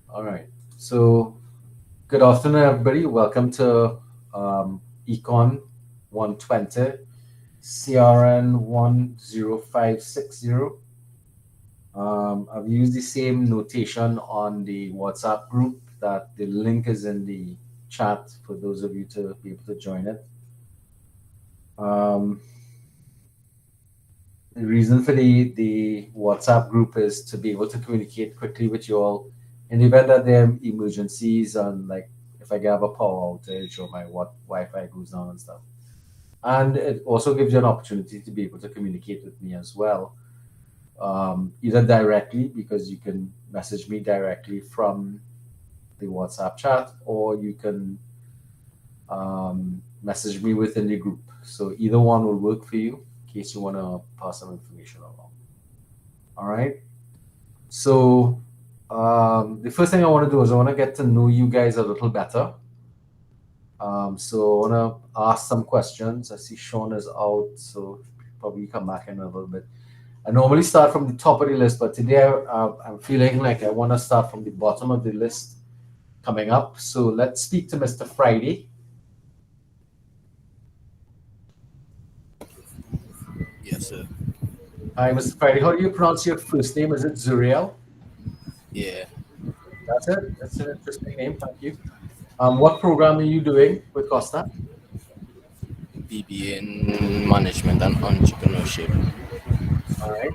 All right. So, good afternoon, everybody. Welcome to ECON 120, CRN 10560. I've used the same notation on the WhatsApp group that the link is in the chat for those of you to be able to join it. The reason for the WhatsApp group is to be able to communicate quickly with you all in the event that there are emergencies and like if I have a power outage or my Wi-Fi goes down and stuff. And it also gives you an opportunity to be able to communicate with me as well, either directly because you can message me directly from the WhatsApp chat, or you can message me within the group. So either one will work for you in case you want to pass some information along. All right. So the first thing I want to do is I want to get to know you guys a little better. So I want to ask some questions. I see Sean is out, so probably come back in a little bit. I normally start from the top of the list, but today I'm feeling like I want to start from the bottom of the list coming up. So let's speak to Mr. Friday. Yes, sir. Hi, Mr. Friday. How do you pronounce your first name? Is it Zuriel? Yeah. That's it. That's an interesting name. Thank you. What program are you doing with Costa? BBA in management and entrepreneurship. All right.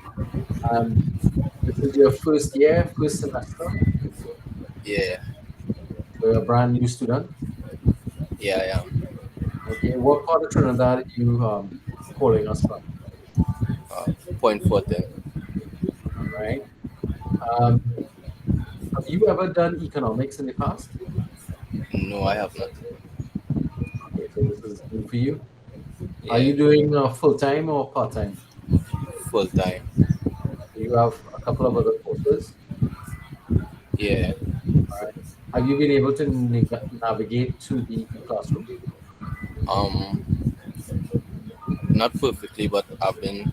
Um, this is your first year, first semester. Yeah. So you're a brand new student. Yeah, I am. Okay. What part of Trinidad are you calling us from? Point 14. All right. Um, have you ever done economics in the past? No, I have not. Okay, so this is new for you. Are Yeah. you doing full time or part time? Full time. Do you have a couple of other courses? Yeah. All right. Have you been able to navigate to the classroom? Um, Not perfectly, but I've been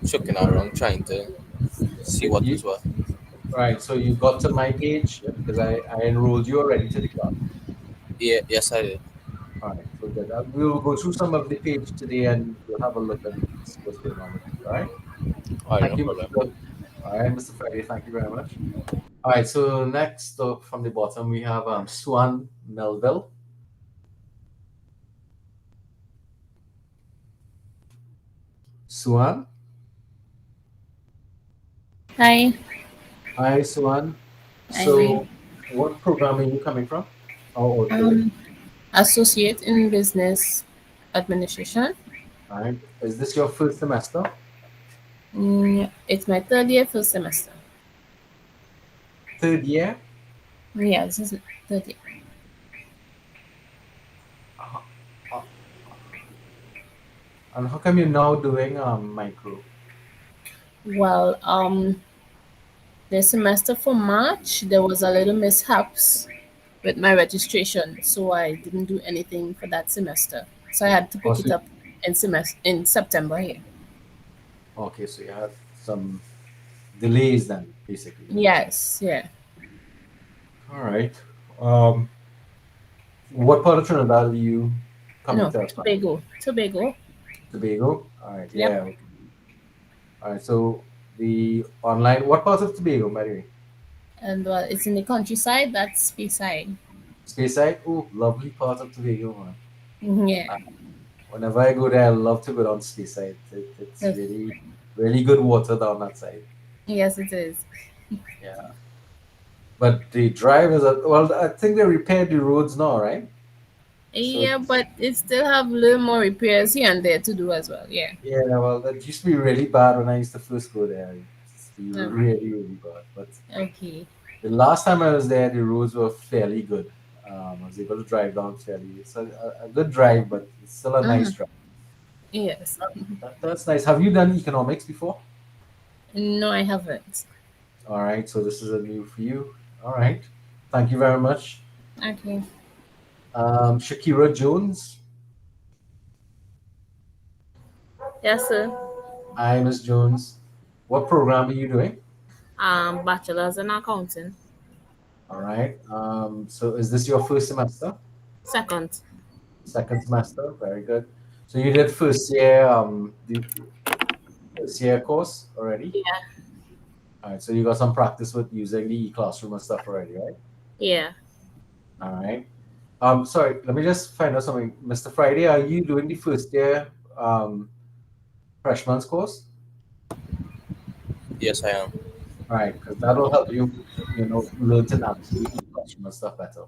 checking around trying to see what You, is what. right. So you got to my page because I enrolled you already to the class. Yeah. Yes, I did. All right. So good. We'll go through some of the page today and we'll have a look and see what's going on with it. All right. All right, Thank no you, problem. Mr. All right, Mr. Friday. Thank you very much. All right. So next from the bottom we have Swan Melville. Swan. Hi, Hi, Swan. I'm So what program are you coming from? Or doing? um associate in business administration. All right. Is this your first semester? It's my third year, first semester. Third year? Yeah, this is third year. Uh, uh, and how come you're now doing micro? Well, the semester for March there was a little mishaps with my registration, so I didn't do anything for that semester. So I had to pick it Also, up in September here. okay, so you had some delays then, basically. Yes, yeah. All right. Um, what part of Trinidad are you coming No, to us from? Tobago, Tobago. Tobago? All right, Yep. yeah. Okay. All right, so the online, what part of Tobago, by the way? And it's in the countryside. That's Speyside. Speyside? Oh, lovely part of Tobago, man. Yeah. Uh, Whenever I go there, I love to go down Speyside. It's Yes, really, really good water down that side. yes, it is. Yeah. But the drive is, well, I think they repaired the roads now, right? So Yeah, but it still have a little more repairs here and there to do as well. Yeah. yeah, well, that used to be really bad when I used to first go there. It used to be Um, really, really bad. But okay. the last time I was there, the roads were fairly good. I was able to drive down fairly. It's a good drive, but it's still a nice Mm-hmm. drive. Yes. That's nice. Have you done economics before? No, I haven't. All right, so this is a new for you. All right, thank you very much. Okay. Shakira Jones. Yes, sir. Hi, Miss Jones. What program are you doing? Bachelor's in accounting. All right. So is this your first semester? Second. Second semester? Very good. So you did first year, the first year course already? Yeah. All right. So you got some practice with using the e-classroom and stuff already, right? Yeah. All right. Sorry, let me just find out something. Mr. Friday, are you doing the first year freshman's course? Yes, I am. All right, because that'll help you, learn to navigate e-classroom and stuff better.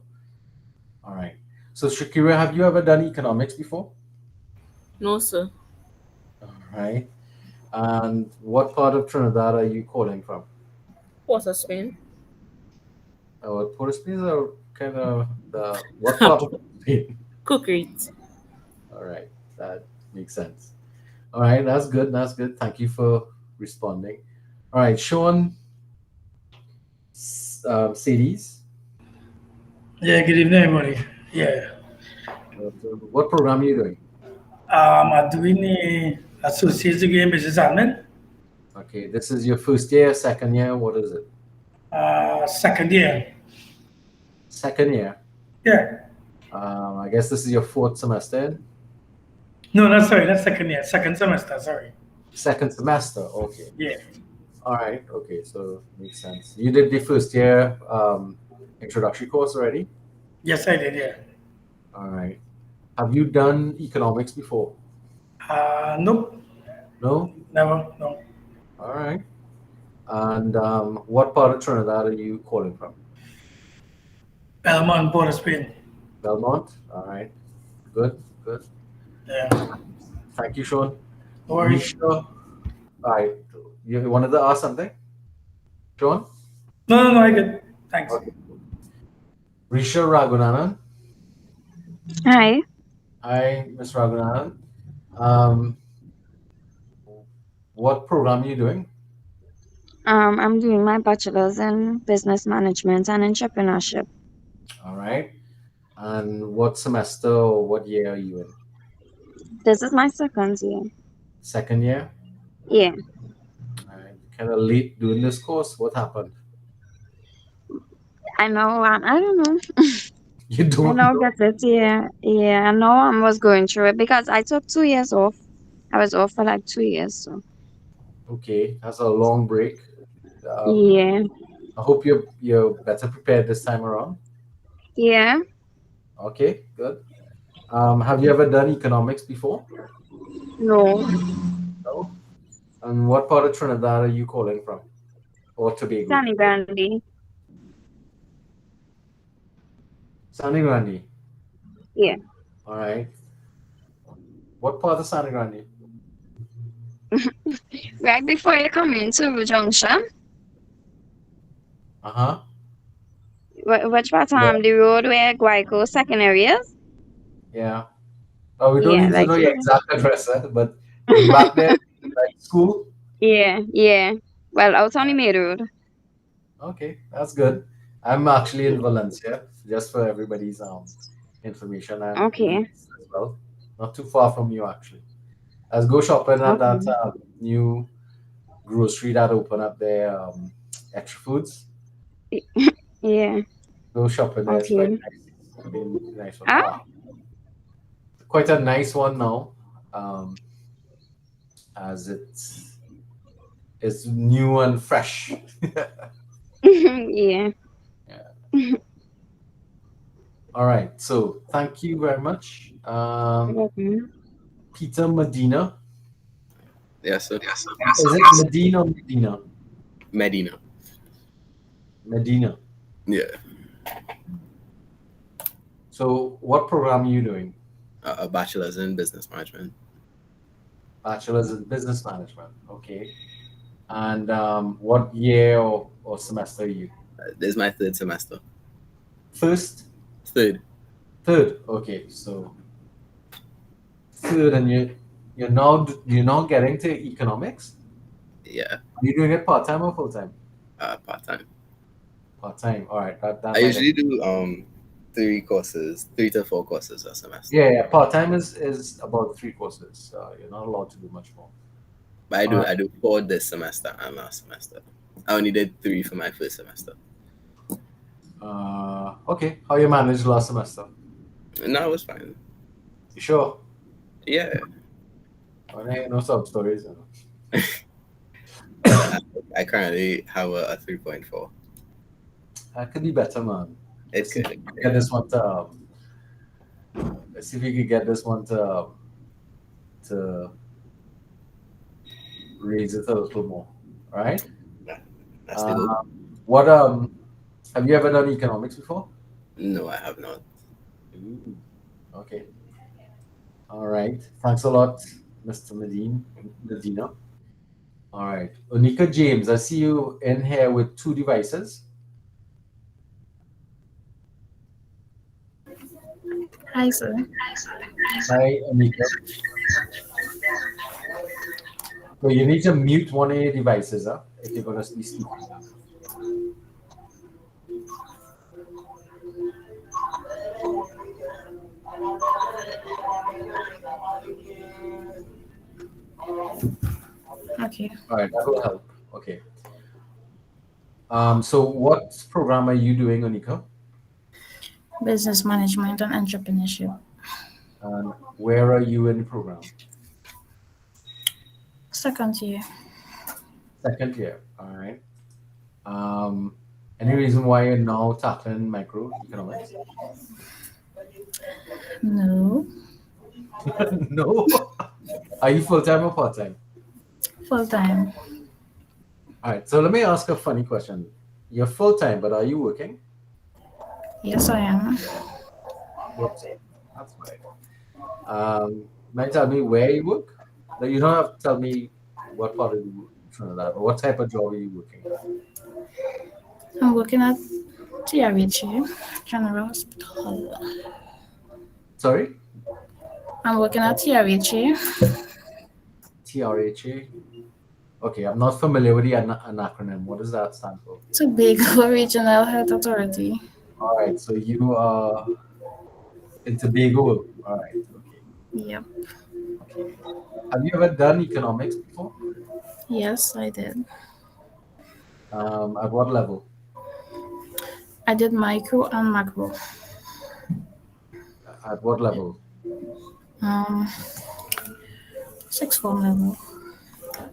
All right. So Shakira, have you ever done economics before? No, sir. All right. And what part of Trinidad are you calling from? Port of Spain. Port Spain or kind of the what part of Spain? Cookery. All right, that makes sense. All right, that's good. That's good. Thank you for responding. All right, Sean, CDs. Yeah, good evening, everybody. Yeah, What program are you doing? I'm doing a associate's degree in business admin, Okay, this is your first year, second year. What is it? second year. Second year. Yeah, I guess this is your fourth semester. In? no, not sorry, not second year, second semester. Sorry. Second semester. Okay. Yeah, All right. Okay, so makes sense. You did the first year introductory course already. yes, I did. Yeah. All right. Have you done economics before? Nope, No. never. No. All right. And what part of Trinidad are you calling from? Elmont, Port of Spain. Belmont. All right. Good. Good. Yeah. Thank you, Sean. No worries. Risha. All right. You wanted to ask something, Sean? No, no, no. I get. Thanks. Okay. Risha Ragunanan. Hi, Hi, Miss Ragunanan. Um, what program are you doing? I'm doing my bachelor's in business management and entrepreneurship. All right. And what semester or what year are you in? This is my second year. Second year? Yeah, All right. Kind of late doing this course. What happened? I know. I don't know. You I don't know know? get it. Yeah, yeah. I know I was going through it because I took 2 years off. I was off for like 2 years. So Okay, that's a long break. Um, yeah, I hope you're better prepared this time around. yeah. Okay, good. Have you ever done economics before? No, No. And what part of Trinidad are you calling from? Or Tobago? Sunny Brandy. Sangre Grande. Yeah, All right. What part of Sangre Grande? right before you come into Junction. Uh huh. Which part? Yeah. The road where Guayco secondary is. Yeah. Oh, we don't Yeah, need to like know your yeah, exact address, but it's back there, like school. yeah, yeah. Well, out on the main road. Okay, that's good. I'm actually in Valencia, just for everybody's information. I'm in the Okay, east as well, not too far from you actually. Let's go shopping at that okay. new grocery that opened up there, Extra Foods. Yeah. Go shopping there. It's quite Okay. nice. Been nice one. Ah, Quite a nice one now, um, as it's new and fresh. yeah. Yeah. All right. So thank you very much, Okay. Peter Medina. Yes, sir. Is it Medina or Medina? Medina. Medina. Yeah. So what program are you doing? A bachelor's in business management. Bachelor's in business management. Okay. And what year or semester are you? This is my third semester. First, Third. third. Okay. So third, and you're now getting to economics. Yeah. Are you doing it part time or full time? Part time. Part time. All right. That I might usually do 3 to 4 courses a semester. yeah, yeah. Part time is about 3 courses. You're not allowed to do much more. But I All do right. I do 4 this semester and last semester. I only did 3 for my first semester. Okay. How you managed last semester? No, it was fine. You sure? Yeah. No sub stories. I currently have a 3.4. That could be better, man. It Let's see if could. we can get this one to. Let's see if we could get this one to raise it a little more. All right. That's the goal. What have you ever done economics before? No, I have not. Ooh, okay. All right. Thanks a lot, Mr. Medina. All right. Onika James, I see you in here with 2 devices. Hi, sir. Hi, Onika. So you need to mute one of your devices, if you're going to be speaking. Okay. All right, that will help. Okay. So what program are you doing, Onika? Business management and entrepreneurship. And where are you in the program? Second year. Second year. All right. Any reason why you're now tackling microeconomics? No. No. Are you full time or part time? Full time. All right. So let me ask a funny question. You're full time, but are you working? Yes, I am. Whoops. That's right. Might you tell me where you work? No, you don't have to tell me what part of Trinidad, but what type of job are you working? I'm working at TRH, General Hospital. Sorry? I'm working at TRH. TRHA? Okay, I'm not familiar with the acronym. What does that stand for? Tobago Regional Health Authority. All right, so you are in Tobago. All right, okay. Yep. Okay. Have you ever done economics before? Yes, I did. At what level? I did micro and macro. At what level? Um, sixth form level.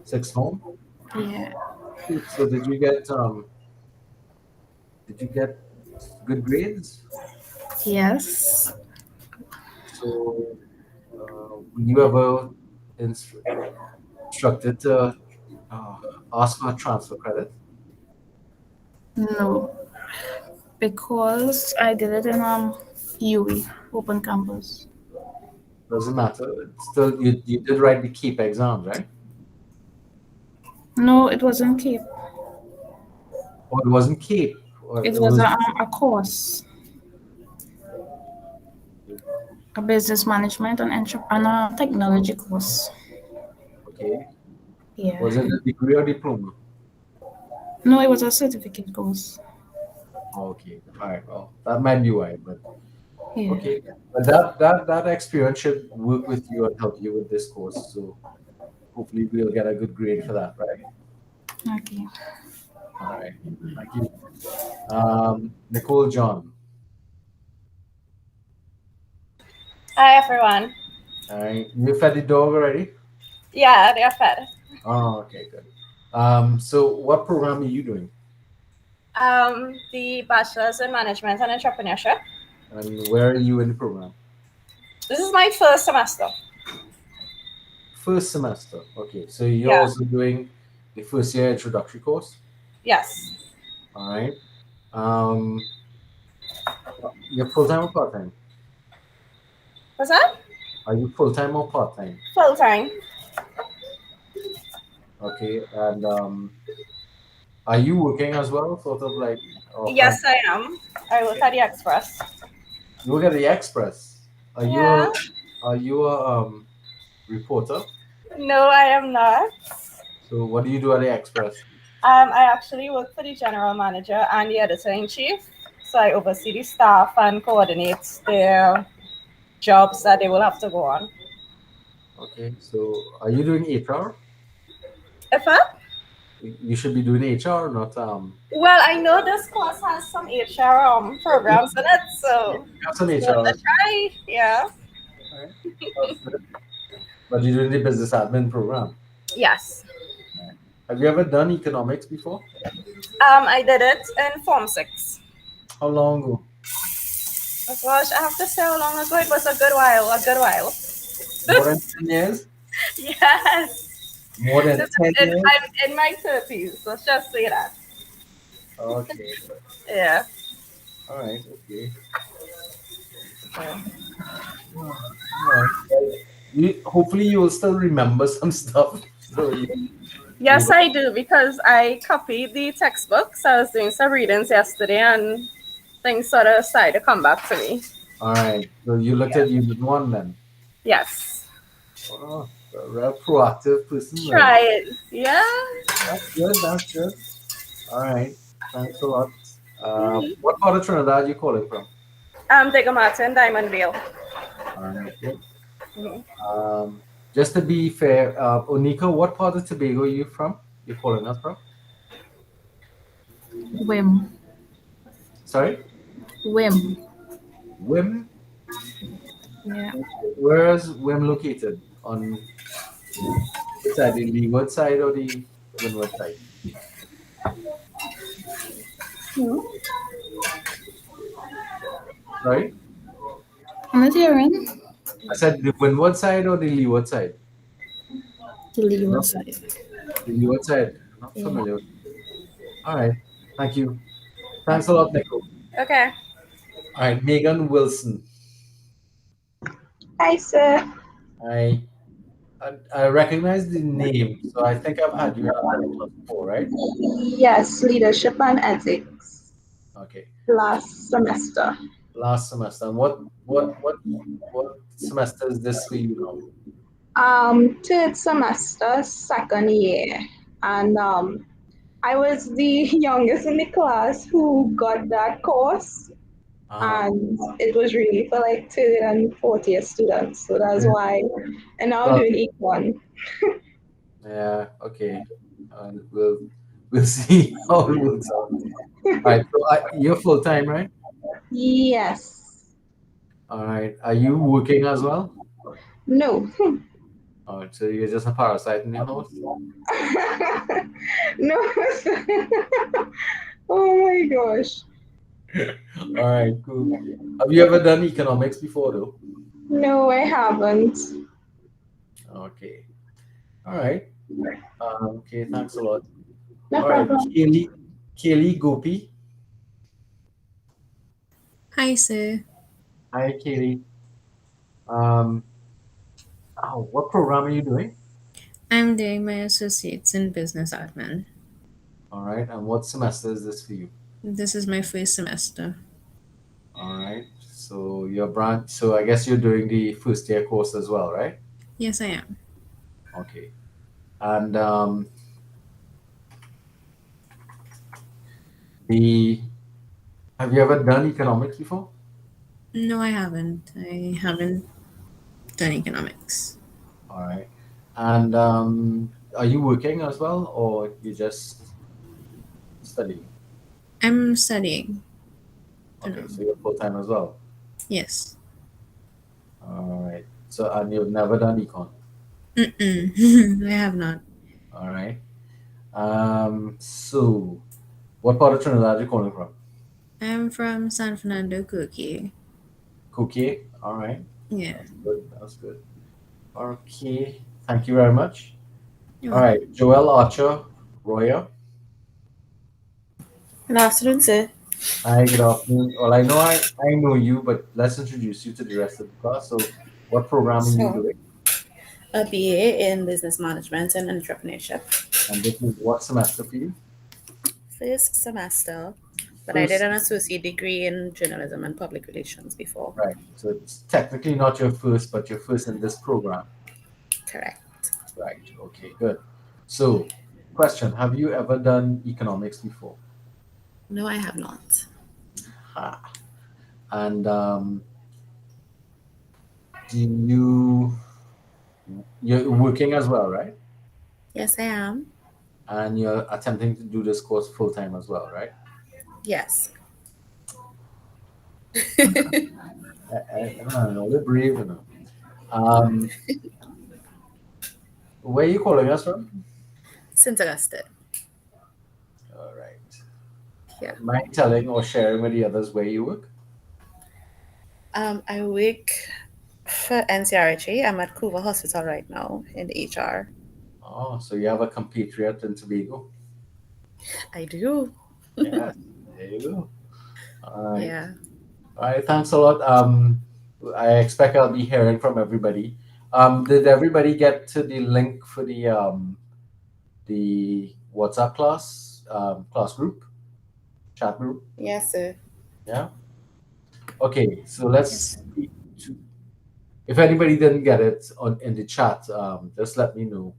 6th form? Yeah. So did you get good grades? Yes. So were you ever instructed to ask for transfer credit? No. Because I did it in UE, Open Campus. Doesn't matter. It's still, you did write the KEEP exams, right? No, it wasn't Cape. Or it wasn't KEEP. Or It it was was a course, a business management and a technology course. okay. Yeah. Was it a degree or diploma? No, it was a certificate course. Okay. All right. Well, that might be why, but Yeah. okay. But that experience should work with you and help you with this course. So hopefully we'll get a good grade for that, right? Okay. All right. Thank you. Nicole John. Hi, everyone. All right. You fed the dog already? Yeah, they're fed. Oh, okay, good. So what program are you doing? The Bachelor's in Management and Entrepreneurship. And where are you in the program? This is my first semester. First semester. Okay. So you're Yeah. also doing the first year introductory course? Yes. All right. You're full time or part time? What's that? Are you full time or part time? Full time. Okay. And are you working as well? Sort of like. Yes, I am. I work at the Express. You work at the Express. Are Yeah. you a reporter? No, I am not. So what do you do at the Express? I actually work for the general manager and the editor-in-chief. So I oversee the staff and coordinate their jobs that they will have to go on. Okay. So are you doing HR? If what? You should be doing HR, not Well, I know this course has some HR programs in it, so have some it's worth a HR. try. Yeah. All right. Sounds good. But you're doing the business admin program. Yes. Have you ever done economics before? I did it in Form 6. How long ago? Oh gosh, I have to say how long ago. It was a good while. A good while. More than 10 years? Yes. More than 10 years? I'm in my 30s. Let's just say that. Okay. Yeah. All right. Okay. Yeah. All right. Hopefully you will still remember some stuff. So Yes, I do, because I copied the textbooks. I was doing some readings yesterday, and things sort of started to come back to me. all right. So you looked at Unit 1 then. Yes. Oh, a real proactive person then. Try it. Yeah. That's good. That's good. All right. Thanks a lot. What part of Trinidad are you calling from? Digger Martin, Diamond Vale. All right. Good. Mhm. Just to be fair, Onika, what part of Tobago are you from? You're calling us from? Whim. Sorry? Whim. Wim? Yeah. Where is Wim located? On which side? The leeward side or the windward side? Sorry? I'm not hearing. I said the windward side or the leeward side? The leeward No, side. the leeward side. I'm not Yeah. familiar. All right. Thank you. Thanks a lot, Nico. Okay. All right. Megan Wilson. Hi, sir. I recognize the name, so I think I've had you in another class before, right? Yes, leadership and ethics Okay. last semester. Last semester. And what semester is this for you now? Third semester, second year, and I was the youngest in the class who got that course, and it was really for like third and fourth year students. So that's why, and now I'm Well, doing econ. yeah, okay. We'll see how it works out. All right, so you're full time, right? Yes. All right. Are you working as well? No. All right, so you're just a parasite in your house? No. Oh my gosh. All right, cool. Have you ever done economics before, though? No, I haven't. Okay. All right. Okay, thanks a lot. No All right, problem. Kaylee Gopi. Hi, sir. Hi, Kaylee. What program are you doing? I'm doing my associates in business admin. All right, and what semester is this for you? This is my first semester. All right, so your branch. So I guess you're doing the first year course as well, right? Yes, I am. Okay, and the have you ever done economics before? No, I haven't. I haven't done economics. All right, and are you working as well, or you just studying? I'm studying. Okay, so you're full time as well. Yes. All right. So and you've never done econ. I have not. All right. So what part of Trinidad are you calling from? I'm from San Fernando, Cookie. Cookie. All right. Yeah. That's good. That's good. Okay. Thank you very much. You're All right. Joel Archer, Roya. Good afternoon, sir. Hi. Good afternoon. Well, I know you, but let's introduce you to the rest of the class. So, what program are you So, doing? a BA in business management and entrepreneurship. And this is what semester for you? First semester, but I did an associate degree in journalism and public relations before. Right. So it's technically not your first, but your first in this program. Correct. Right. Okay. Good. So, question: have you ever done economics before? No, I have not. And you're working as well, right? Yes, I am. And you're attempting to do this course full time as well, right? Yes. I don't know, we're brave, you know. Um, where are you calling us from? St. Augustine. All right. Yeah. Mind telling or sharing with the others where you work? I work for NCRHA. I'm at Coover Hospital right now in the HR. Oh, so you have a compatriot in Tobago? I do. Yes, there you go. All right. Yeah. All right, thanks a lot. I expect I'll be hearing from everybody. Did everybody get to the link for the WhatsApp class group, chat group? Yes, sir. Yeah. Okay, so let's. Yes. If anybody didn't get it on in the chat, just let me know.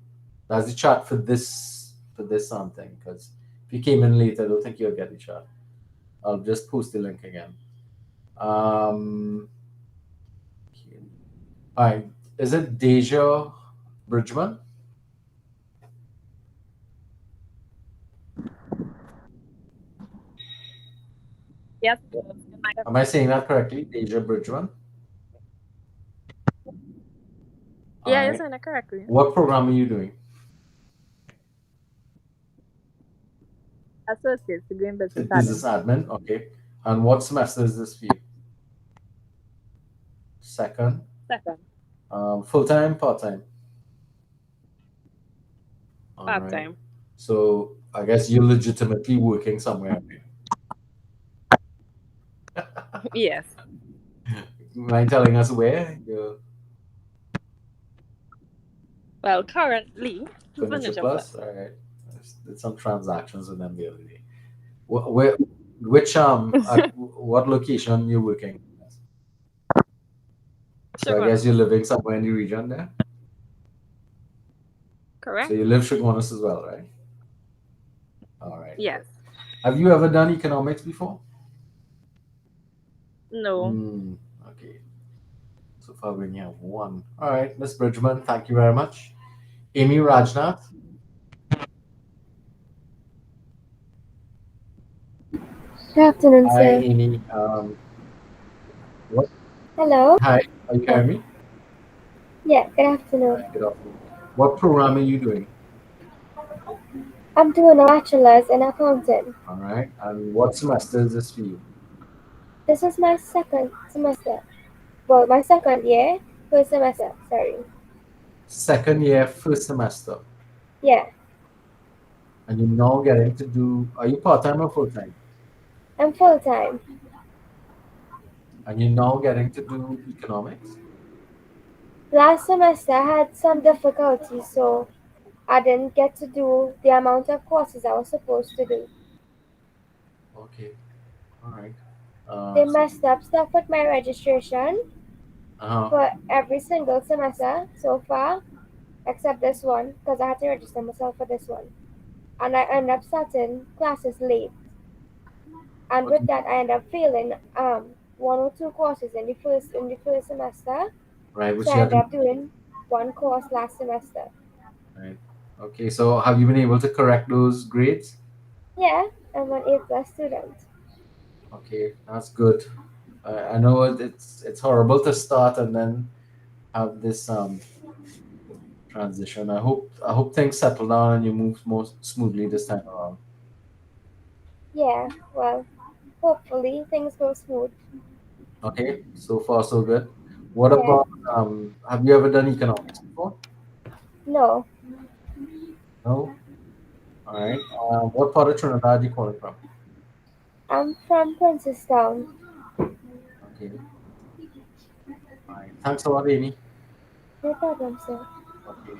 That's the chat for this thing. Because if you came in late, I don't think you'll get the chat. I'll just post the link again. Hi, is it Deja Bridgman? Yes. Am I saying that correctly? Deja Bridgman? All Yeah, you're right. saying it correctly. What program are you doing? Associate's degree in business Business admin. admin. Okay. And what semester is this for you? Second. Second. Full time, part time. All Part right. time. So I guess you're legitimately working somewhere. Yes. Mind telling us where? You're Well, currently, Furniture Furniture Plus. Plus. All right. I did some transactions with them the other day. Where, which at what location you working? So I guess you're living somewhere in the region there. Correct? So you live Chaguanas as well, right? All right. Yes. Have you ever done economics before? No. Okay. So far we only have one. All right, Miss Bridgman, thank you very much. Amy Rajnath. Good afternoon, Hi, sir. Amy. What? Hello. Hi, are you hearing me? Yeah, good afternoon. Hi, good afternoon. What program are you doing? I'm doing a bachelor's in accounting. All right. And what semester is this for you? This is my second semester. Well, my second year, first semester, sorry. Second year, first semester. Yeah, And you're now getting to do, are you part-time or full-time? I'm full time. And you're now getting to do economics? Last semester I had some difficulties, so I didn't get to do the amount of courses I was supposed to do. Okay. All right. They messed up stuff with my registration Uh-huh. for every single semester so far, except this one, because I had to register myself for this one. And I ended up starting classes late. And with that, I ended up failing one or two courses in the first semester. Right, which So you I had ended to. up doing one course last semester. Right. Okay, so have you been able to correct those grades? Yeah, I'm an A+ student. Okay, that's good. I know it's horrible to start and then have this transition. I hope things settle down and you move more smoothly this time around. Yeah, well, hopefully things go smooth. Okay, so far so good. What Yeah, about have you ever done economics before? no, No. All right. What part of Trinidad are you calling from? I'm from Princestown. Okay. All right. Thanks a lot, Amy. No problem, sir. Okay.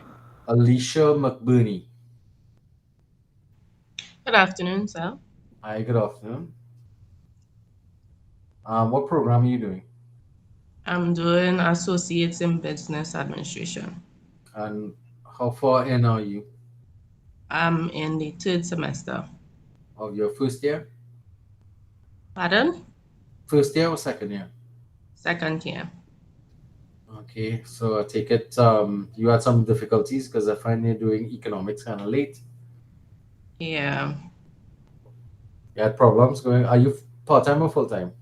Alicia McBurney. Good afternoon, sir. Hi. Good afternoon. What program are you doing? I'm doing Associates in Business Administration. And how far in are you I'm in the third semester. of your first year? Pardon? First year or second year? Second year. Okay, so I take it you had some difficulties because I find you're doing economics kind of late. Yeah. You had problems going. Are you part-time or full-time?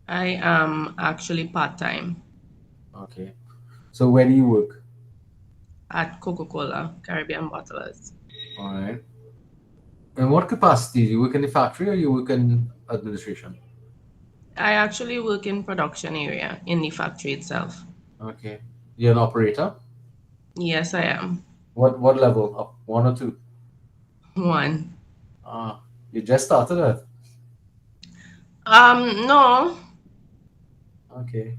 I am actually part-time Okay. So where do you work? at Coca-Cola, Caribbean Bottlers. All right. In what capacity? Do you work in the factory or you work in administration? I actually work in production area in the factory itself. Okay. You're an operator? Yes, I am. What level? Up one or two? One. Ah, you just started it. No. Okay.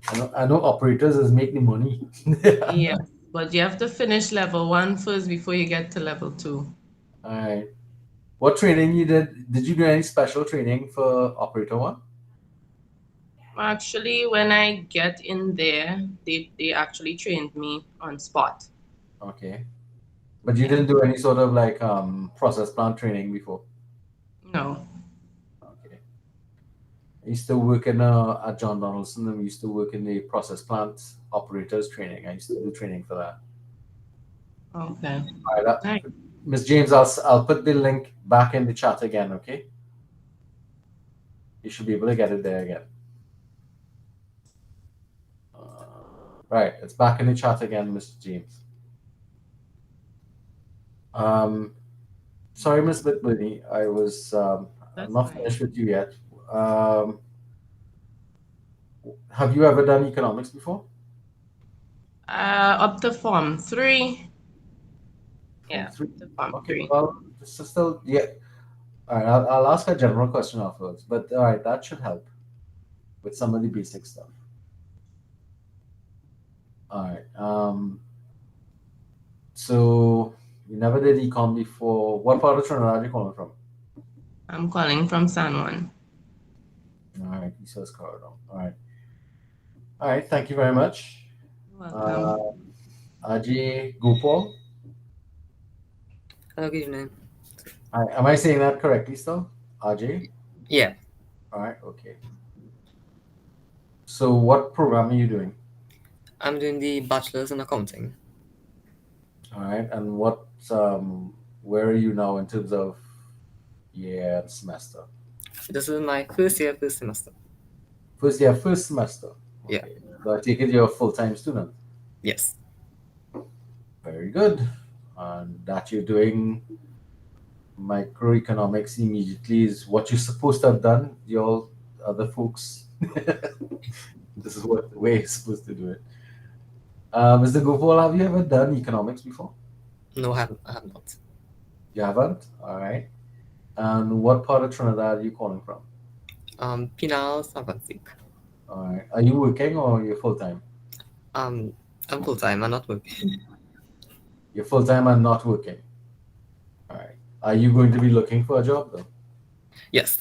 I know operators is making money. Yes, but you have to finish level 1 first before you get to level 2. All right. What training you did? Did you do any special training for operator one? Actually, when I get in there, they actually trained me on spot. Okay. But you didn't do any sort of like process plant training before? No. Okay. I used to work at John Donaldson and we used to work in the process plant operators training. I used to do training for that. Okay. All right. Nice. Miss James, I'll put the link back in the chat again, okay? You should be able to get it there again. Right, it's back in the chat again, Mr. James. Sorry, Miss Bitbunny, I was I'm not finished with you yet. Have you ever done economics before? Up to Form 3. Yeah, Three. up to Form Okay, 3. well, this is still yeah. All right, I'll ask a general question afterwards, but all right, that should help with some of the basic stuff. All right. So you never did econ before. What part of Trinidad are you calling from? I'm calling from San Juan. All right, East Coast Corridor. All right. All right, thank you very much. Welcome. Ajay Gopal. Hello, good evening. Am I saying that correctly still? Ajay? Yeah. All right, okay. So what program are you doing? I'm doing the bachelor's in accounting. All right, and where are you now in terms of year and semester? This is my first year, first semester. First year, first semester. Okay. Yeah. So I take it you're a full-time student. Yes. Very good. And that you're doing microeconomics immediately is what you're supposed to have done. Y'all other folks. This is what the way you're supposed to do it. Mr. Gopal, have you ever done economics before? No, I have not. You haven't? All right. And what part of Trinidad are you calling from? Pinal, San Francisco. All right. Are you working or you're full-time? I'm full-time. I'm not working. You're full-time and not working. All right. Are you going to be looking for a job though? Yes.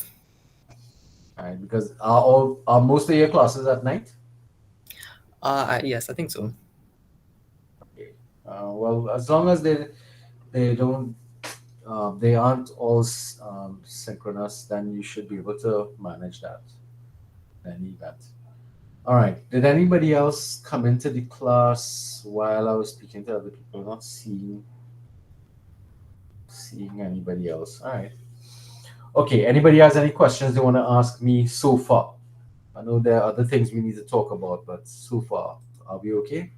All right. Because are most of your classes at night? Yes, I think so. Okay. Well, as long as they don't they aren't all synchronous, then you should be able to manage that in any event. All right. Did anybody else come into the class while I was speaking to other people? Not seeing anybody else. All right. Okay. Anybody has any questions they want to ask me so far? I know there are other things we need to talk about, but so far, are we okay?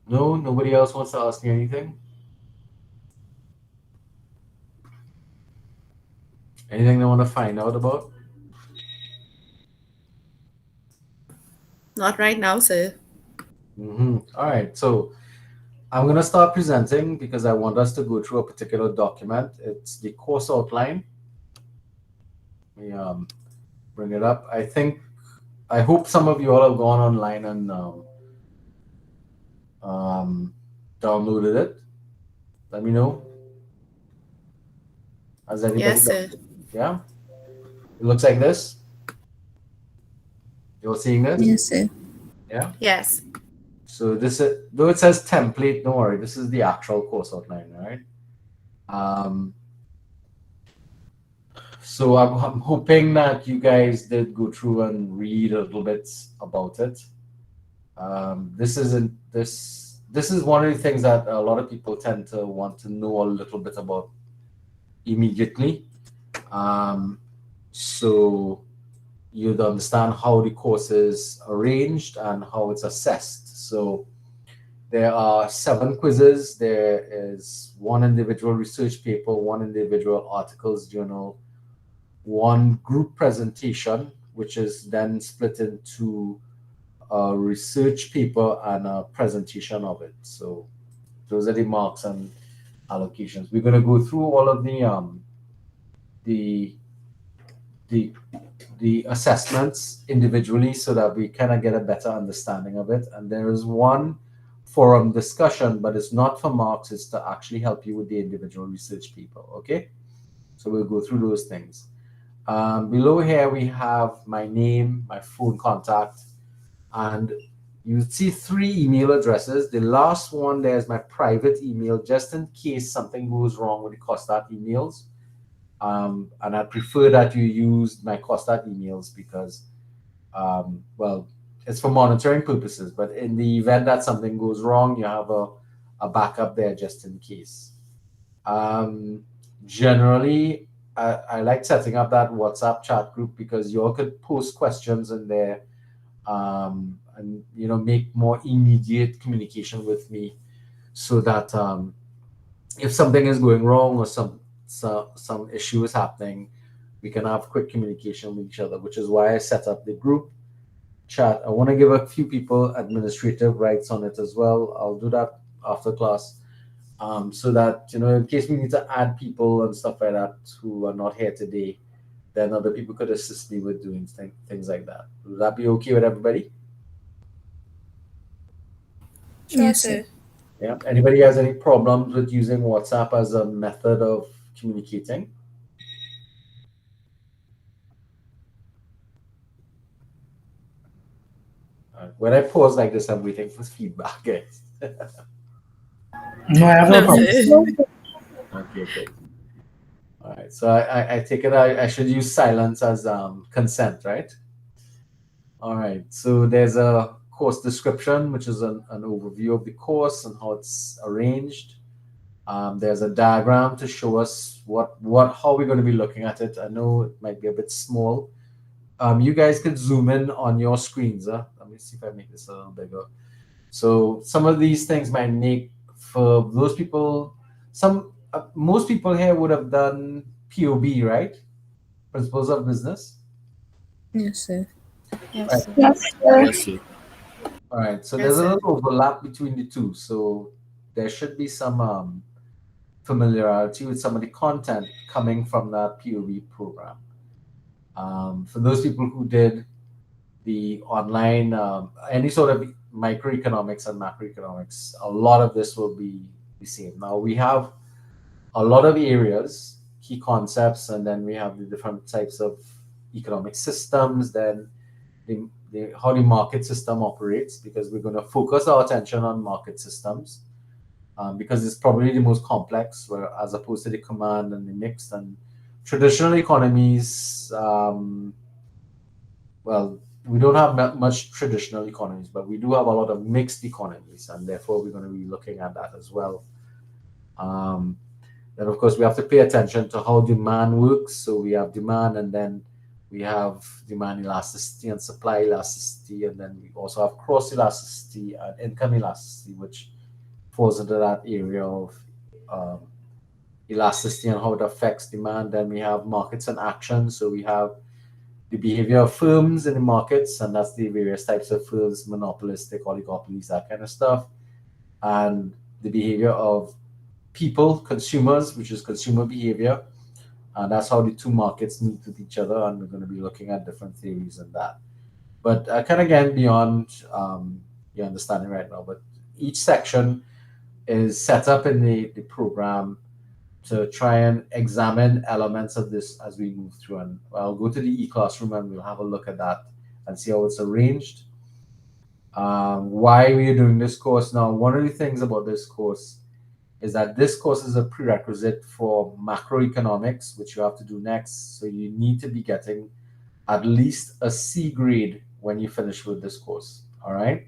No, nobody else wants to ask me anything? Anything they want to find out about? Not right now, sir. All right. So I'm going to start presenting because I want us to go through a particular document. It's the course outline. Let me bring it up. I hope some of you all have gone online and downloaded it. Let me know. Has anybody? Yes, sir. Yeah. It looks like this. You're seeing this? Yes, sir. Yeah. Yes. So this is, though it says template, don't worry. This is the actual course outline, all right? So I'm hoping that you guys did go through and read a little bit about it. This isn't this. This is one of the things that a lot of people tend to want to know a little bit about immediately. Um, so you'd understand how the course is arranged and how it's assessed. So there are 7 quizzes. There is one individual research paper, one individual articles journal, one group presentation, which is then split into a research paper and a presentation of it. So those are the marks and allocations. We're going to go through all of the the the assessments individually so that we kind of get a better understanding of it. And there is one forum discussion, but it's not for marks, it's to actually help you with the individual research paper. Okay, so we'll go through those things. Below here we have my name, my phone contact, and you see 3 email addresses. The last one there is my private email, just in case something goes wrong with the COSTAT emails. And I prefer that you use my COSTAT emails because, well, it's for monitoring purposes. But in the event that something goes wrong, you have a backup there just in case. Generally, I like setting up that WhatsApp chat group because you all could post questions in there, and make more immediate communication with me, so that if something is going wrong or some issue is happening, we can have quick communication with each other, which is why I set up the group chat. I want to give a few people administrative rights on it as well. I'll do that after class, so that in case we need to add people and stuff like that who are not here today, then other people could assist me with doing things like that. Would that be okay with everybody? Sure, Yes, sir. sir. Yeah. Anybody has any problems with using WhatsApp as a method of communicating? When I pause like this, I'm waiting for feedback, guys. No, I have no No, problem. sir. Okay, good. All right. So I take it I should use silence as consent, right? All right. So there's a course description, which is an overview of the course and how it's arranged. There's a diagram to show us how we're going to be looking at it. I know it might be a bit small. You guys could zoom in on your screens. Let me see if I make this a little bigger. So some of these things might make for those people. Most people here would have done POB, right? Principles of Business. Yes, sir. Yes, Right. sir. Yes, sir. Yes, sir. All right. So Yes, there's a sir. little overlap between the two. So there should be some familiarity with some of the content coming from that POB program. For those people who did the online, any sort of microeconomics and macroeconomics, a lot of this will be the same. Now we have a lot of areas, key concepts, and then we have the different types of economic systems, then how the market system operates, because we're going to focus our attention on market systems, because it's probably the most complex, as opposed to the command and the mixed and traditional economies. Well, we don't have much traditional economies, but we do have a lot of mixed economies, and therefore we're going to be looking at that as well. Then, of course, we have to pay attention to how demand works. So we have demand, and then we have demand elasticity and supply elasticity, and then we also have cross elasticity and income elasticity, which falls into that area of elasticity and how it affects demand. Then we have markets and action. So we have the behavior of firms in the markets, and that's the various types of firms, monopolistic, oligopolies, that kind of stuff. And the behavior of people, consumers, which is consumer behavior. And that's how the two markets meet with each other. And we're going to be looking at different theories in that. But kind of again, beyond your understanding right now. But each section is set up in the program to try and examine elements of this as we move through. And I'll go to the e-classroom and we'll have a look at that and see how it's arranged. Why we are doing this course now, one of the things about this course is that this course is a prerequisite for macroeconomics, which you have to do next. So you need to be getting at least a C grade when you finish with this course. All right.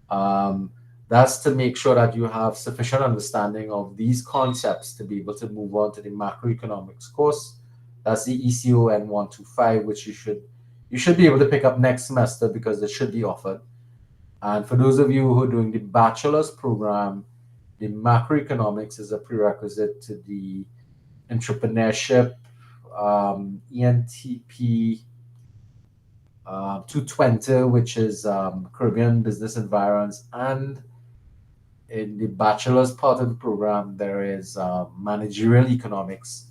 Um, that's to make sure that you have sufficient understanding of these concepts to be able to move on to the macroeconomics course. That's the ECON 125, which you should be able to pick up next semester because it should be offered. And for those of you who are doing the bachelor's program, the macroeconomics is a prerequisite to the entrepreneurship, ENTP 220, which is Caribbean business environs. And in the bachelor's part of the program, there is managerial economics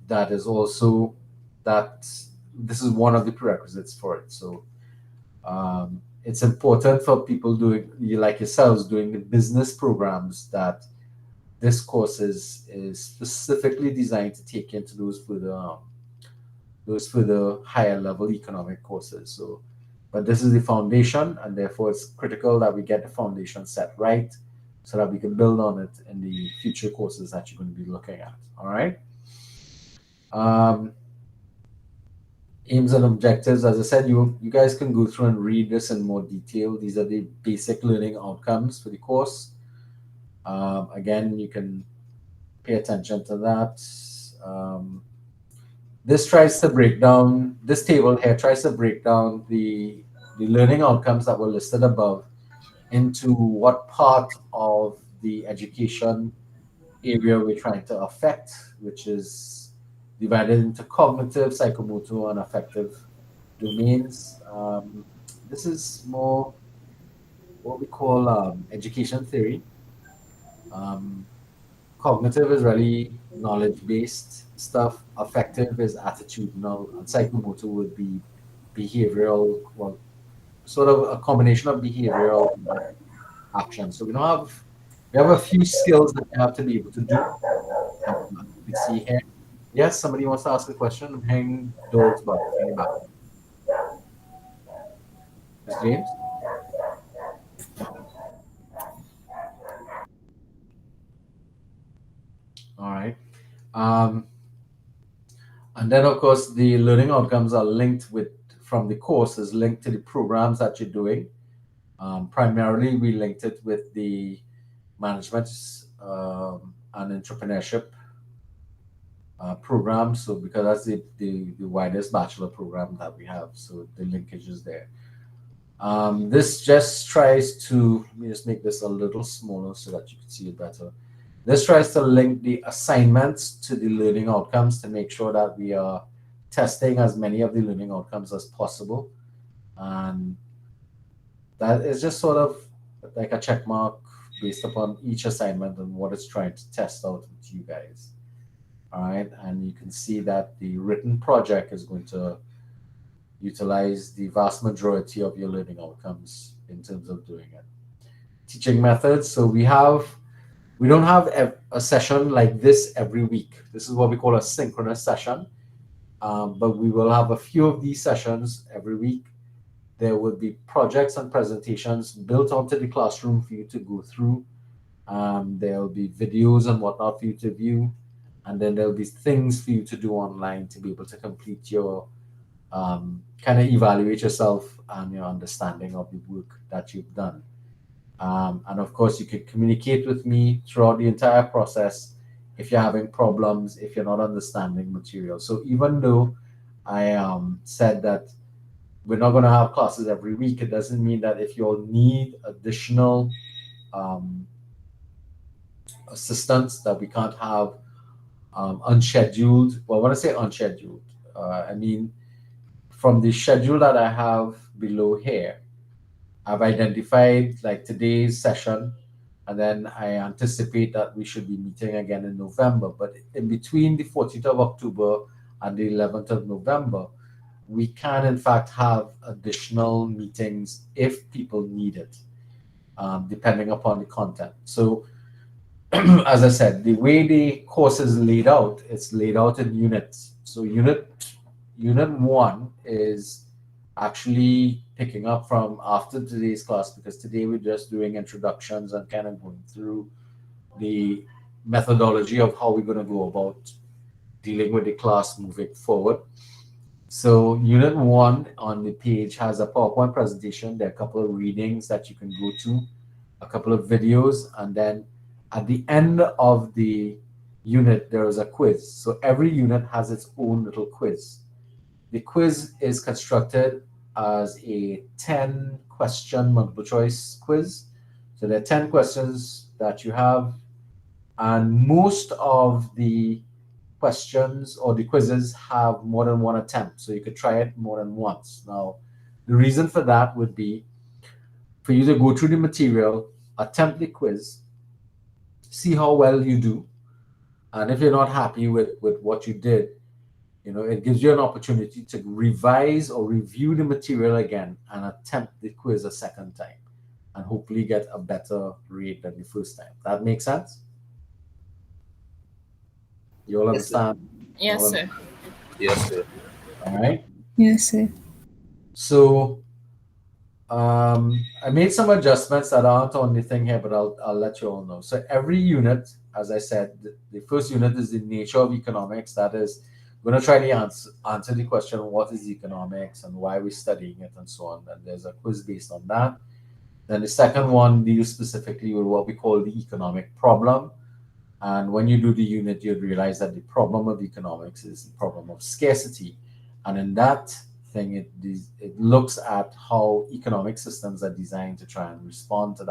that is also that this is one of the prerequisites for it. So it's important for people doing like yourselves doing the business programs that this course is specifically designed to take into those further higher level economic courses. So, but this is the foundation, and therefore it's critical that we get the foundation set right so that we can build on it in the future courses that you're going to be looking at. All right. Um, Aims and objectives. As I said, you guys can go through and read this in more detail. These are the basic learning outcomes for the course. Again, you can pay attention to that. This table here tries to break down the learning outcomes that were listed above into what part of the education area we're trying to affect, which is divided into cognitive, psychomotor, and affective domains. This is more what we call education theory. Cognitive is really knowledge-based stuff. Affective is attitudinal, and psychomotor would be behavioral. Well, sort of a combination of behavioral action. So we have a few skills that you have to be able to do. We see here. Yes, somebody wants to ask a question. I'm hanging doors, but hang back. Ms. James. All right. And then, of course, the learning outcomes are linked from the course is linked to the programs that you're doing. Primarily, we linked it with the management and entrepreneurship program. So because that's the widest bachelor program that we have, so the linkage is there. This just tries to, let me just make this a little smaller so that you can see it better. This tries to link the assignments to the learning outcomes to make sure that we are testing as many of the learning outcomes as possible. And that is just sort of like a check mark based upon each assignment and what it's trying to test out with you guys. All right, and you can see that the written project is going to utilize the vast majority of your learning outcomes in terms of doing it. Teaching methods. So we don't have a session like this every week. This is what we call a synchronous session. But we will have a few of these sessions every week. There will be projects and presentations built onto the classroom for you to go through. There will be videos and whatnot for you to view. And then there'll be things for you to do online to be able to complete your, kind of evaluate yourself and your understanding of the work that you've done. And of course, you can communicate with me throughout the entire process if you're having problems, if you're not understanding material. So even though I said that we're not going to have classes every week, it doesn't mean that if you all need additional assistance that we can't have unscheduled. Well, when I say unscheduled, I mean from the schedule that I have below here, I've identified like today's session, and then I anticipate that we should be meeting again in November. But in between the 14th of October and the 11th of November, we can in fact have additional meetings if people need it, depending upon the content. So as I said, the way the course is laid out, it's laid out in units. So unit 1 is actually picking up from after today's class, because today we're just doing introductions and kind of going through the methodology of how we're going to go about dealing with the class moving forward. So unit 1 on the page has a PowerPoint presentation. There are a couple of readings that you can go to a couple of videos, and then at the end of the unit there is a quiz. So every unit has its own little quiz. The quiz is constructed as a 10 question multiple choice quiz. So there are 10 questions that you have, and most of the questions or the quizzes have more than one attempt. So you could try it more than once. Now, the reason for that would be for you to go through the material, attempt the quiz, see how well you do. And if you're not happy with what you did, it gives you an opportunity to revise or review the material again and attempt the quiz a second time and hopefully get a better rate than the first time. That makes sense? You all Yes, sir. understand? Yes, sir. Yes, sir. All right. Yes, sir. So I made some adjustments that aren't on the thing here, but I'll let you all know. So every unit, as I said, the first unit is the nature of economics. That is, we're going to try to answer the question, what is economics and why we're studying it and so on. And there's a quiz based on that. Then the second one deals specifically with what we call the economic problem. And when you do the unit, you'd realize that the problem of economics is the problem of scarcity. And in that thing, it looks at how economic systems are designed to try and respond to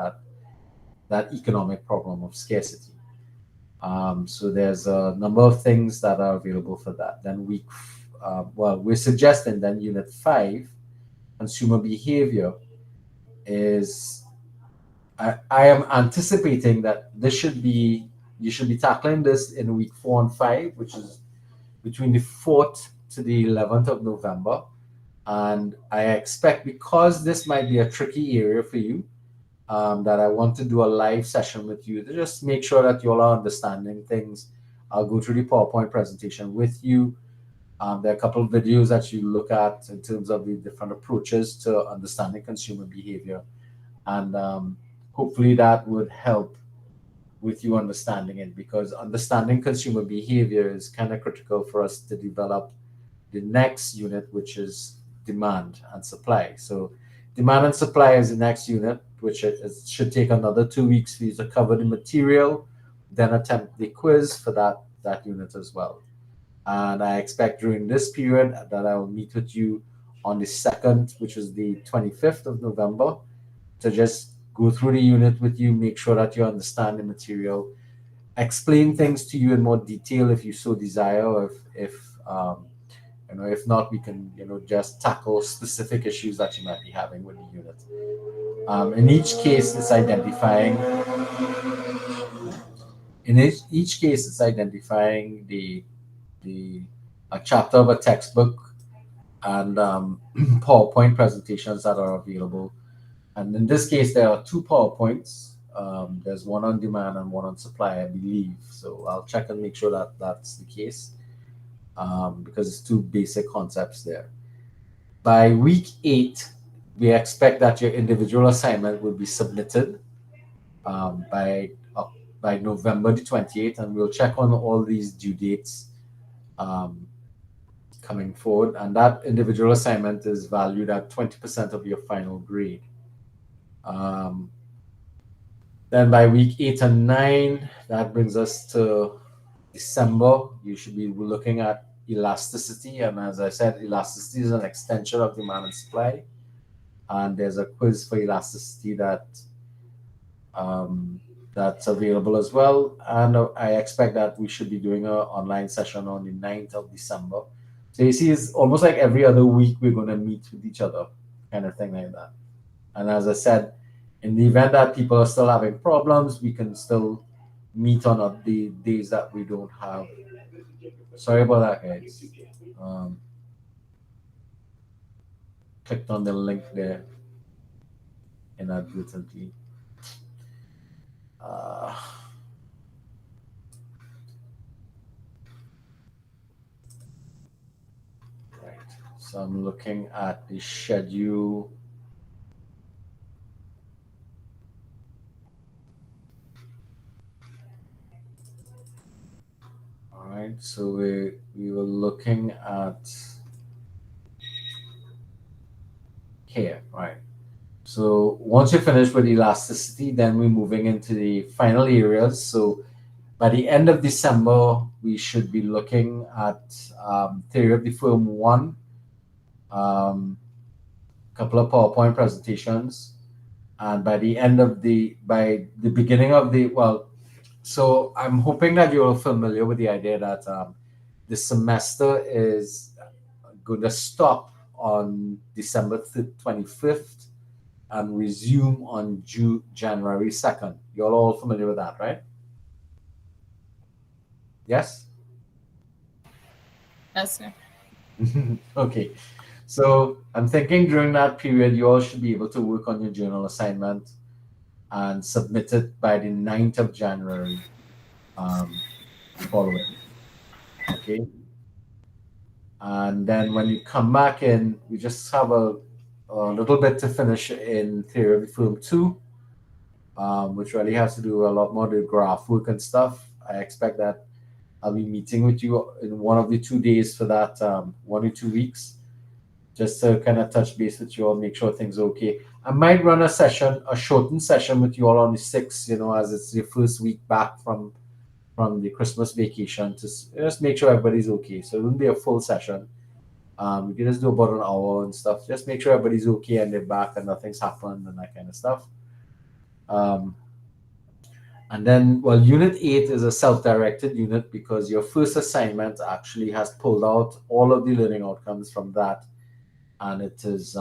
that economic problem of scarcity. So there's a number of things that are available for that. Then we're suggesting then Unit 5, consumer behavior, is I am anticipating that you should be tackling this in week 4 and 5, which is between the 4th to the 11th of November. And I expect, because this might be a tricky area for you, that I want to do a live session with you to just make sure that you all are understanding things. I'll go through the PowerPoint presentation with you. There are a couple of videos that you look at in terms of the different approaches to understanding consumer behavior. And hopefully that would help with you understanding it, because understanding consumer behavior is kind of critical for us to develop the next unit, which is demand and supply. So demand and supply is the next unit, which should take another 2 weeks for you to cover the material, then attempt the quiz for that unit as well. And I expect during this period that I will meet with you on the 2nd, which is the 25th of November, to just go through the unit with you, make sure that you understand the material, explain things to you in more detail if you so desire, or if not, we can just tackle specific issues that you might be having with the unit. In each case, it's identifying. In each case, it's identifying a chapter of a textbook and PowerPoint presentations that are available. And in this case, there are 2 PowerPoints. There's one on demand and one on supply, I believe. So I'll check and make sure that that's the case, because it's 2 basic concepts there. By week 8, we expect that your individual assignment will be submitted by November the 28th, and we'll check on all these due dates coming forward. And that individual assignment is valued at 20% of your final grade. Then by week 8 and 9, that brings us to December. You should be looking at elasticity. And as I said, elasticity is an extension of demand and supply. And there's a quiz for elasticity that's available as well. And I expect that we should be doing an online session on the 9th of December. So you see, it's almost like every other week we're going to meet with each other, kind of thing like that. And as I said, in the event that people are still having problems, we can still meet on the days that we don't have. Sorry about that, guys. Clicked on the link there inadvertently. Right. So I'm looking at the schedule. All right, so we were looking at here, right? So once you finish with elasticity, then we're moving into the final areas. So by the end of December, we should be looking at theory of the firm 1, couple of PowerPoint presentations, and by the beginning of so I'm hoping that you're familiar with the idea that the semester is going to stop on December 25th and resume on January 2nd. You're all familiar with that, right? Yes? Yes, sir. Okay. So I'm thinking during that period, you all should be able to work on your journal assignment and submit it by the 9th of January following. Okay. And then when you come back in, we just have a little bit to finish in theory of the firm 2, which really has to do a lot more with graph work and stuff. I expect that I'll be meeting with you in one of the 2 days for that 1 or 2 weeks, just to kind of touch base with you all, make sure things are okay. I might run a shortened session with you all on the 6th, as it's the first week back from the Christmas vacation, to just make sure everybody's okay. So it wouldn't be a full session. We can just do about an hour and stuff. Just make sure everybody's okay and they're back and nothing's happened and that kind of stuff. And then, Unit 8 is a self-directed unit because your first assignment actually has pulled out all of the learning outcomes from that, and it is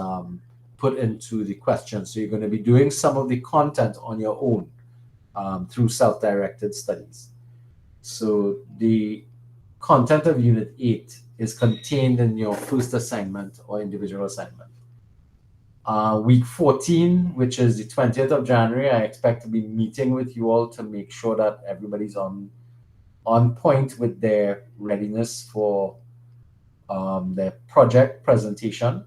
put into the question. So you're going to be doing some of the content on your own through self-directed studies. So the content of Unit 8 is contained in your first assignment or individual assignment. Week 14, which is the 20th of January, I expect to be meeting with you all to make sure that everybody's on point with their readiness for their project presentation.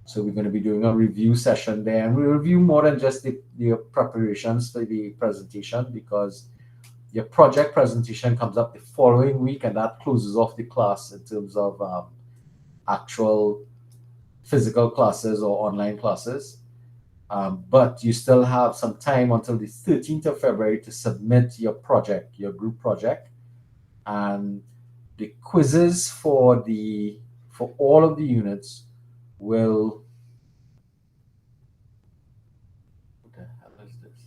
So we're going to be doing a review session there, and we review more than just the preparations for the presentation, because your project presentation comes up the following week, and that closes off the class in terms of actual physical classes or online classes. But you still have some time until the 13th of February to submit your project, your group project. And the quizzes for all of the units will... What the hell is this?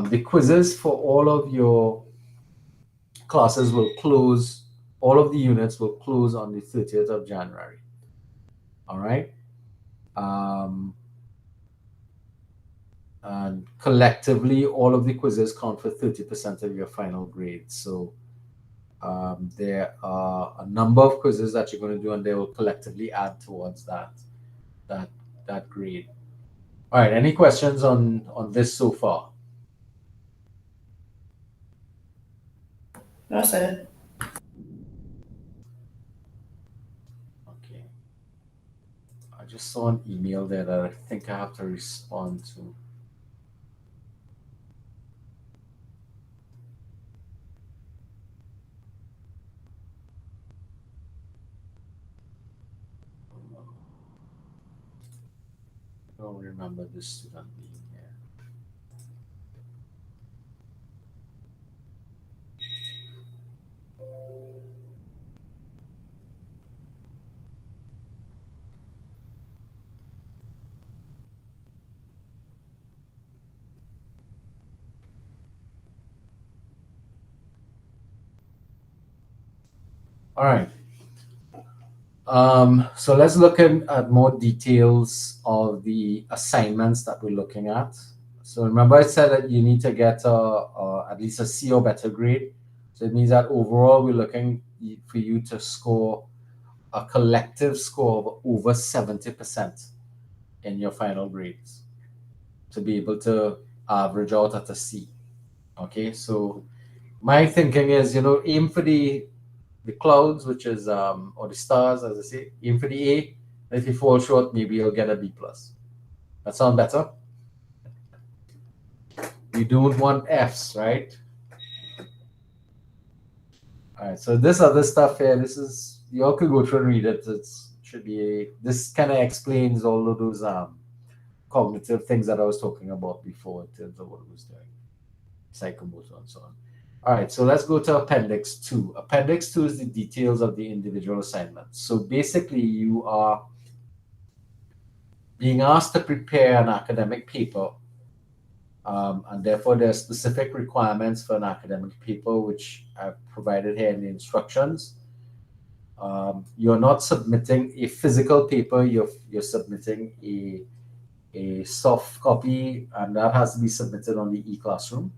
The quizzes for all of your classes will close, all of the units will close on the 30th of January. All right. And collectively, all of the quizzes count for 30% of your final grade. So there are a number of quizzes that you're going to do, and they will collectively add towards that grade. All right. Any questions on this so far? No, sir. Okay. I just saw an email there that I think I have to respond to. I don't remember this student being here. All right. So let's look at more details of the assignments that we're looking at. So remember I said that you need to get at least a C or better grade. So it means that overall we're looking for you to score a collective score of over 70% in your final grades to be able to average out at a C. Okay, so my thinking is, aim for the clouds, which is or the stars, as I say, aim for the A. If you fall short, maybe you'll get a B plus. That sound better? You don't want Fs, right? All right. So this other stuff here, this is, you all could go through and read it. It's This kind of explains all of those cognitive things that I was talking about before in terms of what it was doing, psychomotor and so on. All right, so let's go to Appendix 2. Appendix 2 is the details of the individual assignments. So basically, you are being asked to prepare an academic paper, and therefore there are specific requirements for an academic paper, which I've provided here in the instructions. You're not submitting a physical paper, you're submitting a soft copy, and that has to be submitted on the e-classroom.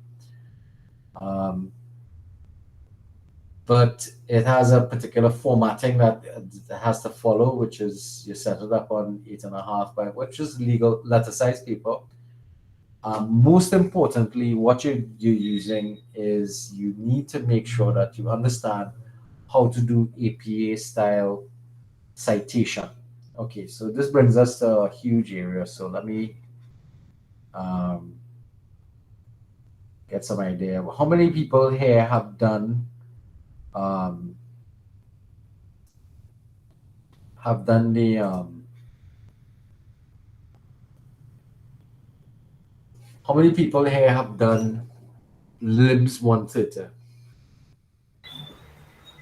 But it has a particular formatting that it has to follow, which is you set it up on 8.5 by, which is legal letter size paper. Most importantly, what you're using is you need to make sure that you understand how to do APA style citation. Okay, so this brings us to a huge area. So let me get some idea. How many people here have done the how many people here have done libs 130?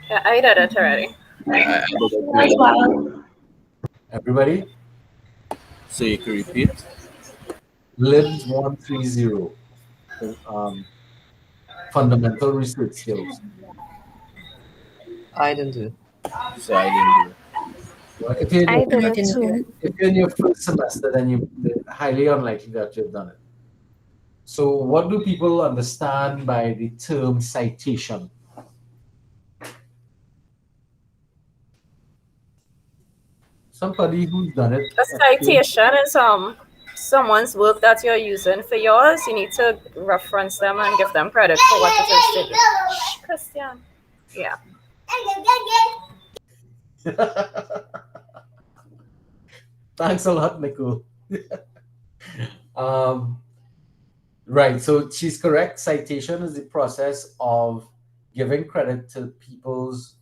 Yeah, I did it already. I did it As too. well. Everybody? So you can repeat. Libs 130. Fundamental research skills. I didn't do it. So I didn't do it. Like if you're, I did I it didn't do it. too. if you're in your first semester, then you're highly unlikely that you've done it. So what do people understand by the term citation? Somebody who's done it. A citation is someone's work that you're using for yours. You need to reference them and give them credit for what it is they do. Shh, Christian. Yeah. Thanks a lot, Nicole. Right, so she's correct. Citation is the process of giving credit to people's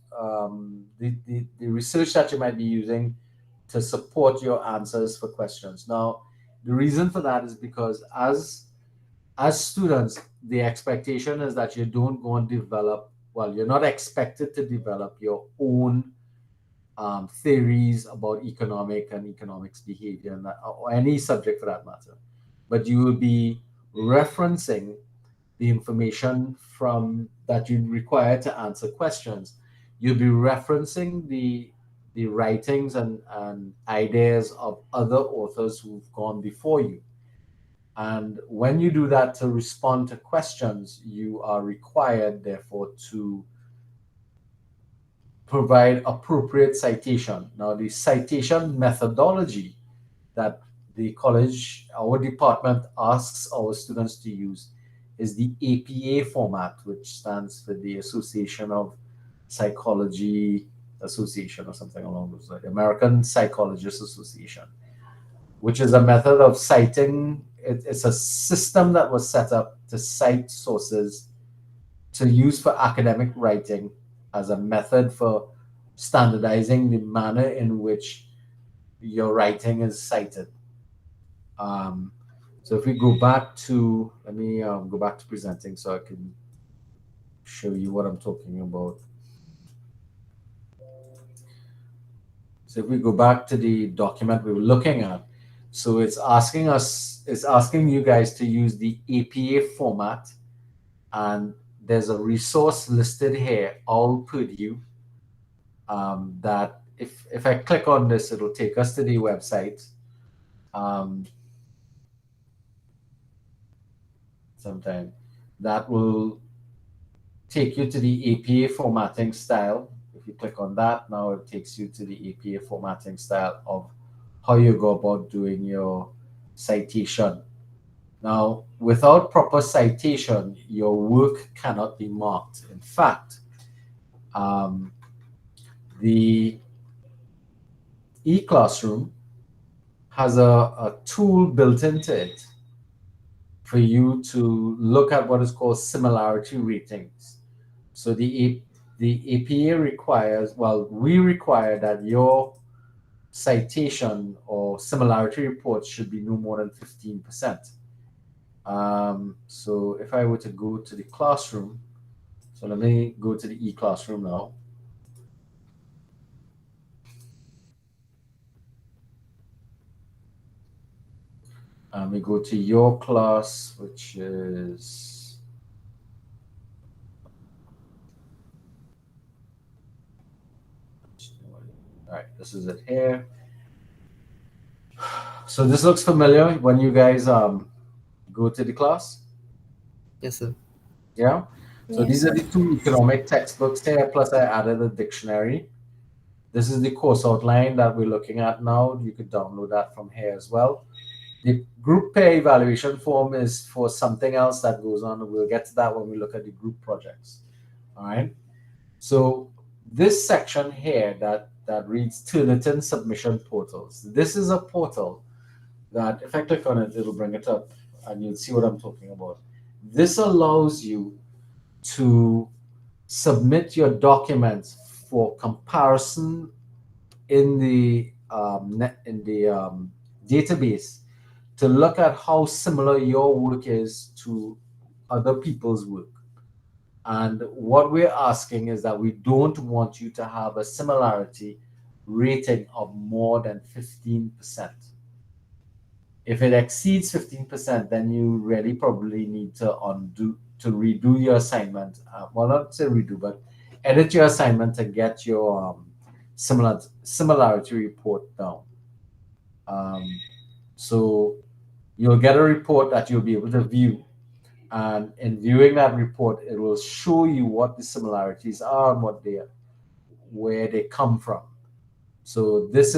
the research that you might be using to support your answers for questions. Now, the reason for that is because as students, the expectation is that you don't go and develop, well, you're not expected to develop your own theories about economics behavior, and or any subject for that matter. But you will be referencing the information from that you require to answer questions. You'll be referencing the writings and ideas of other authors who've gone before you. And when you do that to respond to questions, you are required, therefore, to provide appropriate citation. Now, the citation methodology that the college, our department asks our students to use is the APA format, which stands for the Association of Psychology Association or something along those lines, American Psychologists Association, which is a method of citing. It's a system that was set up to cite sources to use for academic writing as a method for standardizing the manner in which your writing is cited. So if we go back to, let me go back to presenting so I can show you what I'm talking about. So if we go back to the document we were looking at, so it's asking you guys to use the APA format, and there's a resource listed here, all Purdue, that if I click on this, it'll take us to the website. Sometime that will take you to the APA formatting style. If you click on that, now it takes you to the APA formatting style of how you go about doing your citation. Now, without proper citation, your work cannot be marked. In fact, the e-classroom has a tool built into it for you to look at what is called similarity ratings. So the APA requires, well, we require that your citation or similarity report should be no more than 15%. So if I were to go to the classroom, so let me go to the e-classroom now. We go to your class, which is all right. This is it here. So this looks familiar when you guys go to the class. Yes, sir. Yeah. So Yes, these are sir. the two economic textbooks here. Plus, I added a dictionary. This is the course outline that we're looking at now. You could download that from here as well. The group pair evaluation form is for something else that goes on. We'll get to that when we look at the group projects. All right. So this section here that reads Turnitin submission portals. This is a portal that if I click on it, it'll bring it up and you'll see what I'm talking about. This allows you to submit your documents for comparison in the database to look at how similar your work is to other people's work. And what we're asking is that we don't want you to have a similarity rating of more than 15%. If it exceeds 15%, then you really probably need to redo your assignment. Well, not say redo, but edit your assignment to get your similarity report down. So you'll get a report that you'll be able to view. And in viewing that report, it will show you what the similarities are and where they come from. So this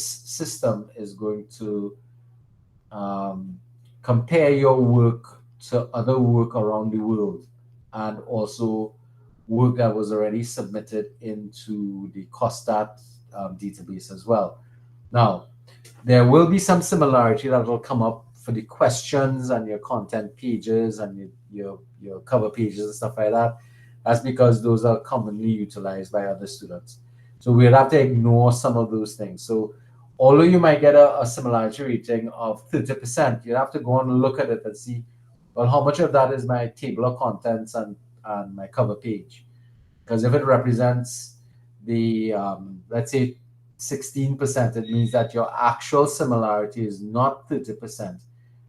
system is going to compare your work to other work around the world, and also work that was already submitted into the COSTAT database as well. Now, there will be some similarity that will come up for the questions and your content pages and your cover pages and stuff like that. That's because those are commonly utilized by other students. So we'll have to ignore some of those things. So although you might get a similarity rating of 30%, you have to go and look at it and see, well, how much of that is my table of contents and my cover page? Because if it represents the, let's say, 16%, it means that your actual similarity is not 30%,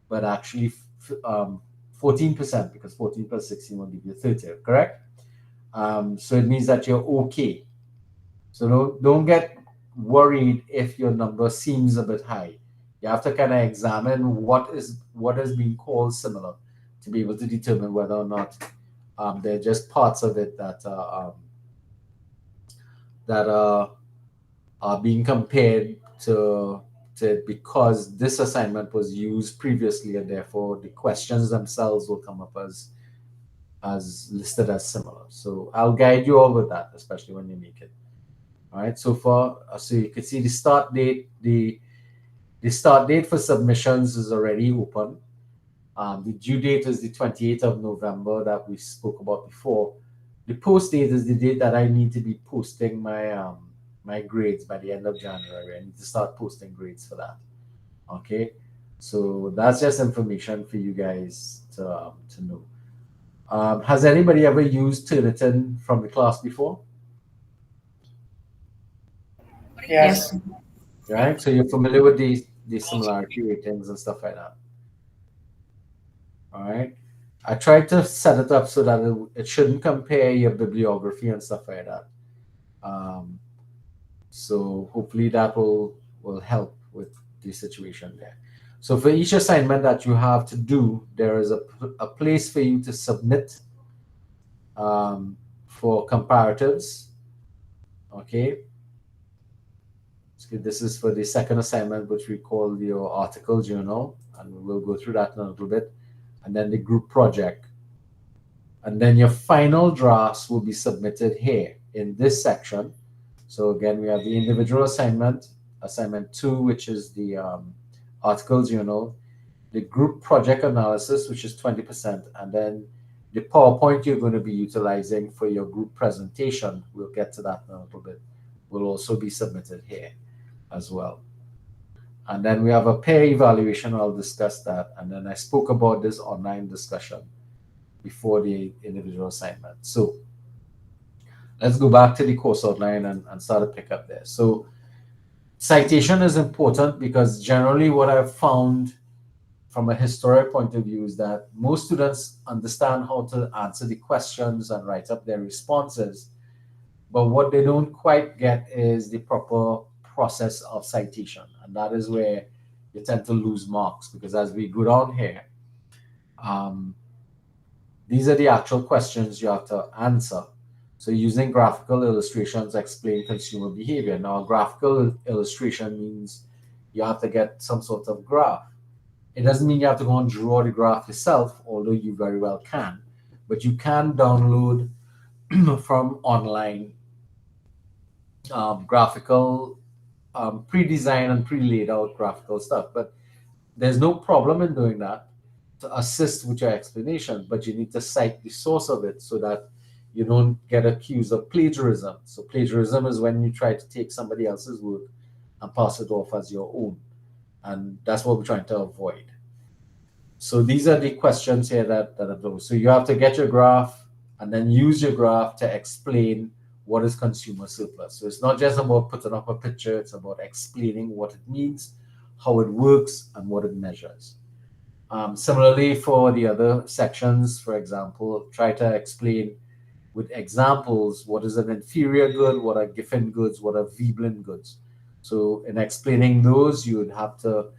but actually 14%, because 14 plus 16 will give you 30, correct? So it means that you're okay. So don't get worried if your number seems a bit high. You have to kind of examine what is being called similar to be able to determine whether or not they're just parts of it that are being compared to because this assignment was used previously, and therefore the questions themselves will come up as listed as similar. So I'll guide you all with that, especially when you make it. All right. So you can see the start date. The start date for submissions is already open. The due date is the 28th of November that we spoke about before. The post date is the date that I need to be posting my grades by the end of January. I need to start posting grades for that. Okay, so that's just information for you guys to know. Has anybody ever used Turnitin from the class before? Yes. Right, so you're familiar with the similarity ratings and stuff like that. All right. I tried to set it up so that it shouldn't compare your bibliography and stuff like that. So hopefully that will help with the situation there. So for each assignment that you have to do, there is a place for you to submit for comparatives. Okay. So this is for the second assignment, which we call your article journal, and we'll go through that in a little bit. And then the group project. And then your final drafts will be submitted here in this section. So again, we have the individual assignment, assignment 2, which is the article journal, the group project analysis, which is 20%, and then the PowerPoint you're going to be utilizing for your group presentation, we'll get to that in a little bit, will also be submitted here. as well. And then we have a peer evaluation. I'll discuss that. And then I spoke about this online discussion before the individual assignment. So let's go back to the course outline and start to pick up there. So citation is important because generally what I've found from a historic point of view is that most students understand how to answer the questions and write up their responses. But what they don't quite get is the proper process of citation. And that is where you tend to lose marks because as we go down here, these are the actual questions you have to answer. So using graphical illustrations explain consumer behavior. Now, a graphical illustration means you have to get some sort of graph. It doesn't mean you have to go and draw the graph yourself, although you very well can. But you can download from online graphical, pre-designed and pre-laid out graphical stuff. But there's no problem in doing that to assist with your explanation, but you need to cite the source of it so that you don't get accused of plagiarism. So plagiarism is when you try to take somebody else's work and pass it off as your own. And that's what we're trying to avoid. So these are the questions here that are those. So you have to get your graph and then use your graph to explain what is consumer surplus. So it's not just about putting up a picture, it's about explaining what it means, how it works, and what it measures. Similarly, for the other sections, for example, try to explain with examples what is an inferior good, what are Giffen goods, what are Veblen goods. So in explaining those, you would have to,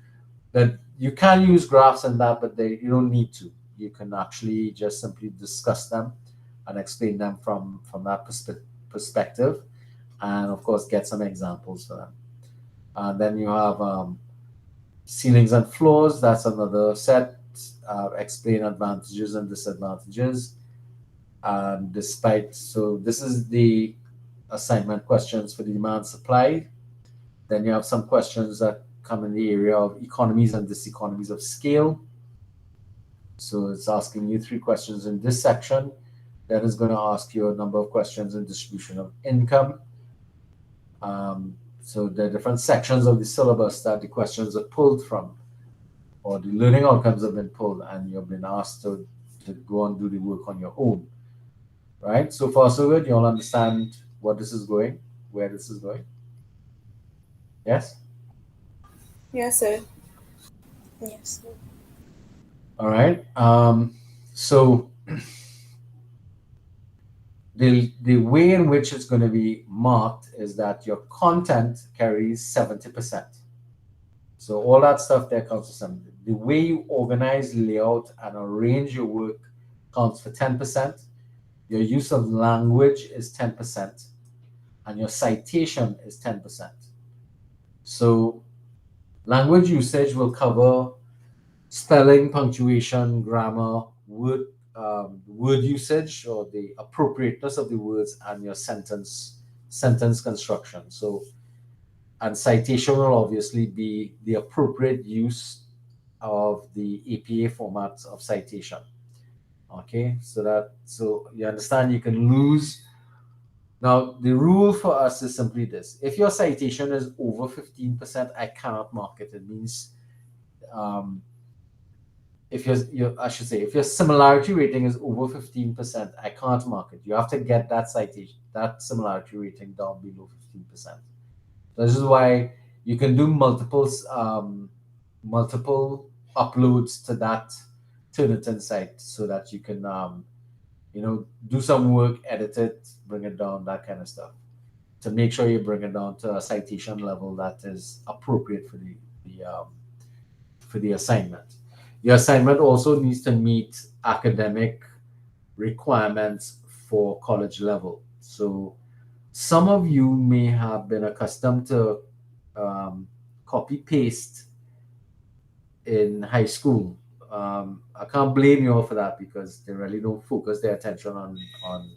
that you can use graphs and that, but you don't need to. You can actually just simply discuss them and explain them from that perspective, and of course get some examples for them. And then you have ceilings and floors. That's another set. Explain advantages and disadvantages. So this is the assignment questions for the demand supply. Then you have some questions that come in the area of economies and diseconomies of scale. So it's asking you 3 questions in this section. Then it's going to ask you a number of questions in distribution of income. So there are different sections of the syllabus that the questions are pulled from, or the learning outcomes have been pulled, and you've been asked to go and do the work on your own. Right? So far, so good. You all understand what this is going, where this is going? Yes? Yes, sir. Yes. All right. So the way in which it's going to be marked is that your content carries 70%. So all that stuff there counts for 70. The way you organize, layout, and arrange your work counts for 10%. Your use of language is 10%, and your citation is 10%. So language usage will cover spelling, punctuation, grammar, word usage, or the appropriateness of the words, and your sentence construction. So, and citation will obviously be the appropriate use of the APA formats of citation. Okay, so you understand you can lose. Now, the rule for us is simply this: if your citation is over 15%, I cannot mark it. It means if if your similarity rating is over 15%, I can't mark it. You have to get that citation, that similarity rating down below 15%. This is why you can do multiple uploads to that Turnitin site so that you can do some work, edit it, bring it down, that kind of stuff, to make sure you bring it down to a citation level that is appropriate for the assignment. Your assignment also needs to meet academic requirements for college level. So some of you may have been accustomed to copy paste in high school. I can't blame you all for that because they really don't focus their attention on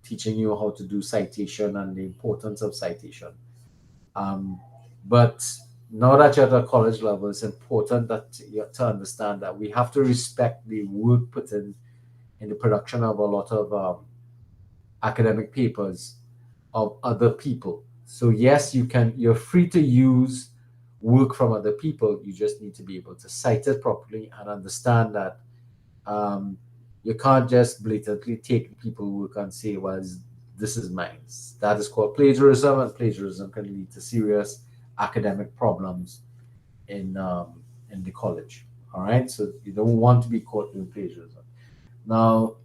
teaching you how to do citation and the importance of citation. But now that you're at a college level, it's important that you have to understand that we have to respect the work put in the production of a lot of academic papers of other people. So yes, you're free to use work from other people. You just need to be able to cite it properly and understand that um, you can't just blatantly take people work and say, well, this is mine. That is called plagiarism, and plagiarism can lead to serious academic problems in the college. All right, so you don't want to be caught doing plagiarism. Now,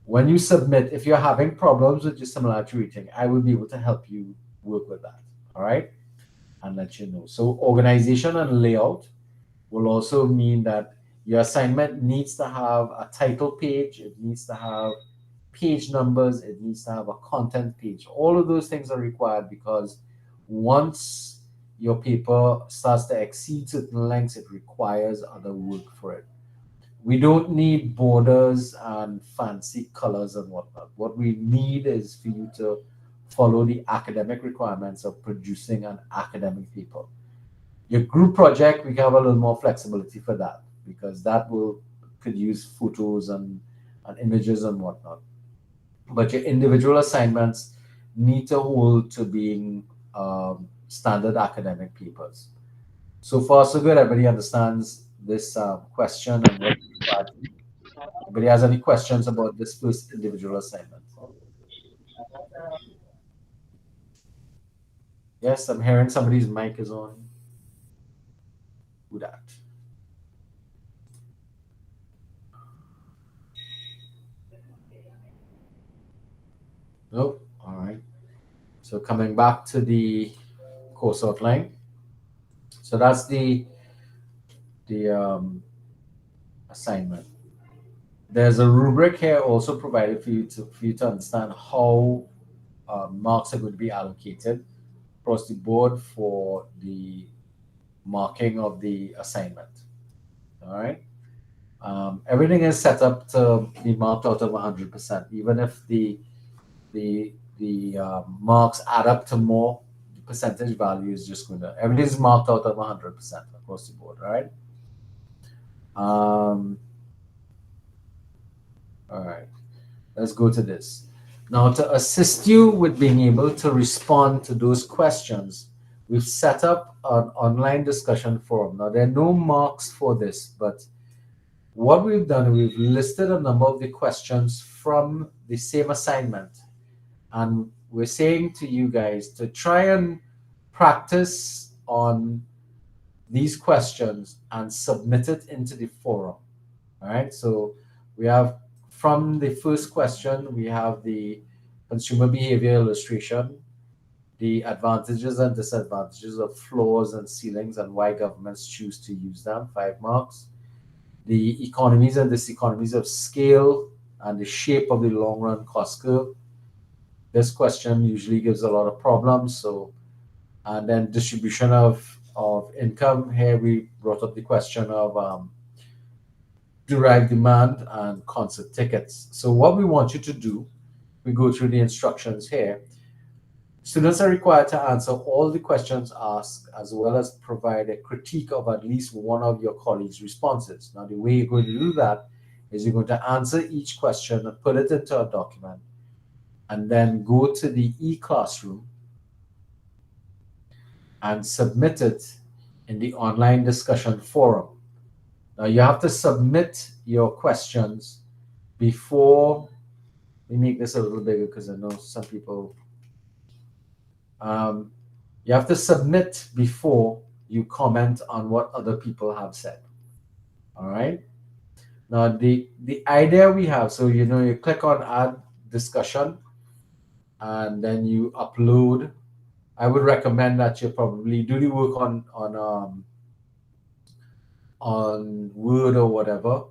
when you submit, if you're having problems with your similarity rating, I will be able to help you work with that. All right, and let you know. So organization and layout will also mean that your assignment needs to have a title page, it needs to have page numbers, it needs to have a content page. All of those things are required because once your paper starts to exceed certain lengths, it requires other work for it. We don't need borders and fancy colors and whatnot. What we need is for you to follow the academic requirements of producing an academic paper. Your group project, we can have a little more flexibility for that because that will could use photos and images and whatnot. But your individual assignments need to hold to being standard academic papers. So far, so good. Everybody understands this question and what. Anybody has any questions about this first individual assignment? Yes, I'm hearing somebody's mic is on. Who that? Nope. All right. So coming back to the course outline. So that's the assignment. There's a rubric here also provided for you to understand how marks are going to be allocated across the board for the marking of the assignment. All right. Everything is set up to be marked out of 100%, even if the marks add up to more, the percentage value is just going to everything is marked out of 100% across the board. All right. All right. Let's go to this. Now, to assist you with being able to respond to those questions, we've set up an online discussion forum. Now, there are no marks for this, but what we've done, we've listed a number of the questions from the same assignment. And we're saying to you guys to try and practice on these questions and submit it into the forum. All right. So we have from the first question, we have the consumer behavior illustration, the advantages and disadvantages of floors and ceilings and why governments choose to use them, 5 marks. The economies and diseconomies of scale and the shape of the long run cost curve. This question usually gives a lot of problems. So, and then distribution of income. Here we brought up the question of derived demand and concert tickets. So what we want you to do, we go through the instructions here. Students are required to answer all the questions asked as well as provide a critique of at least one of your colleagues' responses. Now, the way you're going to do that is you're going to answer each question and put it into a document and then go to the e-classroom and submit it in the online discussion forum. Now, you have to submit your questions before. Let me make this a little bigger because I know some people. You have to submit before you comment on what other people have said. All right. Now, the idea we have, so you click on add discussion, and then you upload. I would recommend that you probably do the work on Word or whatever,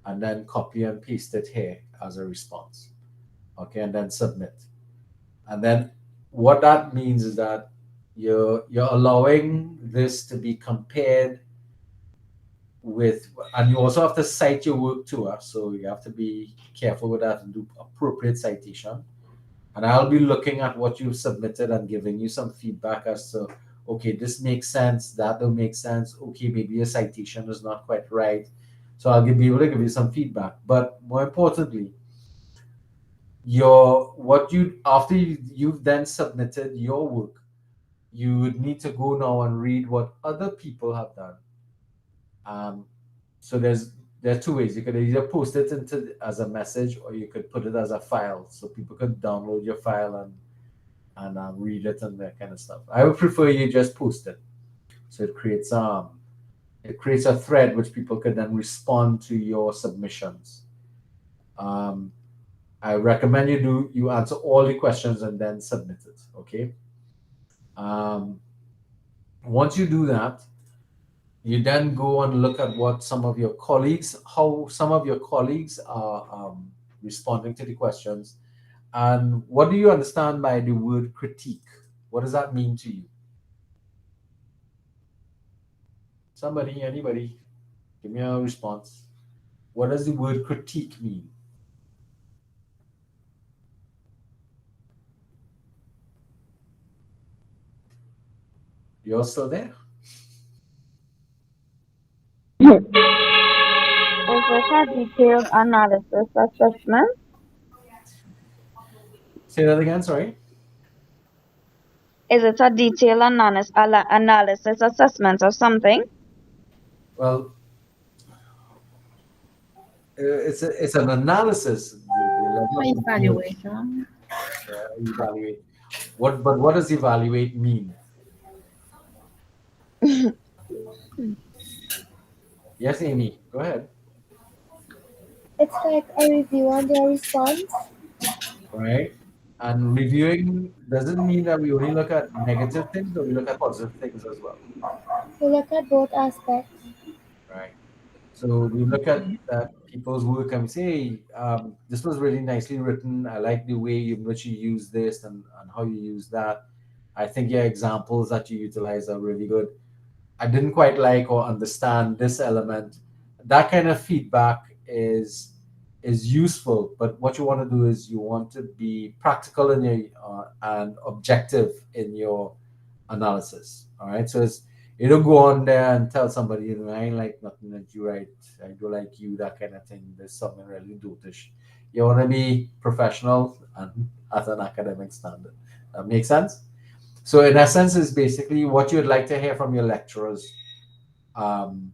and then copy and paste it here as a response. Okay, and then submit. And then what that means is that you're allowing this to be compared with, and you also have to cite your work to us. So you have to be careful with that and do appropriate citation. And I'll be looking at what you've submitted and giving you some feedback as to, okay, this makes sense, that don't make sense. Okay, maybe your citation is not quite right. So I'll be able to give you some feedback. But more importantly, after you've then submitted your work, you would need to go now and read what other people have done. So there are two ways. You could either post it into as a message, or you could put it as a file, so people could download your file and read it and that kind of stuff. I would prefer you just post it, so it creates a thread which people could then respond to your submissions. I recommend you answer all the questions and then submit it. Okay. Once you do that, you then go and look at what how some of your colleagues are responding to the questions, and what do you understand by the word critique? What does that mean to you? Anybody, give me a response. What does the word critique mean? You're still there? Is this a detailed analysis assessment? Say that again, sorry. Is it a detailed analysis assessment or something? Well, it's an analysis. The level of detail. Evaluation. Evaluate. But what does evaluate mean? Yes, Amy, go ahead. It's like a review on their response. Right? And reviewing doesn't mean that we only look at negative things, but we look at positive things as well. We look at both aspects. Right? So we look at people's work and we say, hey, this was really nicely written. I like the way in which you use this and how you use that. I think your examples that you utilize are really good. I didn't quite like or understand this element. That kind of feedback is useful, but what you want to do is you want to be practical in your and objective in your analysis. All right, so you don't go on there and tell somebody, I ain't like nothing that you write. I don't like you, that kind of thing. There's something really dotish. You want to be professional and at an academic standard. That makes sense. So in essence, is basically what you'd like to hear from your lecturers, and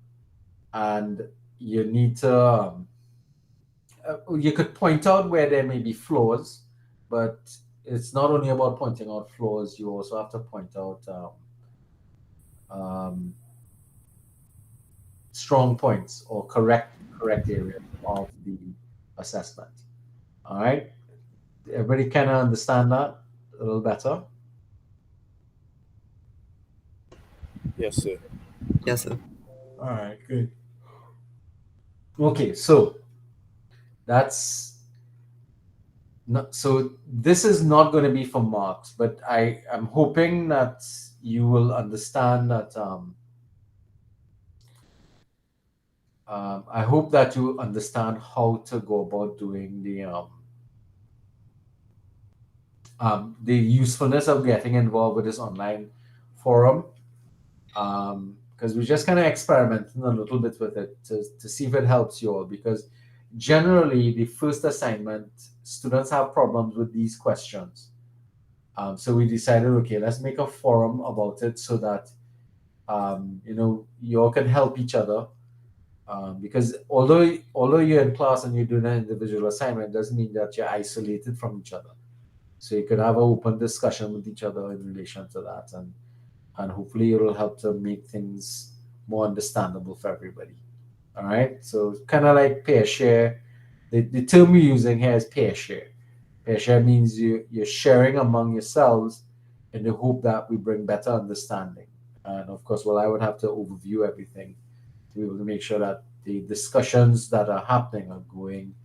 you need to. You could point out where there may be flaws, but it's not only about pointing out flaws. You also have to point out strong points or correct areas of the assessment. All right, everybody kind of understand that a little better. Yes, sir. Yes, sir. All right, good. Okay, so that's not, so this is not going to be for marks, but I am hoping that you will understand that I hope that you understand how to go about doing the usefulness of getting involved with this online forum, because we're just kind of experimenting a little bit with it to see if it helps you all, because generally the first assignment students have problems with these questions. So we decided, okay, let's make a forum about it so that you all can help each other, because although you're in class and you're doing an individual assignment, doesn't mean that you're isolated from each other. So you could have an open discussion with each other in relation to that, and hopefully it will help to make things more understandable for everybody. All right, so kind of like pair share. The term we're using here is pair share. Pair share means you're sharing among yourselves in the hope that we bring better understanding. And of course, I would have to overview everything to be able to make sure that the discussions that are happening are going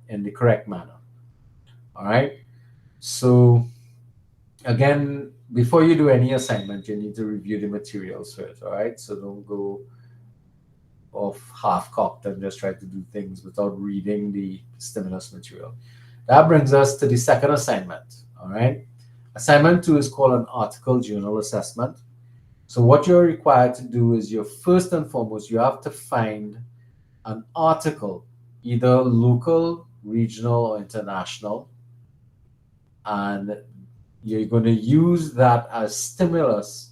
in the correct manner. All right. So again, before you do any assignment, you need to review the materials first. All right. So don't go off half-cocked and just try to do things without reading the stimulus material. That brings us to the second assignment. All right. Assignment 2 is called an article journal assessment. So what you're required to do is first and foremost, you have to find an article, either local, regional, or international, and you're going to use that as stimulus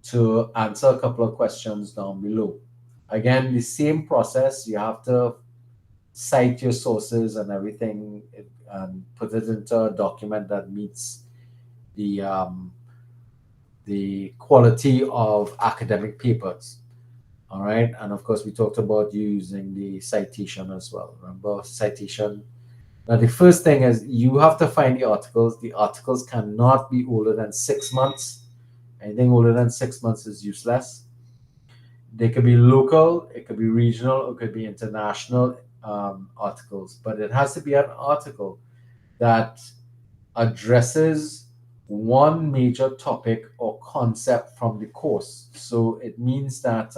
to answer a couple of questions down below. Again, the same process. You have to cite your sources and everything, and put it into a document that meets the quality of academic papers. All right, and of course we talked about using the citation as well. Remember, citation. Now the first thing is you have to find the articles. The articles cannot be older than 6 months. Anything older than 6 months is useless. They could be local, it could be regional, it could be international articles, but it has to be an article that addresses one major topic or concept from the course. So it means that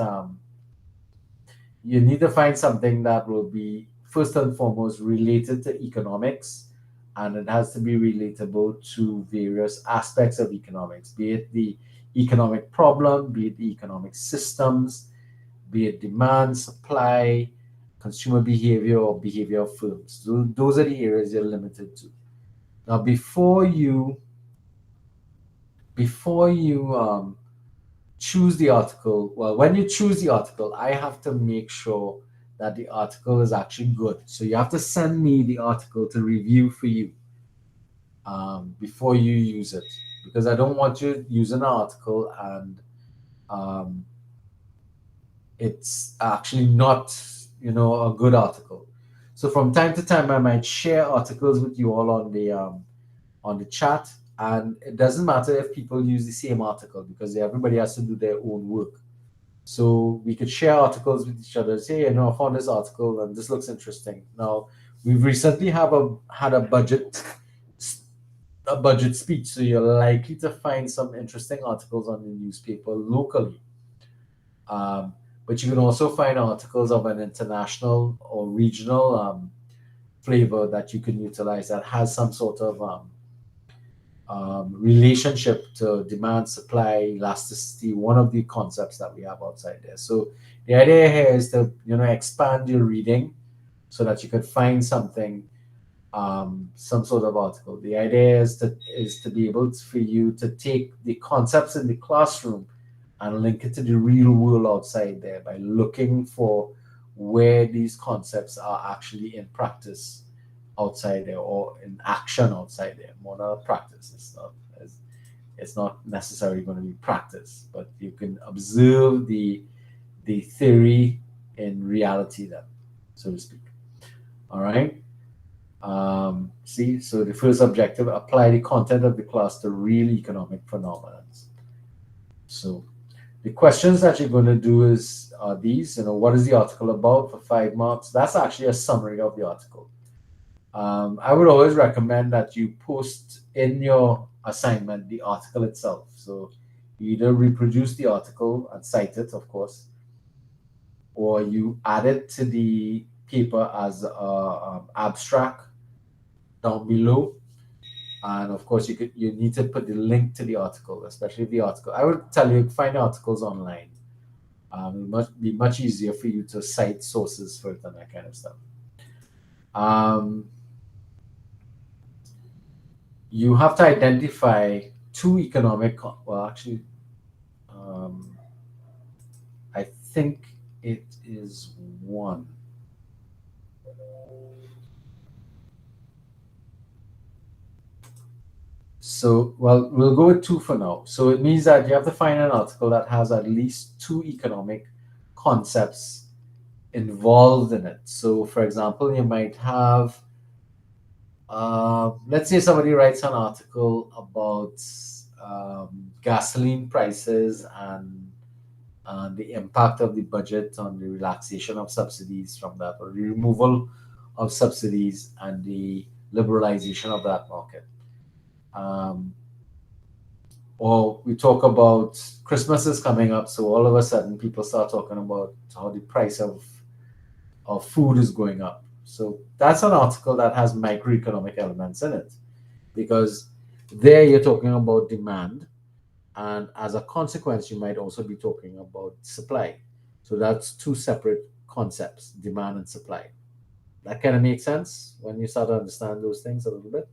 you need to find something that will be first and foremost related to economics, and it has to be relatable to various aspects of economics, be it the economic problem, be it the economic systems, be it demand, supply, consumer behavior, or behavior of firms. So those are the areas you're limited to. Now, before you choose the article, well, when you choose the article, I have to make sure that the article is actually good. So you have to send me the article to review for you before you use it, because I don't want you using an article and it's actually not, a good article. So from time to time, I might share articles with you all on the chat, and it doesn't matter if people use the same article because everybody has to do their own work. So we could share articles with each other. Say, I found this article and this looks interesting. Now, we've recently had a budget speech, so you're likely to find some interesting articles on the newspaper locally. But you can also find articles of an international or regional flavor that you can utilize that has some sort of relationship to demand, supply, elasticity, one of the concepts that we have outside there. So the idea here is to expand your reading so that you could find something, some sort of article. The idea is to be able for you to take the concepts in the classroom and link it to the real world outside there by looking for where these concepts are actually in practice outside there, or in action outside there. More than practice. It's not necessarily going to be practice, but you can observe the theory in reality then, so to speak. All right. So the first objective: apply the content of the class to real economic phenomena. So the questions that you're going to do are these. What is the article about for 5 marks? That's actually a summary of the article. I would always recommend that you post in your assignment the article itself. So you either reproduce the article and cite it, of course, or you add it to the paper as an abstract down below. And of course, you need to put the link to the article, especially the article. I would tell you find articles online. It must be much easier for you to cite sources for it and that kind of stuff. You have to identify two economic. Well, actually, I think it is one. So, well, we'll go with two for now. So it means that you have to find an article that has at least two economic concepts involved in it. So, for example, you might have, let's say somebody writes an article about gasoline prices and the impact of the budget on the relaxation of subsidies from that, or the removal of subsidies and the liberalization of that market. Or we talk about Christmas is coming up, so all of a sudden people start talking about how the price of food is going up. So that's an article that has microeconomic elements in it, because there you're talking about demand, and as a consequence, you might also be talking about supply. So that's two separate concepts, demand and supply. That kind of makes sense when you start to understand those things a little bit.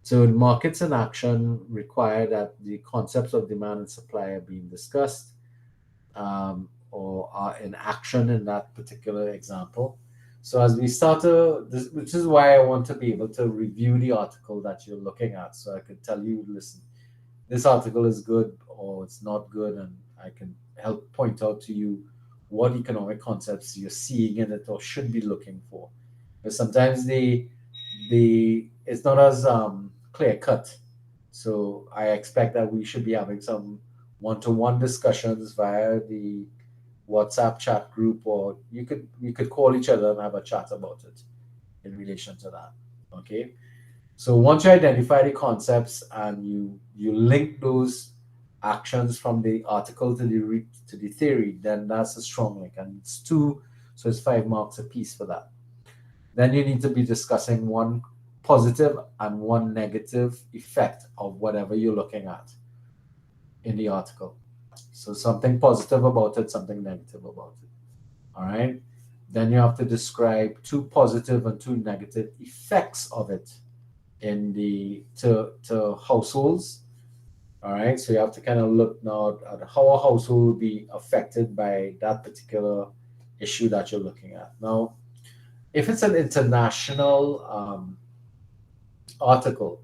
So markets in action require that the concepts of demand and supply are being discussed, or are in action in that particular example. So as we start to, this, which is why I want to be able to review the article that you're looking at, so I could tell you, listen, this article is good or it's not good, and I can help point out to you what economic concepts you're seeing in it or should be looking for. Because sometimes the it's not as clear cut. So I expect that we should be having some one-to-one discussions via the WhatsApp chat group, or we could call each other and have a chat about it in relation to that. Okay. So once you identify the concepts and you link those actions from the article to the theory, then that's a strong link, and it's two, so it's 5 marks a piece for that. Then you need to be discussing one positive and one negative effect of whatever you're looking at in the article. So something positive about it, something negative about it. All right. Then you have to describe two positive and two negative effects of it in the to households. All right. So you have to kind of look now at how a household will be affected by that particular issue that you're looking at. Now, if it's an international article,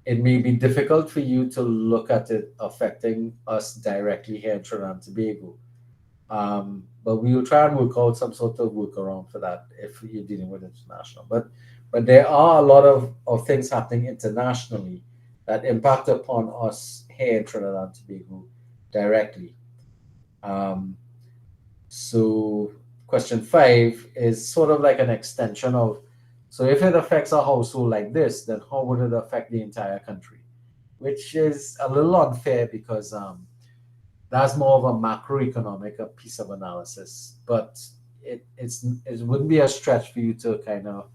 it may be difficult for you to look at it affecting us directly here in Trinidad and Tobago. But we will try and work out some sort of workaround for that if you're dealing with international. But there are a lot of things happening internationally that impact upon us here in Trinidad and Tobago directly. So question 5 is sort of like an extension of, so if it affects a household like this, then how would it affect the entire country? Which is a little unfair because that's more of a macroeconomic piece of analysis. But it wouldn't be a stretch for you to kind of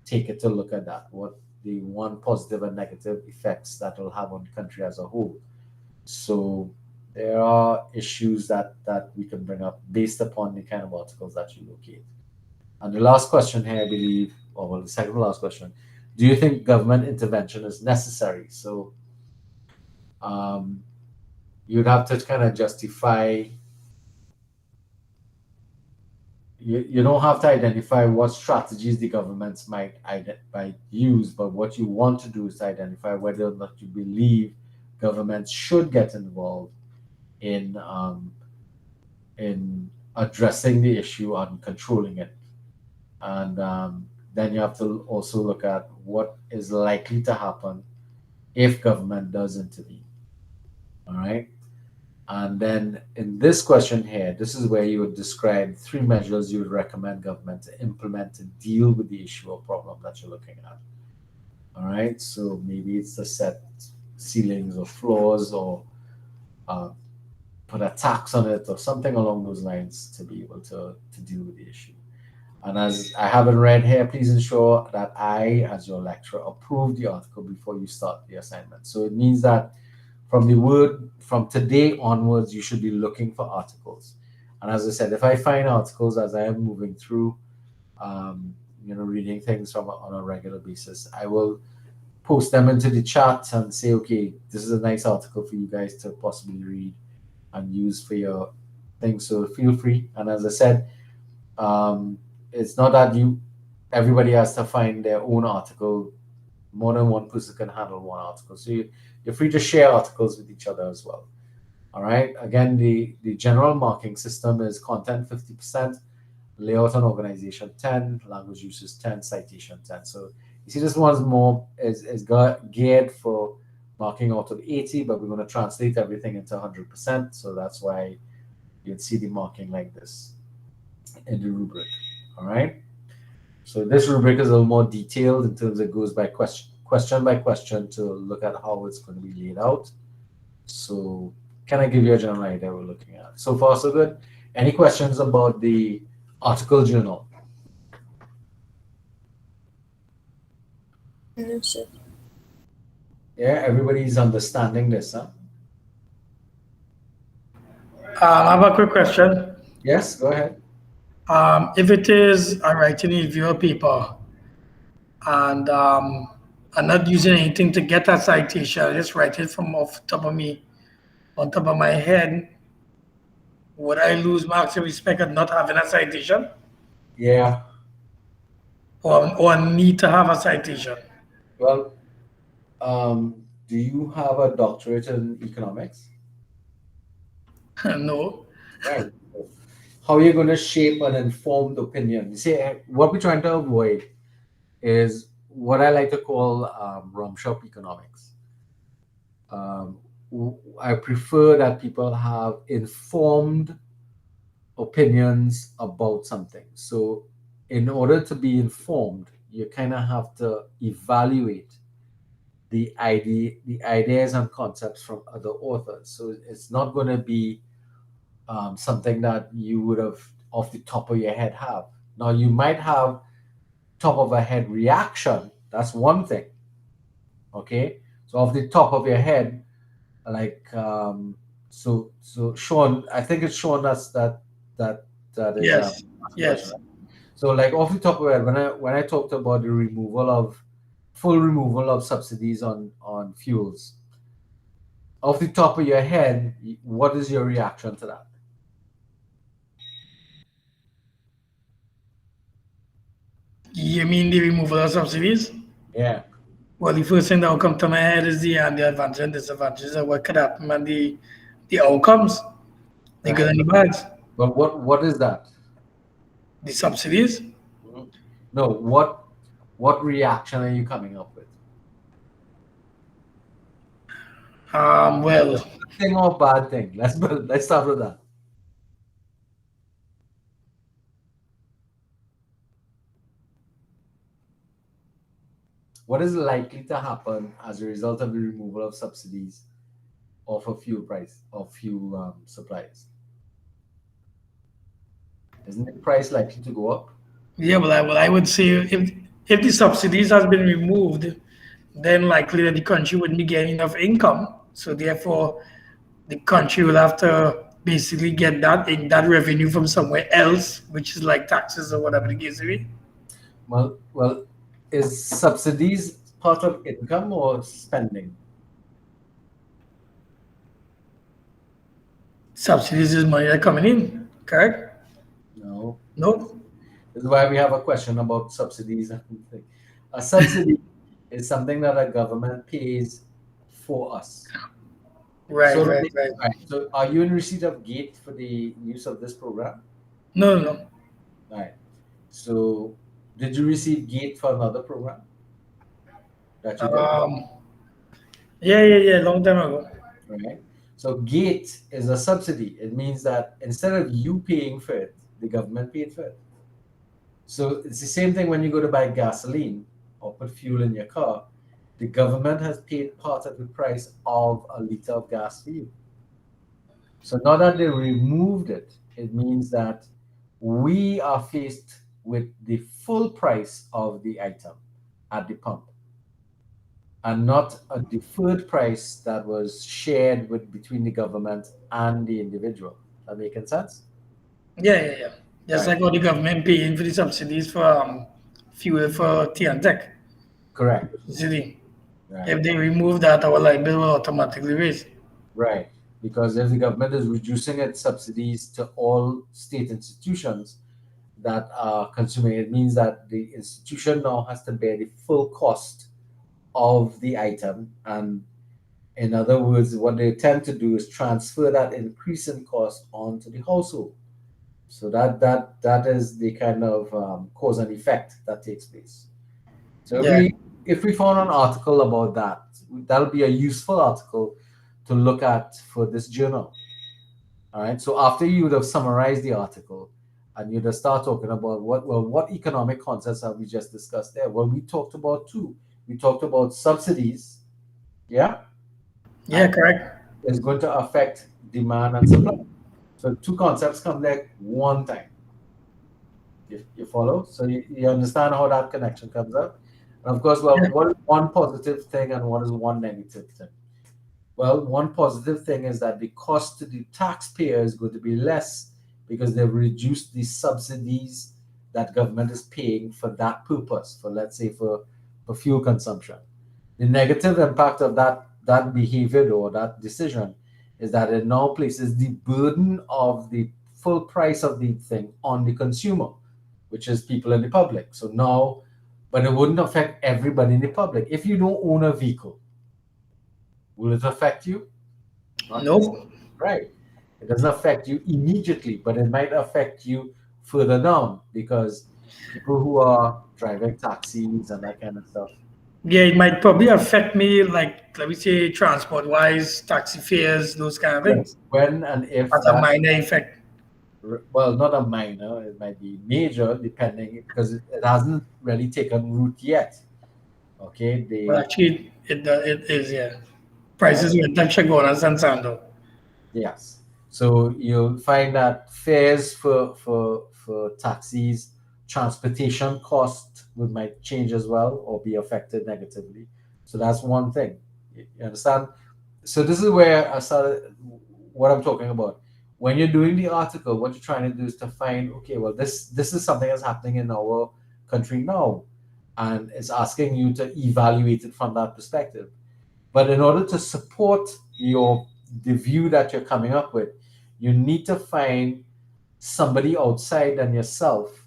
take it to look at that, what the one positive and negative effects that will have on the country as a whole. So there are issues that we can bring up based upon the kind of articles that you locate. And the last question here, I believe, or well, the second to last question, do you think government intervention is necessary? So you'd have to kind of justify, you don't have to identify what strategies the governments might use, but what you want to do is to identify whether or not you believe governments should get involved in addressing the issue and controlling it. And then you have to also look at what is likely to happen if government does intervene. All right. And then in this question here, this is where you would describe 3 measures you would recommend government to implement to deal with the issue or problem that you're looking at. All right. So maybe it's to set ceilings or floors, or put a tax on it or something along those lines to be able to deal with the issue. And as I haven't read here, please ensure that I, as your lecturer, approve the article before you start the assignment. So it means that from today onwards, you should be looking for articles. And as I said, if I find articles as I am moving through, reading things on a regular basis, I will post them into the chat and say, okay, this is a nice article for you guys to possibly read and use for your thing. So feel free. And as I said, it's not that everybody has to find their own article. More than one person can handle one article. So you're free to share articles with each other as well. All right. Again, the general marking system is content 50%, layout and organization 10, language uses 10, citation 10. So you see, this one's more is geared for marking out of 80, but we're going to translate everything into 100%. So that's why you'd see the marking like this in the rubric. All right. So this rubric is a little more detailed in terms it goes by question by question to look at how it's going to be laid out. So can I give you a general idea we're looking at? So far, so good. Any questions about the article journal? No, sir. Yeah, everybody's understanding this, huh? I have a quick question. Yes, go ahead. If it is a writing review paper and I'm not using anything to get that citation. I just write it from off the top of me, on top of my head. Would I lose marks in respect of not having a citation, Yeah. or need to have a citation? Well, do you have a doctorate in economics? No. Right. How are you going to shape an informed opinion? You see, what we're trying to avoid is what I like to call rum shop economics. I prefer that people have informed opinions about something. So, in order to be informed, you kind of have to evaluate the ideas and concepts from other authors. So it's not going to be something that you would have off the top of your head have. Now you might have top of a head reaction. That's one thing. Okay, so off the top of your head, like so Sean, I think it's Sean that is Yes. asking the question, Yes. right? So like off the top of your head, when I talked about the full removal of subsidies on fuels, off the top of your head, what is your reaction to that? You mean the removal of subsidies? Yeah. Well, the first thing that will come to my head is the advantages and disadvantages of what could happen and the outcomes, the good Right. and the bad. But what is that? The subsidies. No, what reaction are you coming up with? Well, Good thing or bad thing? Let's start with that. What is likely to happen as a result of the removal of subsidies of a fuel price of fuel supplies? Isn't the price likely to go up? yeah, I would say if the subsidies has been removed, then likely that the country wouldn't be getting enough income. So therefore, the country will have to basically get that revenue from somewhere else, which is like taxes or whatever the case may be. Well, is subsidies part of income or spending? Subsidies is money that coming in, correct? No. No. This is why we have a question about subsidies. A subsidy is something that a government pays for us. Right, So, right. right. So, are you in receipt of gate for the use of this program? No. Right. So, did you receive gate for another program that you did? Yeah, long time ago. Right. So, gate is a subsidy. It means that instead of you paying for it, the government paid for it. So, it's the same thing when you go to buy gasoline or put fuel in your car. The government has paid part of the price of a liter of gas for you. So now that they removed it, it means that we are faced with the full price of the item at the pump and not a deferred price that was shared between the government and the individual. That making sense? Yeah. Just like how the government paying for the subsidies for fuel for tea and tech. Correct. Subsidy. Right. If they remove that, our light bill will automatically raise. Right. Because if the government is reducing its subsidies to all state institutions that are consuming, it means that the institution now has to bear the full cost of the item. And in other words, what they tend to do is transfer that increase in cost onto the household. So that is the kind of cause and effect that takes place. So if we found an article about that, that'll be a useful article to look at for this journal. All right. So after you would have summarized the article, and you'd have start talking about what economic concepts have we just discussed there? Well, we talked about two. We talked about subsidies. Yeah. Yeah, correct. It's going to affect demand and supply. So two concepts come there one time. You follow? So you understand how that connection comes up. And of course, what is one positive thing and what is one negative thing? Well, one positive thing is that the cost to the taxpayer is going to be less because they've reduced the subsidies that government is paying for that purpose, for let's say for fuel consumption. The negative impact of that behavior or that decision is that it now places the burden of the full price of the thing on the consumer, which is people in the public. So now, but it wouldn't affect everybody in the public. If you don't own a vehicle, will it affect you? Not necessarily, No. right? It doesn't affect you immediately, but it might affect you further down because people who are driving taxis and that kind of stuff. Yeah, it might probably affect me, like, let me say, transport wise, taxi fares, those kind of things. Yes, when and if As a that, minor effect. well, not a minor, it might be major, depending because it hasn't really taken root yet. Okay, But they actually, it is, yeah. right. Prices went up, Chagonas and Sando. Yes. So you'll find that fares for taxis, transportation cost would might change as well or be affected negatively. So that's one thing. You understand? So this is where I started what I'm talking about. When you're doing the article, what you're trying to do is to find, okay, well, this is something that's happening in our country now, and it's asking you to evaluate it from that perspective. But in order to support the view that you're coming up with, you need to find somebody outside than yourself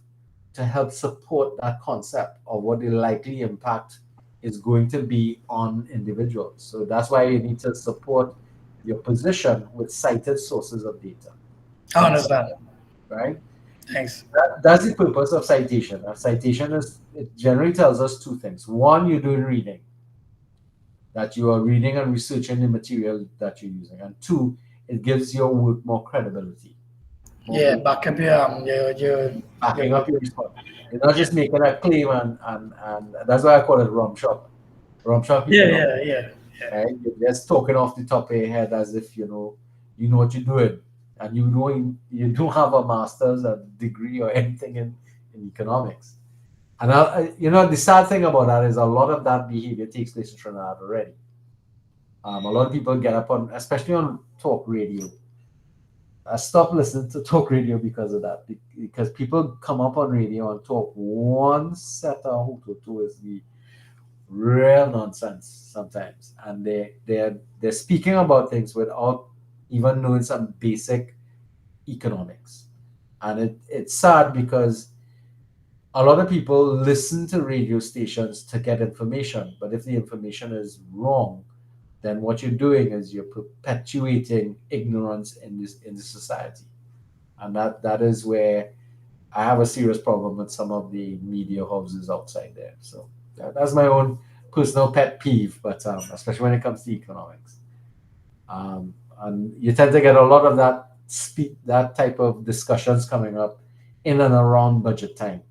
to help support that concept or what the likely impact is going to be on individuals. So that's why you need to support your position with cited sources of data. I understand. Right? Thanks. That's the purpose of citation. A citation is it generally tells us two things. One, you're doing reading, that you are reading and researching the material that you're using. And two, it gives your work more credibility. Yeah, back up Backing up your response. You're not just making a claim and that's why I call it rum shop. Rum shop, you know, yeah. right? You're just talking off the top of your head as if you know what you're doing. And you don't have a master's a degree or anything in economics. And the sad thing about that is a lot of that behavior takes place in Trinidad already. A lot of people get up on, especially on talk radio. I stopped listening to talk radio because of that. Because people come up on radio and talk one set of hututu is the real nonsense sometimes, and they're speaking about things without even knowing some basic economics, and it's sad because a lot of people listen to radio stations to get information, but if the information is wrong, then what you're doing is you're perpetuating ignorance in the society, and that is where I have a serious problem with some of the media houses outside there. So that's my own personal pet peeve, but especially when it comes to economics, and you tend to get a lot of that type of discussions coming up in and around budget time.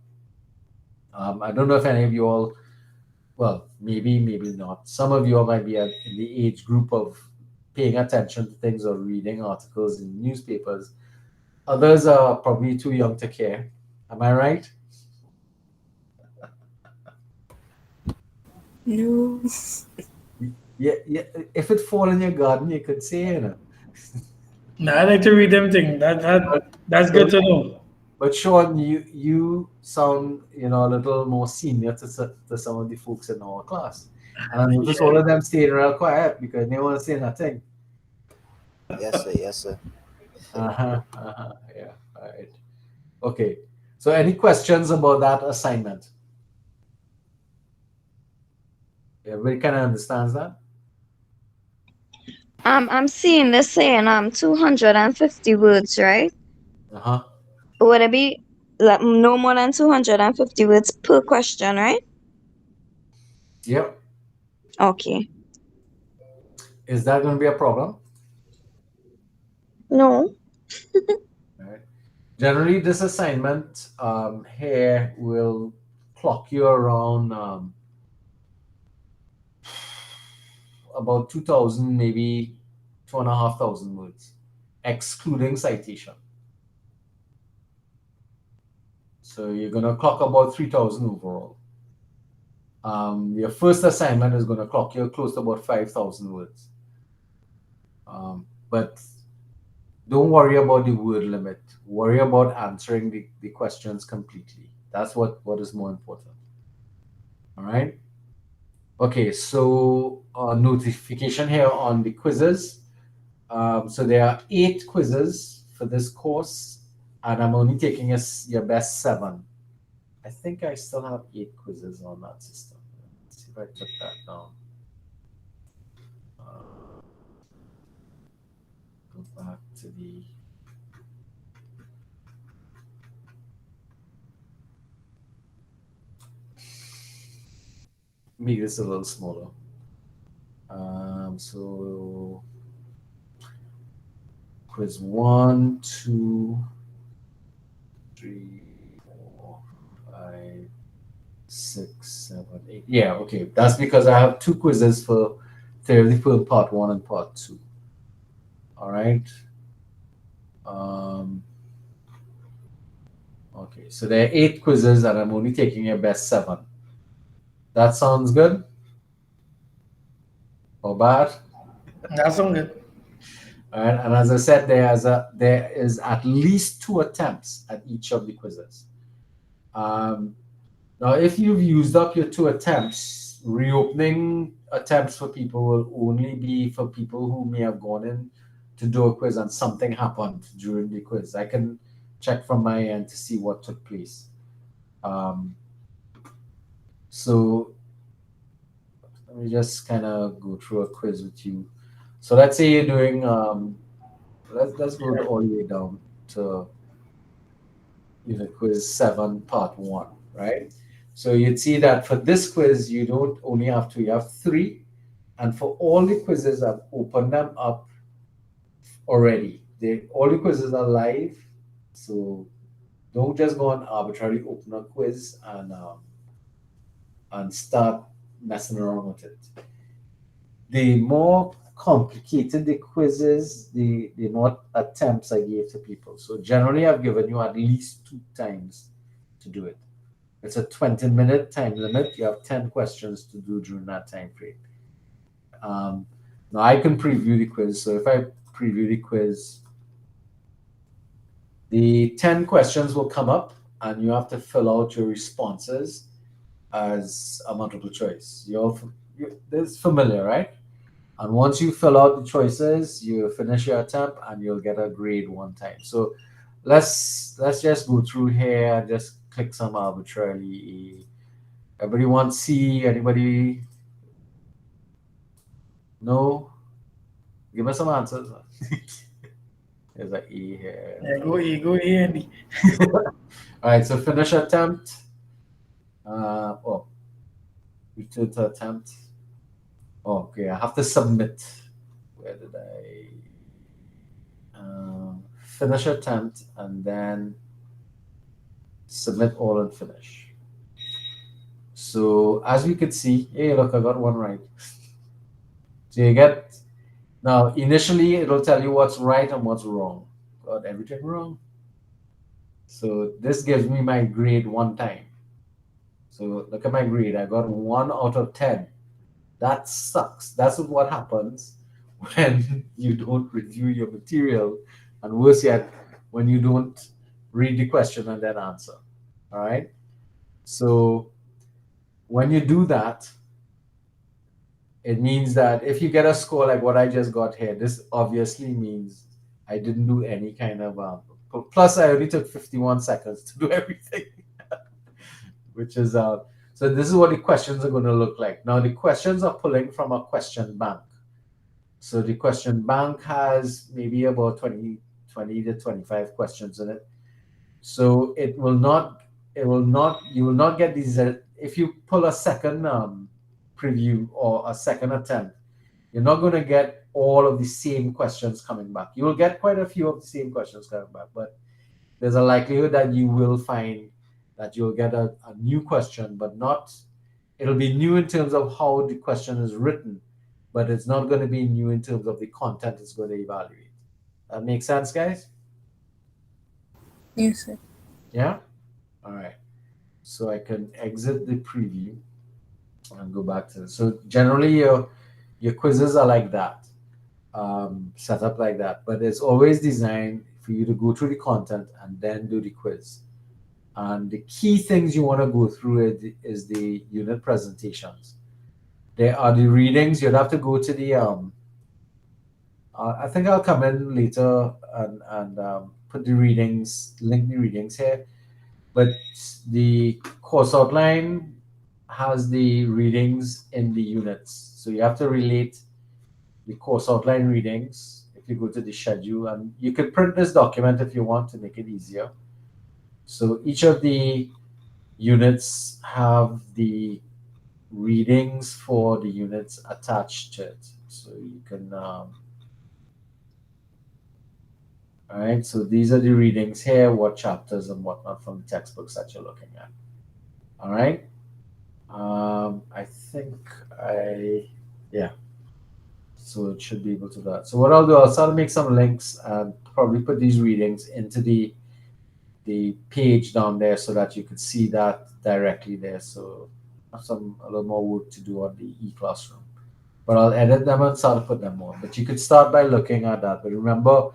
I don't know if any of you all, well, maybe not. Some of you all might be in the age group of paying attention to things or reading articles in newspapers. Others are probably too young to care. Am I right? No. Yeah. If it fall in your garden, you could say, No, I like to read them things. That's good to know. But Sean, you sound a little more senior to some of the folks in our class, and I noticed all of them staying real quiet because they want to say nothing. Yes, sir. Yes, sir. Yeah. All right. Okay. So, any questions about that assignment? Everybody kind of understands that. I'm seeing this saying 250 words, right? Uh-huh. Would it be like no more than 250 words per question, right? Yep. Okay. Is that going to be a problem? No. Right. Generally, this assignment here will clock you around about 2,000, maybe 2,500 words, excluding citation. So you're going to clock about 3,000 overall. Your first assignment is going to clock you close to about 5,000 words. But don't worry about the word limit. Worry about answering the questions completely. That's what is more important. All right? Okay, so notification here on the quizzes. So there are 8 quizzes for this course, and I'm only taking your best 7. I think I still have 8 quizzes on that system. Let's see if I took that down. Go back to the make this a little smaller. So quiz 1, 2, 3, 4, 5, 6, 7, 8. Yeah, okay. That's because I have 2 quizzes for theory for part 1 and part 2. All right. Okay, so there are 8 quizzes, and I'm only taking your best 7. That sounds good? Or bad? That sounds good. All right, and as I said, there is at least 2 attempts at each of the quizzes. Now, if you've used up your 2 attempts, reopening attempts for people will only be for people who may have gone in to do a quiz and something happened during the quiz. I can check from my end to see what took place. So let me just kind of go through a quiz with you. So let's say you're doing, let's go all the way down to quiz 7, part 1, right? So you'd see that for this quiz, you don't only have 2, you have 3. And for all the quizzes, I've opened them up already. All the quizzes are live. So don't just go and arbitrarily open a quiz and start messing around with it. The more complicated the quizzes, the more attempts I gave to people. So generally, I've given you at least 2 times to do it. It's a 20-minute time limit. You have 10 questions to do during that time frame. Now I can preview the quiz. So if I preview the quiz, the 10 questions will come up, and you have to fill out your responses as a multiple choice. This is familiar, right? And once you fill out the choices, you finish your attempt, and you'll get a grade 1 time. So let's just go through here and just click some arbitrarily. Everybody want C? Anybody? No? Give us some answers. There's an E here. Yeah, go E, and D. All right, so finish attempt. Return to attempt. Okay, I have to submit. Where did I? Finish attempt, and then submit all and finish. So as we could see, hey, look, I got one right. So you get, now initially it'll tell you what's right and what's wrong. Got everything wrong. So this gives me my grade 1 time. So look at my grade. I got 1 out of 10. That sucks. That's what happens when you don't review your material, and worse yet, when you don't read the question and then answer. All right. So when you do that, it means that if you get a score like what I just got here, this obviously means I didn't do any kind of plus I only took 51 seconds to do everything. Which is so this is what the questions are going to look like. Now the questions are pulling from a question bank. So the question bank has maybe about 20 to 25 questions in it. So you will not get these. If you pull a second preview or a second attempt, you're not going to get all of the same questions coming back. You will get quite a few of the same questions coming back, but there's a likelihood that you will find that you'll get a new question, but it'll be new in terms of how the question is written, but it's not going to be new in terms of the content it's going to evaluate. That makes sense, guys? Yes, sir. Yeah? All right. So I can exit the preview and go back to it. So generally your quizzes are like that, set up like that, but it's always designed for you to go through the content and then do the quiz. And the key things you want to go through is the unit presentations. There are the readings. You'd have to go to the I think I'll come in later and put the readings, link the readings here. But the course outline has the readings in the units. So you have to relate the course outline readings if you go to the schedule. And you can print this document if you want to make it easier. So each of the units have the readings for the units attached to it. So you can all right, so these are the readings here, what chapters and whatnot from the textbooks that you're looking at. All right. I think yeah. So it should be able to do that. So what I'll do, I'll start to make some links and probably put these readings into the page down there so that you could see that directly there. So I have a little more work to do on the e-classroom. But I'll edit them and start to put them on. But you could start by looking at that. But remember,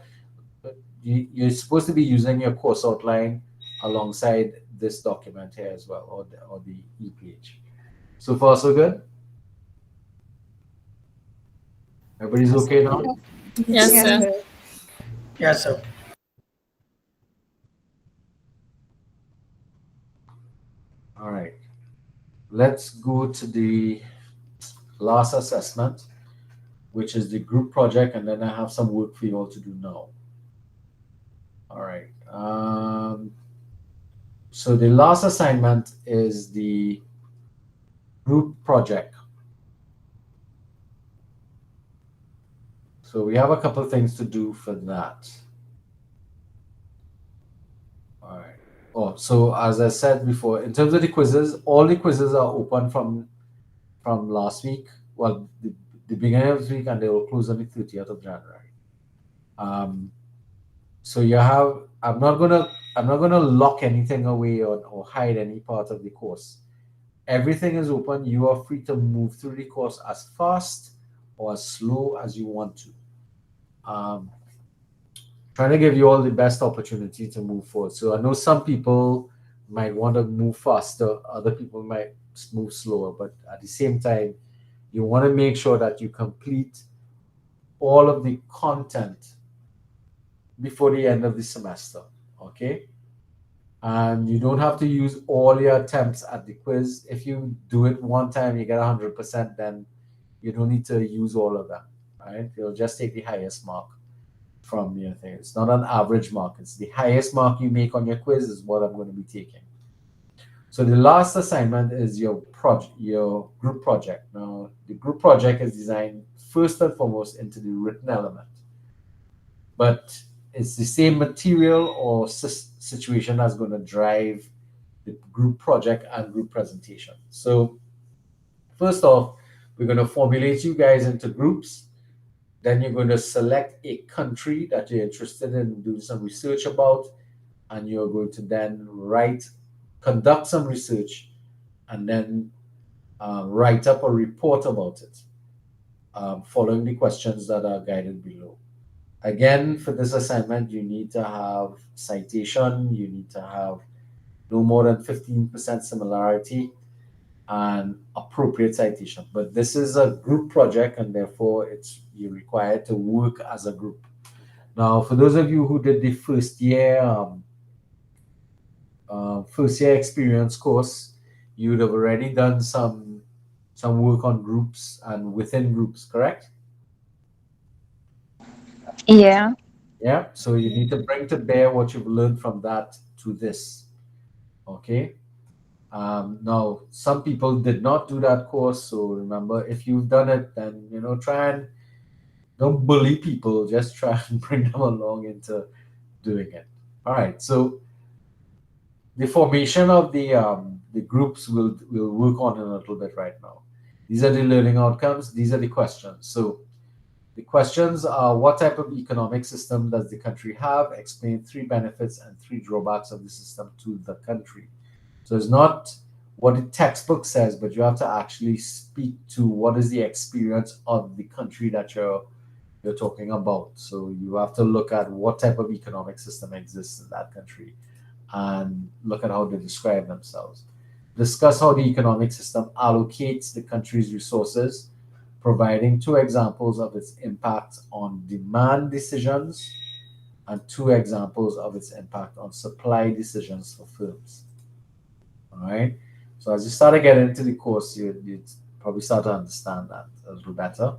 you're supposed to be using your course outline alongside this document here as well, or the e-page. So far, so good? Everybody's okay now? Yes, Yes, sir. sir. Yes, sir. All right. Let's go to the last assessment, which is the group project, and then I have some work for you all to do now. All right. So the last assignment is the group project. So we have a couple of things to do for that. All right. Oh, so as I said before, in terms of the quizzes, all the quizzes are open from last week. Well, the beginning of this week, and they will close on the 30th of January. So you have. I'm not gonna lock anything away or hide any part of the course. Everything is open. You are free to move through the course as fast or as slow as you want to. Trying to give you all the best opportunity to move forward. So I know some people might want to move faster, other people might move slower, but at the same time, you want to make sure that you complete all of the content before the end of the semester, okay? And you don't have to use all your attempts at the quiz. If you do it one time, you get 100%, then you don't need to use all of them, right? You'll just take the highest mark from your thing. It's not an average mark. It's the highest mark you make on your quiz is what I'm going to be taking. So the last assignment is your group project. Now, the group project is designed first and foremost into the written element, but it's the same material or situation that's going to drive the group project and group presentation. So first off, we're going to formulate you guys into groups. Then you're going to select a country that you're interested in doing some research about, and you're going to then conduct some research, and then write up a report about it, following the questions that are guided below. Again, for this assignment, you need to have citation, you need to have no more than 15% similarity, and appropriate citation. But this is a group project, and therefore you're required to work as a group. Now, for those of you who did the first year experience course, you would have already done some work on groups and within groups, correct? Yeah. Yeah. So you need to bring to bear what you've learned from that to this. Okay. Now, some people did not do that course, so remember, if you've done it, then try and don't bully people. Just try and bring them along into doing it. All right. So the formation of the groups we'll work on in a little bit right now. These are the learning outcomes. These are the questions. So the questions are: what type of economic system does the country have? Explain 3 benefits and 3 drawbacks of the system to the country. So it's not what the textbook says, but you have to actually speak to what is the experience of the country that you're talking about. So you have to look at what type of economic system exists in that country and look at how they describe themselves. discuss how the economic system allocates the country's resources, providing two examples of its impact on demand decisions and two examples of its impact on supply decisions for firms. All right. So as you start to get into the course, you probably start to understand that a little better.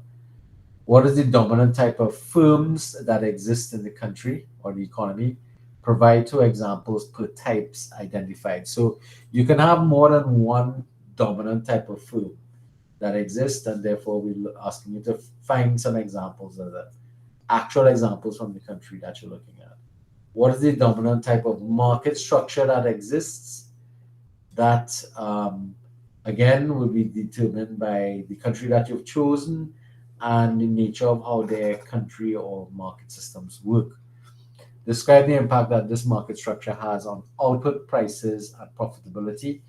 What is the dominant type of firms that exist in the country or the economy? Provide two examples per types identified. So you can have more than one dominant type of firm that exists, and therefore we're asking you to find some examples of the actual examples from the country that you're looking at. What is the dominant type of market structure that exists? That again will be determined by the country that you've chosen and the nature of how their country or market systems work. Describe the impact that this market structure has on output prices and profitability.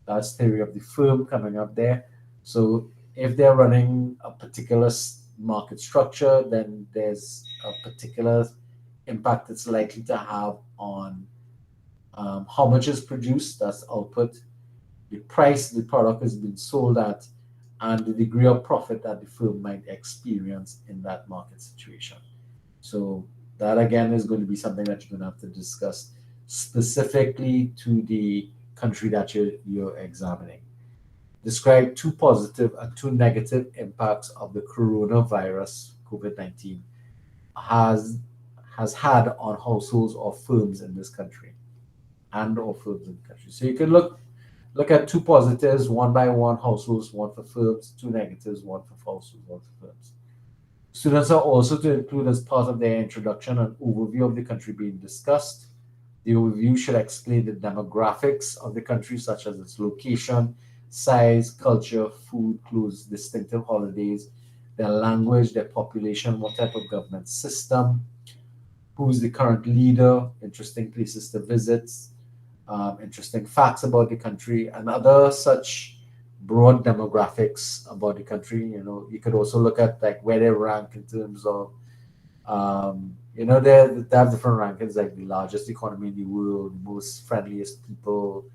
That's theory of the firm coming up there. So if they're running a particular market structure, then there's a particular impact it's likely to have on how much is produced, that's output, the price the product has been sold at, and the degree of profit that the firm might experience in that market situation. So that again is going to be something that you're going to have to discuss specifically to the country that you're examining. Describe two positive and two negative impacts of the coronavirus COVID-19 has had on households or firms in this country and or firms in the country. So you can look at two positives, one by one households, one for firms, two negatives, one for households, one for firms. Students are also to include as part of their introduction an overview of the country being discussed. The overview should explain the demographics of the country, such as its location, size, culture, food, clothes, distinctive holidays, their language, their population, what type of government system, who's the current leader, interesting places to visit, interesting facts about the country, and other such broad demographics about the country. You could also look at like where they rank in terms of, they have different rankings, like the largest economy in the world, the most friendliest people,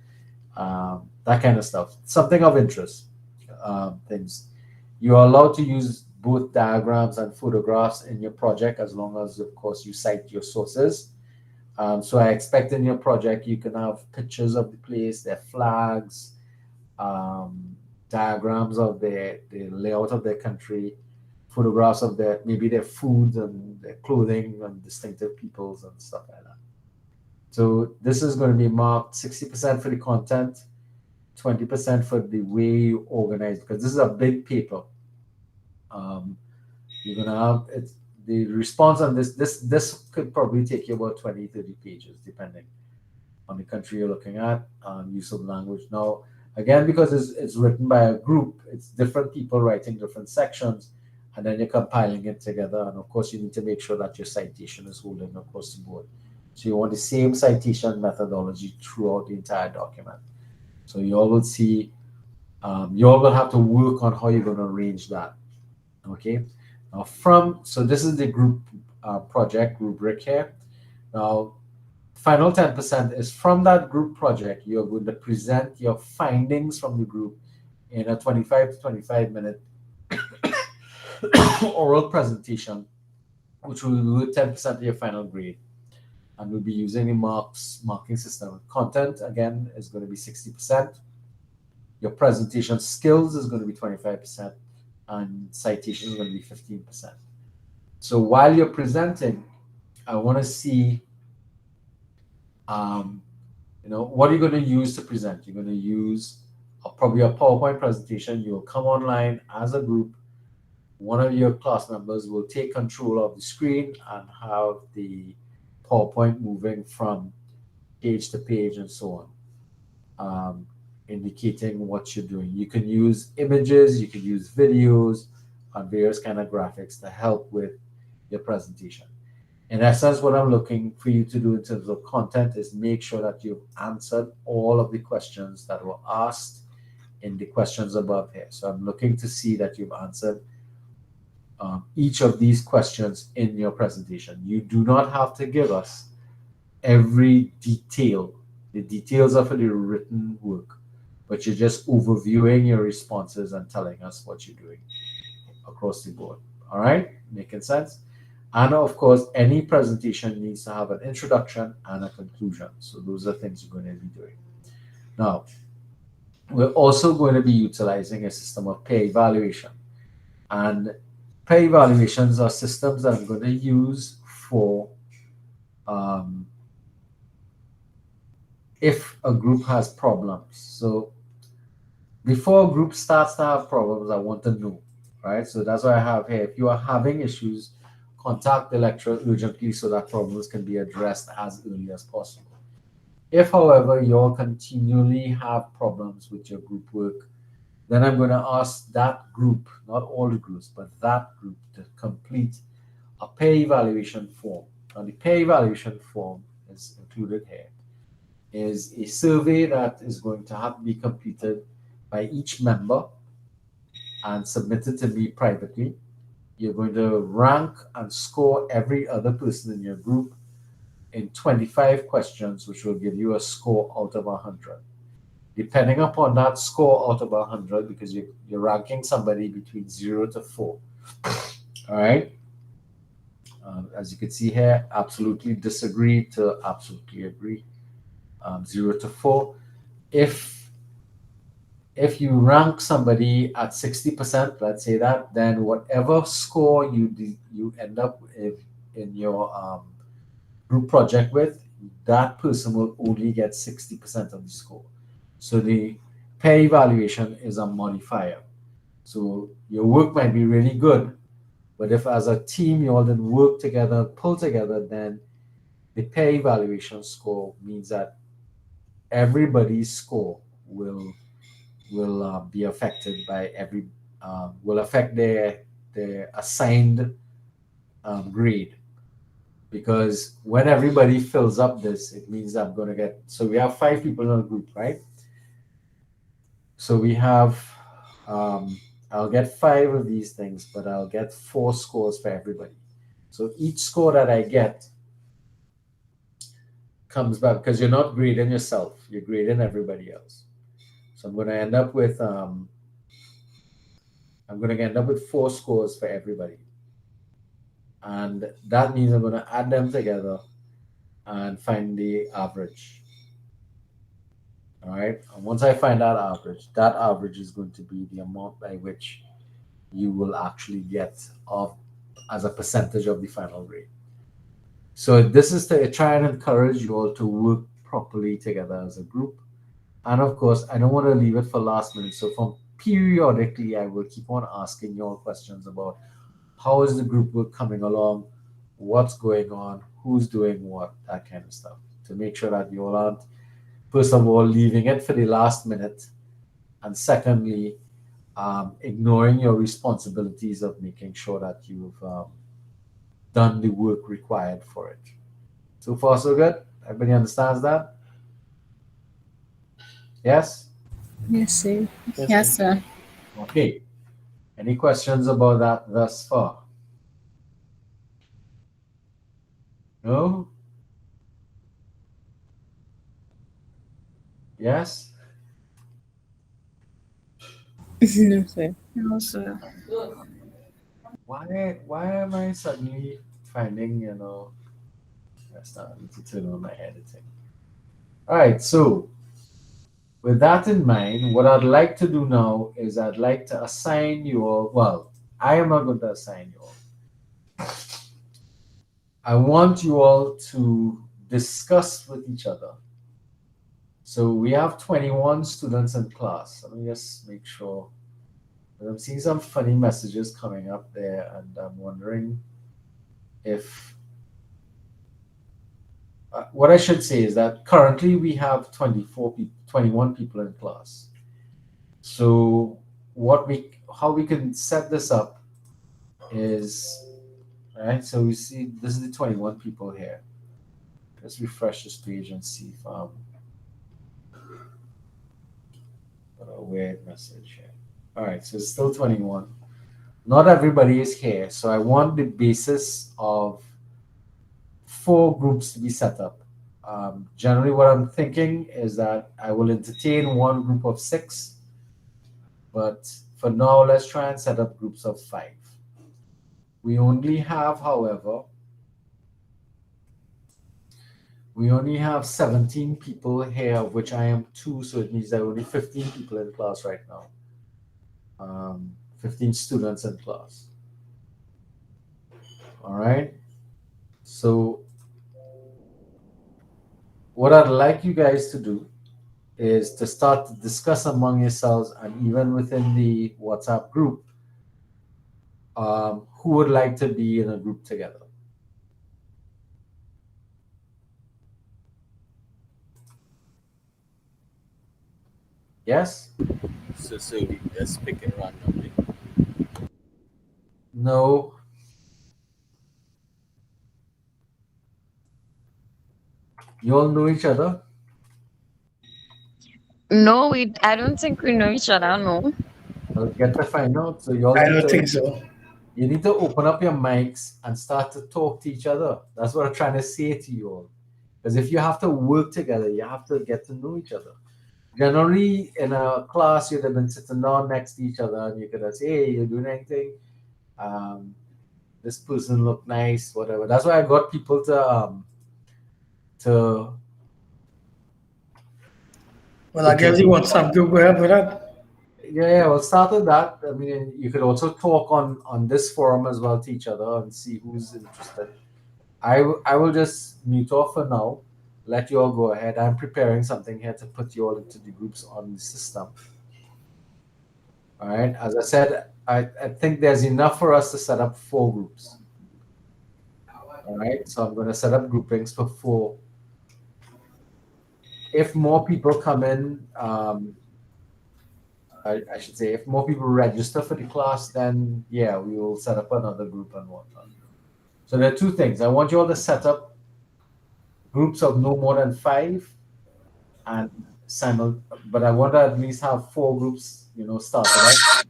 that kind of stuff. Something of interest. Things. You are allowed to use both diagrams and photographs in your project as long as, of course, you cite your sources. So I expect in your project you can have pictures of the place, their flags, diagrams of the layout of their country, photographs of maybe their food and their clothing and distinctive peoples and stuff like that. So this is going to be marked 60% for the content, 20% for the way you organize, because this is a big paper. You're going to have the response on this could probably take you about 20-30 pages, depending on the country you're looking at, use of language. Now, again, because it's written by a group, it's different people writing different sections, and then you're compiling it together. And of course, you need to make sure that your citation is holding across the board. So you want the same citation methodology throughout the entire document. So you all will see, you all will have to work on how you're going to arrange that. Okay. Now so this is the group project rubric here. Now, final 10% is from that group project. You're going to present your findings from the group in a 25 to 25 minute oral presentation, which will do 10% of your final grade. And we'll be using the marking system. Content, again, is going to be 60%. Your presentation skills is going to be 25%. And citation is going to be 15%. So while you're presenting, I want to see, what are you going to use to present? You're going to use probably a PowerPoint presentation. You'll come online as a group. One of your class members will take control of the screen and have the PowerPoint moving from page to page and so on, indicating what you're doing. You can use images, you can use videos, and various kind of graphics to help with your presentation. In essence, what I'm looking for you to do in terms of content is make sure that you've answered all of the questions that were asked in the questions above here. So I'm looking to see that you've answered each of these questions in your presentation. You do not have to give us every detail. The details are for the written work. but you're just overviewing your responses and telling us what you're doing across the board. All right, making sense? And of course, any presentation needs to have an introduction and a conclusion. So those are things you're going to be doing. Now, we're also going to be utilizing a system of peer evaluation. And peer evaluations are systems that I'm going to use for if a group has problems. So before a group starts to have problems, I want to know, right? So that's why I have here. If you are having issues, contact the lecturer urgently so that problems can be addressed as early as possible. If, however, you all continually have problems with your group work, then I'm going to ask that group, not all the groups, but that group to complete a peer evaluation form. Now, the peer evaluation form is included here. Is a survey that is going to have to be completed by each member and submitted to me privately. You're going to rank and score every other person in your group in 25 questions, which will give you a score out of 100. Depending upon that score out of 100, because you're ranking somebody between 0 to 4. All right. As you can see here, absolutely disagree to absolutely agree. 0 to 4. If you rank somebody at 60%, let's say that, then whatever score you end up with in your group project with, that person will only get 60% of the score. So the peer evaluation is a modifier. So your work might be really good, but if as a team you all didn't work together, pull together, then the peer evaluation score means that everybody's score will be affected by will affect their assigned grade, because when everybody fills up this, it means I'm going to get, so we have 5 people in a group, right? So we have I'll get 5 of these things, but I'll get 4 scores for everybody. So each score that I get comes back, because you're not grading yourself, you're grading everybody else. So I'm going to end up with 4 scores for everybody. And that means I'm going to add them together and find the average. All right. And once I find that average is going to be the amount by which you will actually get as a percentage of the final grade. So this is to try and encourage you all to work properly together as a group. And of course, I don't want to leave it for last minute. So from periodically, I will keep on asking you all questions about how is the group work coming along, what's going on, who's doing what, that kind of stuff, to make sure that you all aren't, first of all, leaving it for the last minute, and secondly, ignoring your responsibilities of making sure that you've done the work required for it. So far, so good? Everybody understands that? Yes? Yes, sir. Yes, sir. Okay. Any questions about that thus far? No? Yes? No, sir. No, sir. Why am I suddenly finding, I need to turn on my editing. All right, so with that in mind, what I'd like to do now is I'd like to assign you all, well, I am not going to assign you all. I want you all to discuss with each other. So we have 21 students in class. Let me just make sure. I'm seeing some funny messages coming up there, and I'm wondering if what I should say is that currently we have 21 people in class. So how we can set this up is, right? So we see this is the 21 people here. Let's refresh this page and see if got a weird message here. All right, so it's still 21. Not everybody is here, so I want the basis of 4 groups to be set up. Generally, what I'm thinking is that I will entertain one group of 6, but for now, let's try and set up groups of 5. We only have, however, we only have 17 people here, of which I am 2, so it means there are only 15 people in class right now. 15 students in class. All right. So what I'd like you guys to do is to start to discuss among yourselves and even within the WhatsApp group, who would like to be in a group together. Yes? So we just pick it randomly. No. You all know each other? No, I don't think we know each other. No. Well, get to find out. So you all I need don't to, think so. you need to open up your mics and start to talk to each other. That's what I'm trying to say to you all. Because if you have to work together, you have to get to know each other. Generally, in a class, you'd have been sitting down next to each other and you could have say, hey, you doing anything? This person look nice, whatever. That's why I got people to Well, I guess the WhatsApp group will help with that. yeah, well, start with that. I mean, you could also talk on this forum as well to each other and see who's interested. I will just mute off for now. Let you all go ahead. I'm preparing something here to put you all into the groups on the system. All right. As I said, I think there's enough for us to set up 4 groups. All right. So I'm going to set up groupings for 4. If more people come in, I should say, if more people register for the class, then yeah, we will set up another group and whatnot. So there are 2 things. I want you all to set up groups of no more than 5, and but I want to at least have 4 groups, started out.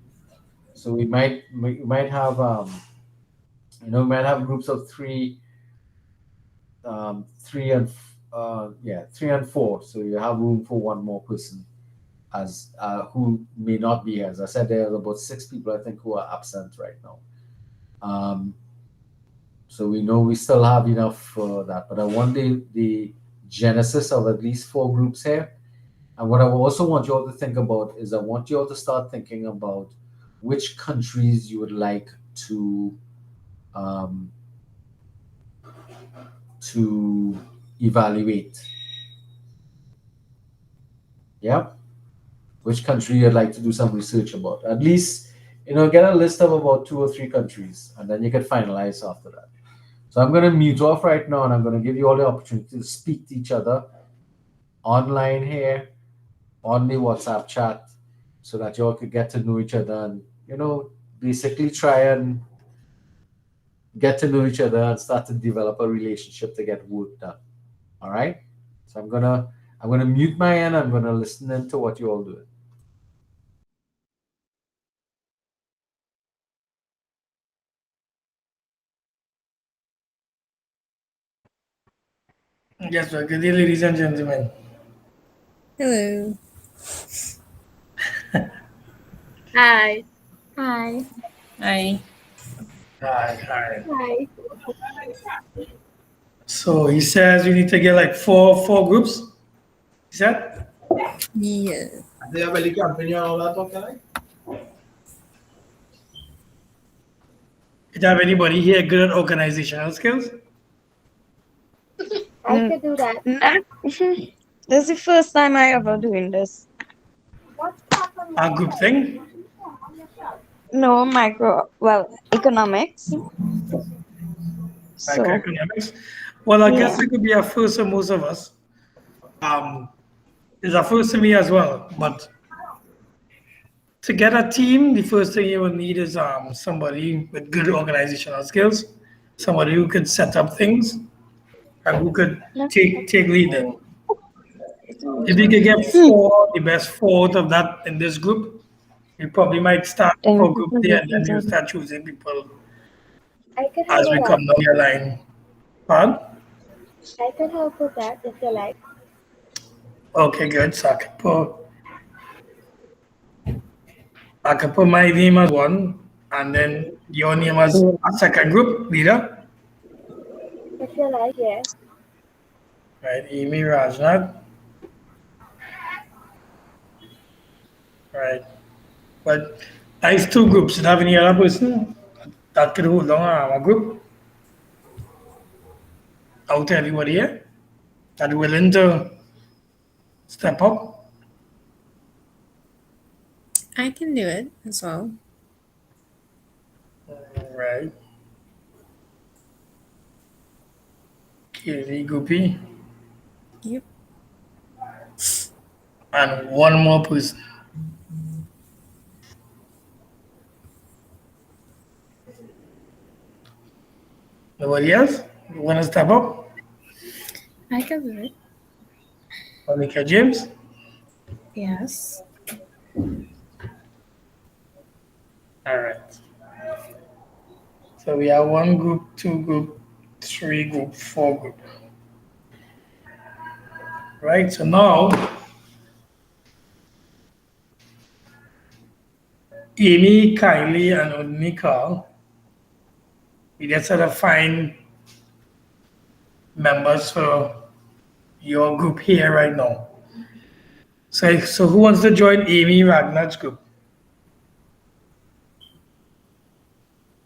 So we might have we might have groups of 3, 3 and 3 and 4. So you have room for one more person as who may not be here. As I said, there are about 6 people I think who are absent right now. So we know we still have enough for that. But I want the genesis of at least 4 groups here. And what I also want you all to think about is I want you all to start thinking about which countries you would like to evaluate. Yeah? Which country you'd like to do some research about. At least, get a list of about 2 or 3 countries, and then you can finalize after that. So I'm going to mute off right now, and I'm going to give you all the opportunity to speak to each other online here on the WhatsApp chat so that you all could get to know each other and, basically try and get to know each other and start to develop a relationship to get work done. All right? So I'm gonna mute my end. I'm gonna listen into what you all do. Yes, sir. Good day, ladies and gentlemen. Hello. Hi. Hi. Hi. Hi. Hi. So he says we need to get like four groups. Is that? Yeah. They have a company and all that, okay? Do you have anybody here good at organizational skills? I could do that. This is the first time I ever doing this. A group thing? No, economics. Economics. Well, I guess it could be a first for most of us. It's a first to me as well. But to get a team, the first thing you will need is somebody with good organizational skills, somebody who could set up things, and who could take lead in. If you could get the best 4 out of that in this group, you probably might start for group there, and then you start choosing people I could as we handle come that. down your line. Pardon? I can help with that if you like. Okay, good. So I can put my name as one, and then your name as a second group leader, If you like, yeah. right? Amy Rajnath, right? But nice two groups. Do you have any other person that could hold on a group out to everybody here that willing to step up? I can do it as well. Right. Katie Guppy. Yep. And one more person. Nobody else? You want to step up? I can do it. Monica James? Yes. All right. So we have one group, two group, three group, four group. Right. So now Amy, Kylie, and Nicole, we just sort of find members for your group here right now. So who wants to join Amy Ragnar's group?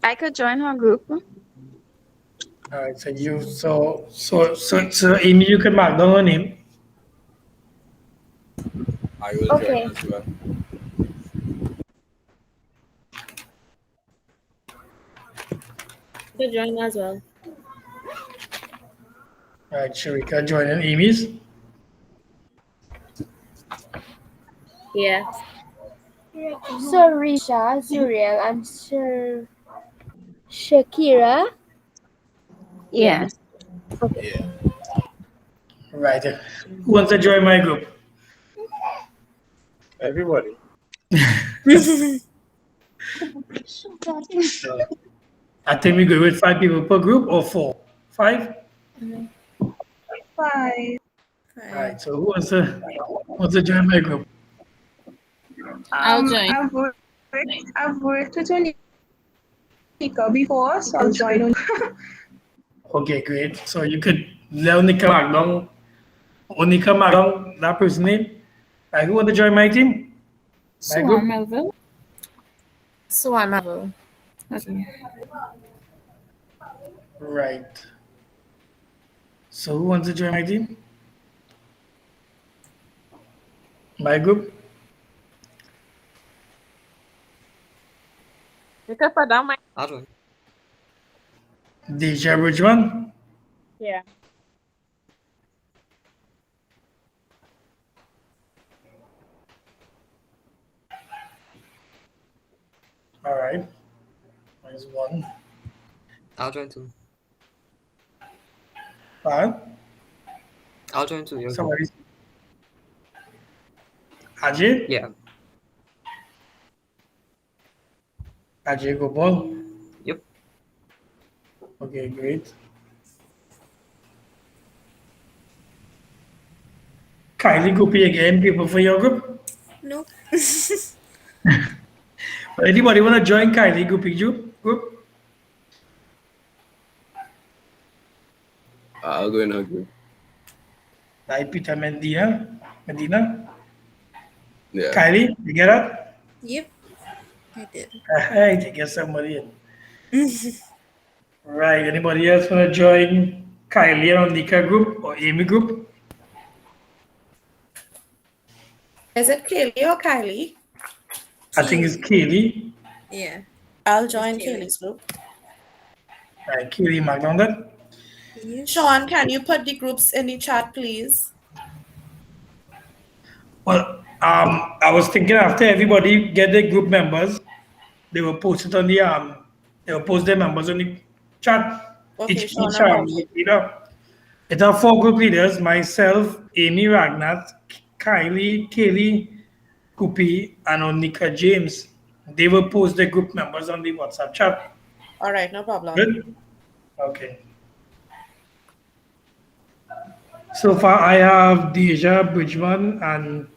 I could join her group. All right. So Amy, you can mark down her name. I will Okay. join as well. To join as well. All right, Sharika joining Amy's. Yeah. So Risha, Zuriel, and Shakira. Yes. Okay. Yeah. Right. Who wants to join my group? Everybody. I think we go with 5 people per group or 4? 5? 5. All right. So who wants to join my group? I'll join. I've worked with Onika before, so I'll join. Okay, great. So you could let Onika mark down. Onika mark down that person's name. Right, who want to join my team? My Swan group? Melville. Swan Melville. Okay. Right. So who wants to join my team? My group? You can put down my. I'll join. Deja, which one? Yeah. All right. There's one. I'll join too. What? I'll join too. Your group. Somebody. Ajay? Yeah. Ajay Gopal? Yep. Okay, great. Kylie Gopi again, people for your group? Nope. Anybody want to join Kylie Gopi group? I'll go in a group. Like Peter Medina? Yeah. Kylie, you get that? Yep. I did. Hey, to get somebody in. Right, anybody else want to join Kylie or Nika group or Amy group? Is it Kaylee or Kylie? I think it's Kaylee. Yeah. I'll join Kaylee. Kaylee's group. Right, Kaylee mark down that. Yes. Sean, can you put the groups in the chat, please? Well, I was thinking after everybody get their group members, they will post it on the they will post their members on the chat. Okay, Each Sean, I have it. leader. It are 4 group leaders: myself, Amy Ragnath, Kylie, Kaylee, Kupi, and Onika James. They will post their group members on the WhatsApp chat. All right, no problem. Good. Okay. So far, I have Deja, Bridgman, and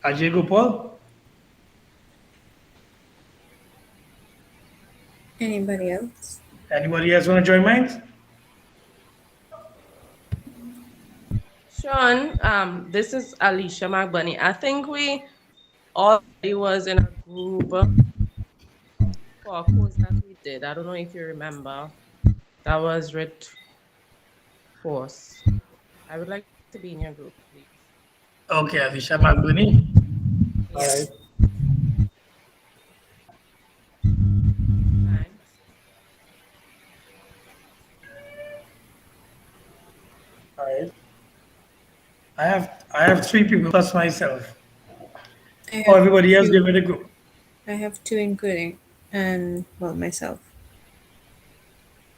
Ajay Gopal. Anybody else? Anybody else want to join mine? Sean, this is Alicia McBunny. I think we already was in a group for a course that we did. I don't know if you remember. That was Rit course. I would like to be in your group, please. Okay, Alicia Magbuni. All Yes. right. Thanks. All right. I have 3 people plus myself. Or everybody else give me the group. I have 2 including, and well, myself.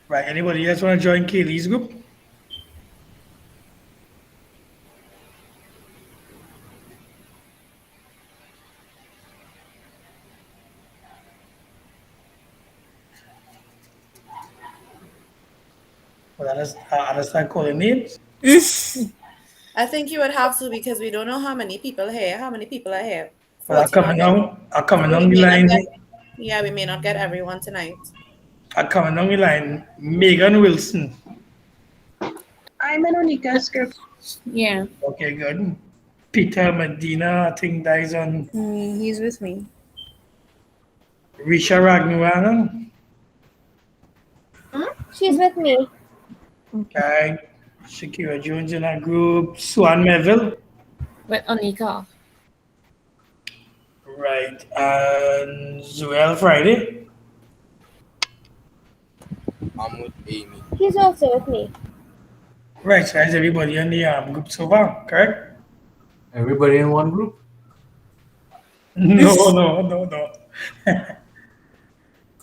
Right. Anybody else want to join Kaylee's group? Well, I'll start calling names. I think you would have to because we don't know how many people here. How many people are here? Well, I'll 14 come already. along the We may not line. get, yeah, we may not get everyone tonight. I'll come along the line. Megan Wilson. I'm in Onika's group. Yeah. Okay, good. Peter Medina, I think that is on. He's with me. Risha Raghuvanan. She's with me. Okay. Shakira Jones in our group. Swan Melville. With Onika. Right. And Zuel Friday. I'm with Amy. He's also with me. Right, so that's everybody in the group so far, correct? Everybody in one group? No.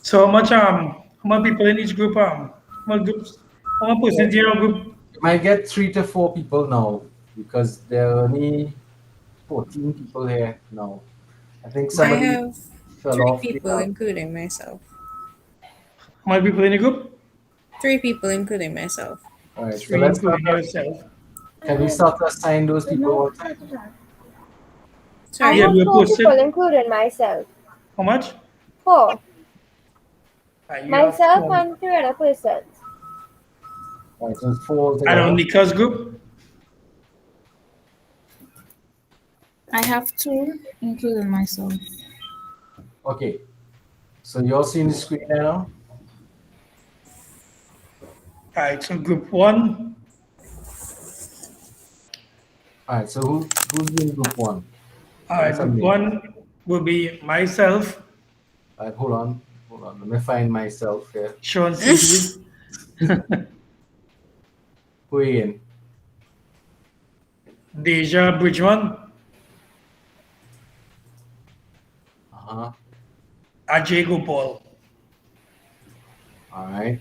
So how much people in each group? How much percent in your group? You might get 3 to 4 people now because there are only 14 people here now. I think I somebody have fell 3 off. people, including myself. How many people in the group? 3 people, including myself. All right, so 3 let's including start. yourself. Can we start to assign those people one time? I Yeah, have we'll 4 post people, it. including myself. How much? 4. You Myself have and 3 other persons. All right, so it's 4 and together. on Nika's group? I have 2, including myself. Okay, so you're seeing the screen there now? All right, so group 1. All right, so who's in group 1? All right, group 1 will be myself. All right, hold on. Let me find myself here. Sean Steve. Who are you in? Deja Bridgman. Ajay Gopal. All right.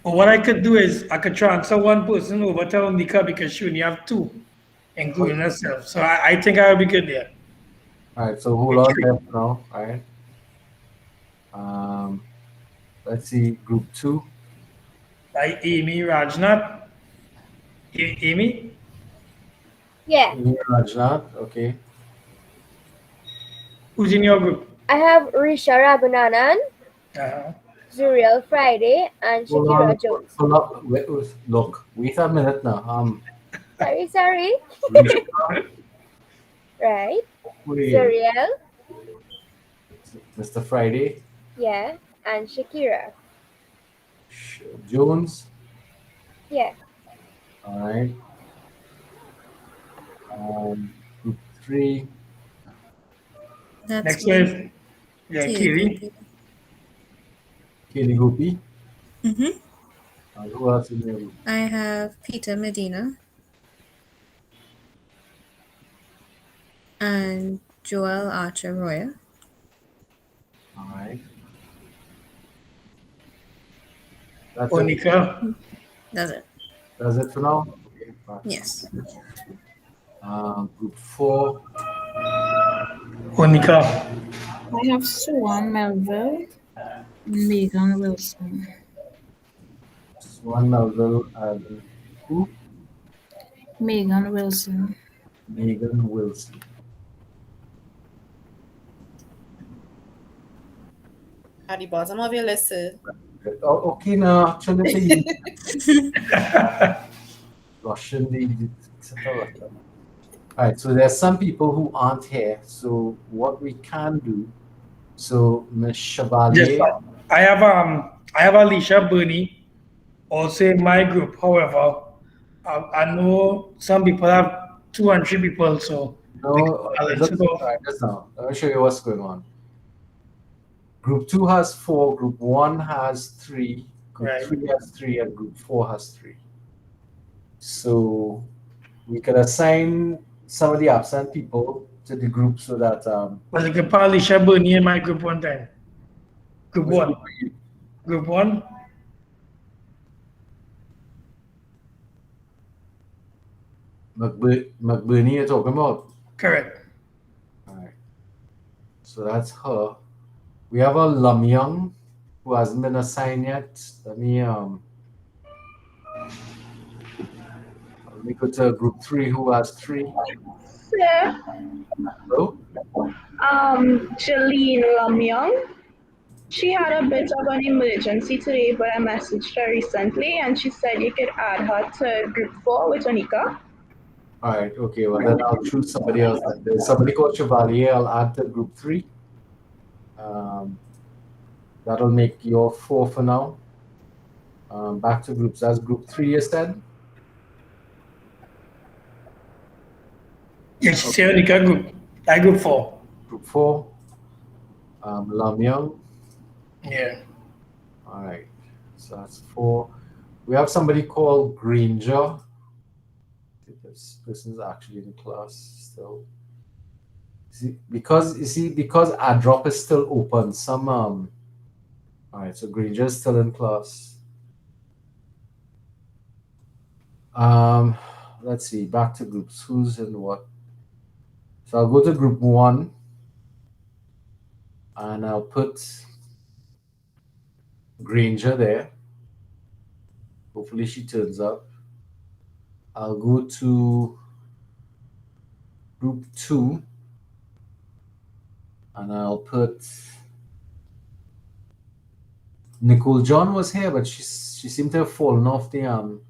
But what I could do is I could transfer one person over to Nika because she only have 2, including herself. So I think I'll be good there. All right, so hold on there for now. All right. Let's see, group 2. Like Amy Rajnath. Amy? Yeah. Amy Rajnath, okay. Who's in your group? I have Risha Ragunanan, Zuriel Friday, and Hold Shakira on. Jones. Hold on. Wait a minute now. Sorry. Right. Wait. Zuriel, Mr. Friday, yeah, and Shakira. Jones. Yeah. All right. Group 3. That's Next me. wave. Yeah, Kiri. Kiri Gopi. Mm-hmm. Who else in your group? I have Peter Medina and Joel Archer Royer. All right. That's Onika. That's it. That's it for now? Okay. Fine. Yes. Group 4. Onika. I have Swan Melville, Megan Wilson. Swan Melville and who? Megan Wilson. Megan Wilson. At the bottom of your list, sir. Oh, okay, now, actually, Russian, etc. All right, so there's some people who aren't here. So what we can do, so Miss Yes, Chevalier, I have Alicia Burney also in my group. However, I know some people have 2 and 3 people, so they can no, balance look, it off. all right, just now, let me show you what's going on. Group 2 has 4, Group 1 has 3, Group Right. 3 has 3, and Group 4 has 3. So we can assign some of the absent people to the group so that Well, you can put Alicia Burney in my group one time. Group which 1. group are you? Group 1. McBurney you're talking about. Correct. All right. So that's her. We have a Lamyang who hasn't been assigned yet. Let me go to group 3 who has 3. Sir, Hello? Jeline Lamyong. She had a bit of an emergency today, but I messaged her recently and she said you could add her to group 4 with Onika. All right, okay, well then I'll choose somebody else. There's somebody called Chevalier, I'll add to group 3. That'll make your 4 for now. Back to groups. That's group 3 you said? Yes, Seonica group. I group 4. Group 4. Lamyang. Yeah. All right, so that's 4. We have somebody called Granger. This person's actually in class still. Because AdDrop is still open, some all right, so Granger is still in class. Let's see, back to groups. Who's in what? So I'll go to group 1 and I'll put Granger there. Hopefully she turns up. I'll go to group 2 and I'll put Nicole John was here, but she seemed to have fallen off the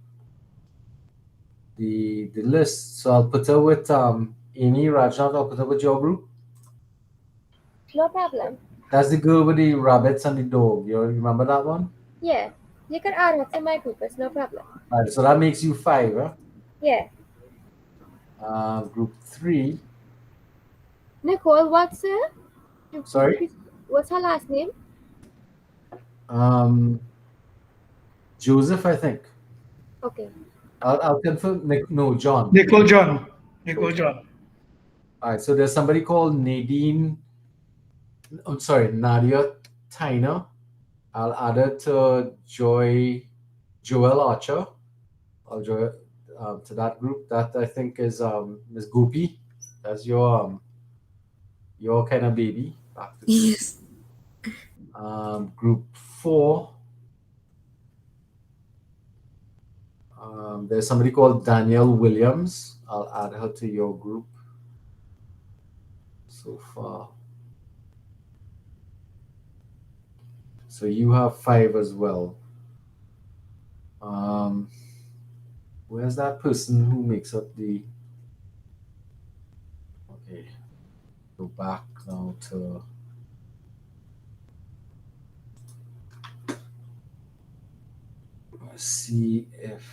list. So I'll put her with Amy Rajnath. I'll put her with your group. No problem. That's the girl with the rabbits and the dog. You remember that one? Yeah, you can add her to my group. It's no problem. All right, so that makes you 5, huh? Yeah. Group 3. Nicole, what's her? Sorry? What's her last name? Joseph, I think. Okay. I'll confirm. No, John. Nicole John. Nicole John. All right, so there's somebody called Nadine. I'm sorry, Nadia Tyner. I'll add her to Joel Archer. I'll join to that group. That I think is Miss Gopi. That's your kind of baby. Back to Yes. group 4. There's somebody called Danielle Williams. I'll add her to your group. So far. So you have 5 as well. Where's that person who makes up the... Okay. Go back now to... Let's see if...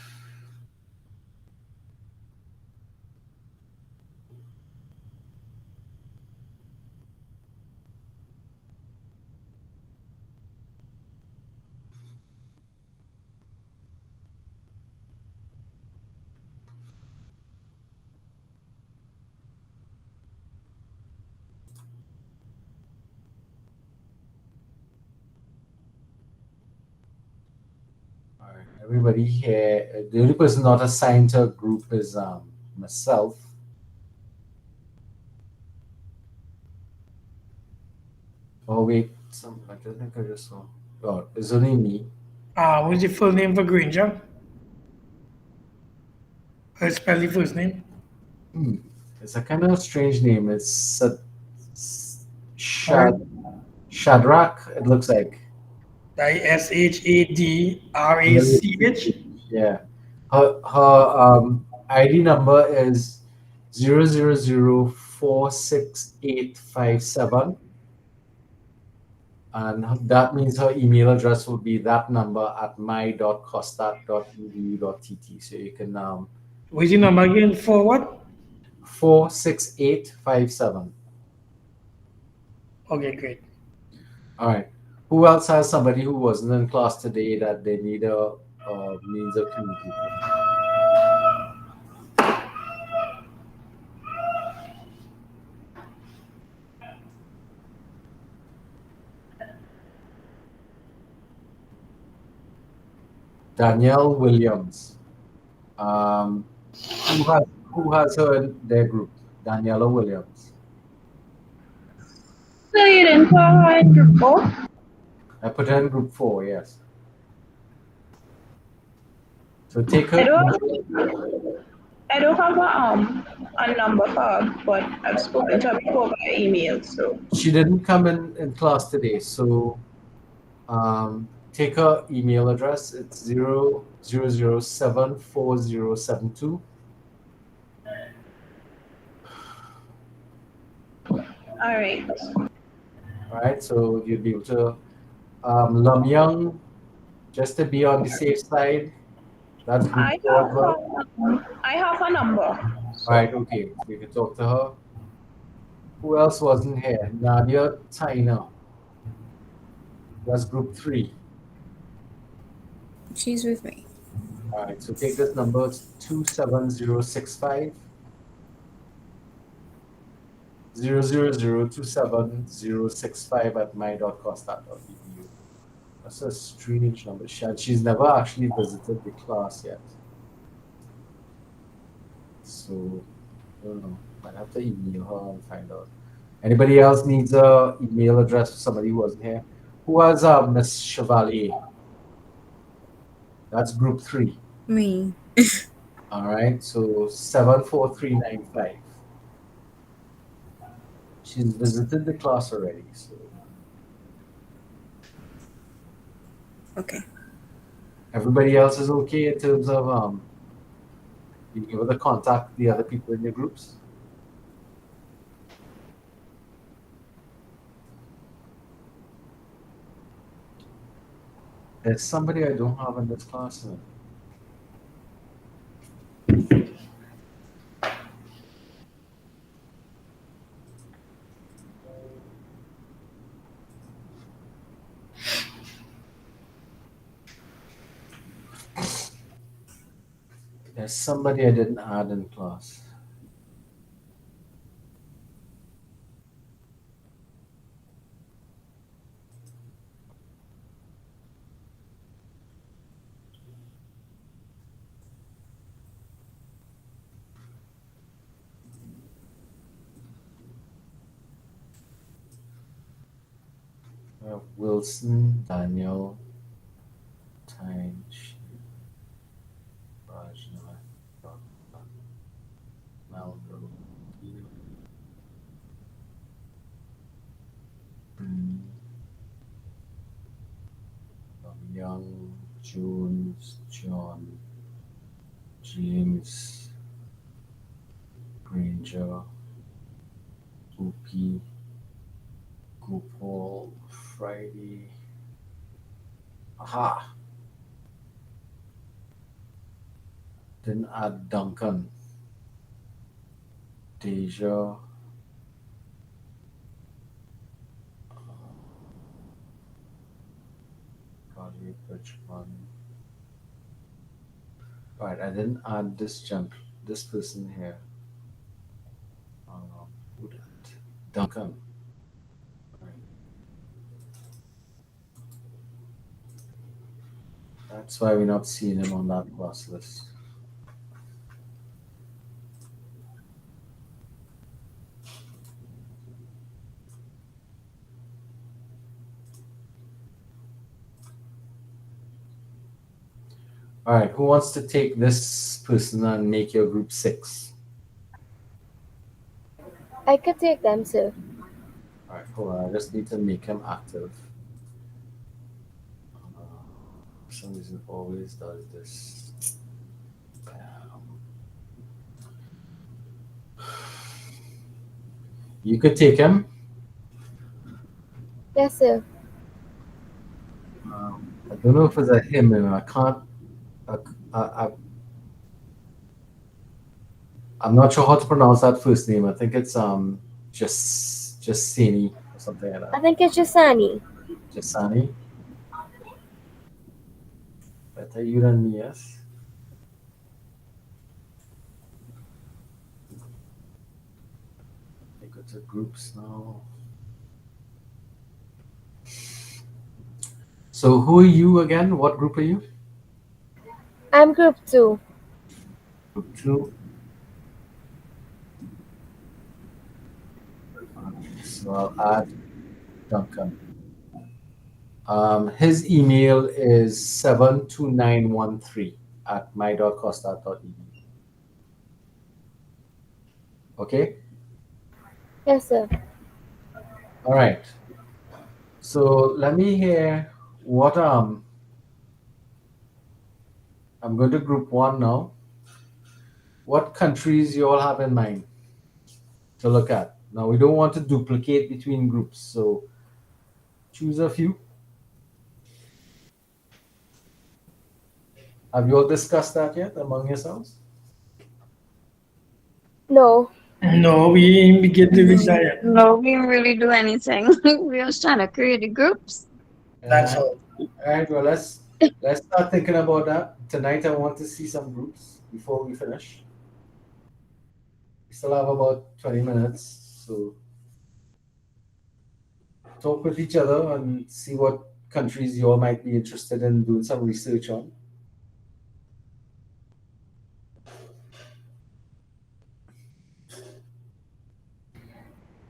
Everybody here, the only person not assigned to a group is myself. Oh wait, I think I just saw. Oh, it's only me. What's the full name for Granger? How you spell the first name? It's a kind of strange name. It's All right. Shadrach. It looks like. Shadrach. Yeah. Her ID number is 000468857, and that means her email address will be that number at my.costat.edu.tt. So you can What's your number again? For what? 46857. Okay, great. All right. Who else has somebody who wasn't in class today that they need a means of communicating? Danielle Williams. Who has her in their group? Daniela Williams. So you didn't put her in group 4? I put her in group 4, yes. So take her. I don't have a number for her, but I've spoken to her before by email. So She didn't come in class today, so take her email address. It's 000074072. all right. All right, so you'll be able to Lam Young, just to be on the safe side. That's group I 4 as well. have a number. All right, okay, so you can talk to her. Who else wasn't here? Nadia Tyner. That's group 3. She's with me. All right, so take this number. It's 27065 0002765 at my.costat.edu. That's a strange number. She's never actually visited the class yet. So, I don't know. Might have to email her and find out. Anybody else needs a email address for somebody who wasn't here? Who has Miss Chevalier? That's group 3. Me. All right, so 74395. She's visited the class already, so. Okay. Everybody else is okay in terms of being able to contact the other people in your groups? There's somebody I don't have in this class now. There's somebody I didn't add in class. Wilson, Daniel, Tyne, Rajna, Malcolm, Young, Jones, John, James, Granger, Goopy, Gopal, Friday. Aha! Then add Duncan, Deja, Carly Richmond. Right, I didn't add this person here. Who did? Duncan. Right. That's why we're not seeing him on that class list. All right, who wants to take this person and make your group 6? I could take them, sir. All right, hold on. I just need to make him active. For some reason, always does this. You could take him. Yes, sir. I don't know if it's a him, and I can't. I, I, I'm not sure how to pronounce that first name. I think it's just Sani or something like I that. think it's Jasani. Jasani. Better you than me, yes. I go to groups now. So who are you again? What group are you? I'm group 2. Group 2. So I'll add Duncan. His email is 72913 at my.costa.edu. Okay? Yes, sir. All right. So let me hear what I'm going to group 1 now. What countries you all have in mind to look at? Now we don't want to duplicate between groups, so choose a few. Have you all discussed that yet among yourselves? No. No, we ain't begin to reach that yet. No, we didn't really do anything. We was trying to create the groups. That's all. All right. Well, let's start thinking about that tonight. I want to see some groups before we finish. We still have about 20 minutes, so talk with each other and see what countries you all might be interested in doing some research on.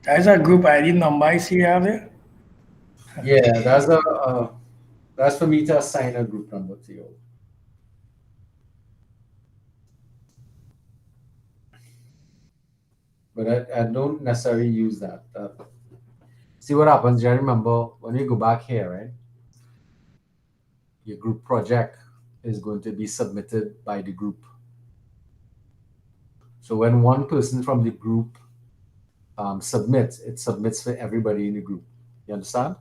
That's a group ID number I see out there. Yeah, that's for me to assign a group number to you. But I don't necessarily use that. See what happens. Jerry, remember when you go back here, right? Your group project is going to be submitted by the group. So when one person from the group submits, it submits for everybody in the group. You understand?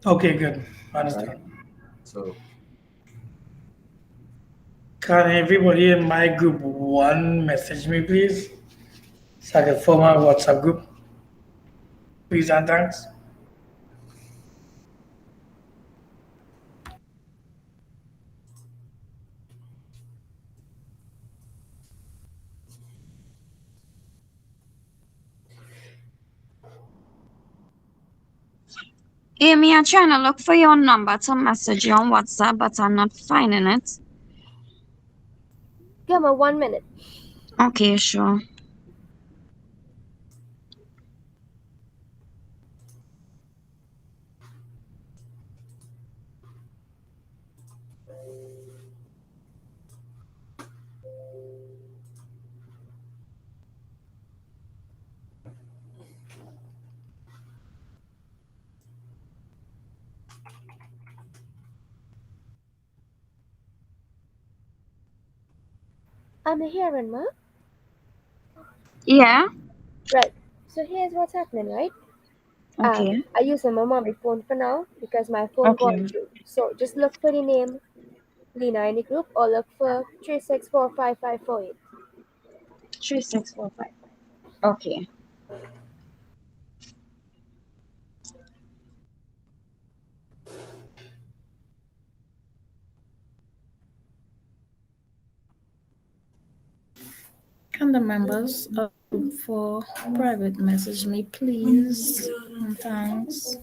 Okay, good. Right? Understand. So Can everybody in my group 1 message me, please? So I can form a WhatsApp group. Please and thanks. Amy, I'm trying to look for your number to message you on WhatsApp, but I'm not finding it. Give me 1 minute. Okay, sure. I'm hearing, ma. Yeah. Right. So here's what's happening, right? Okay. I using my mommy phone for now because my phone going Okay. through. So just look for the name Lena in the group or look for 3645548. 3645. Okay. Can the members of group 4 private message me, please? Thanks.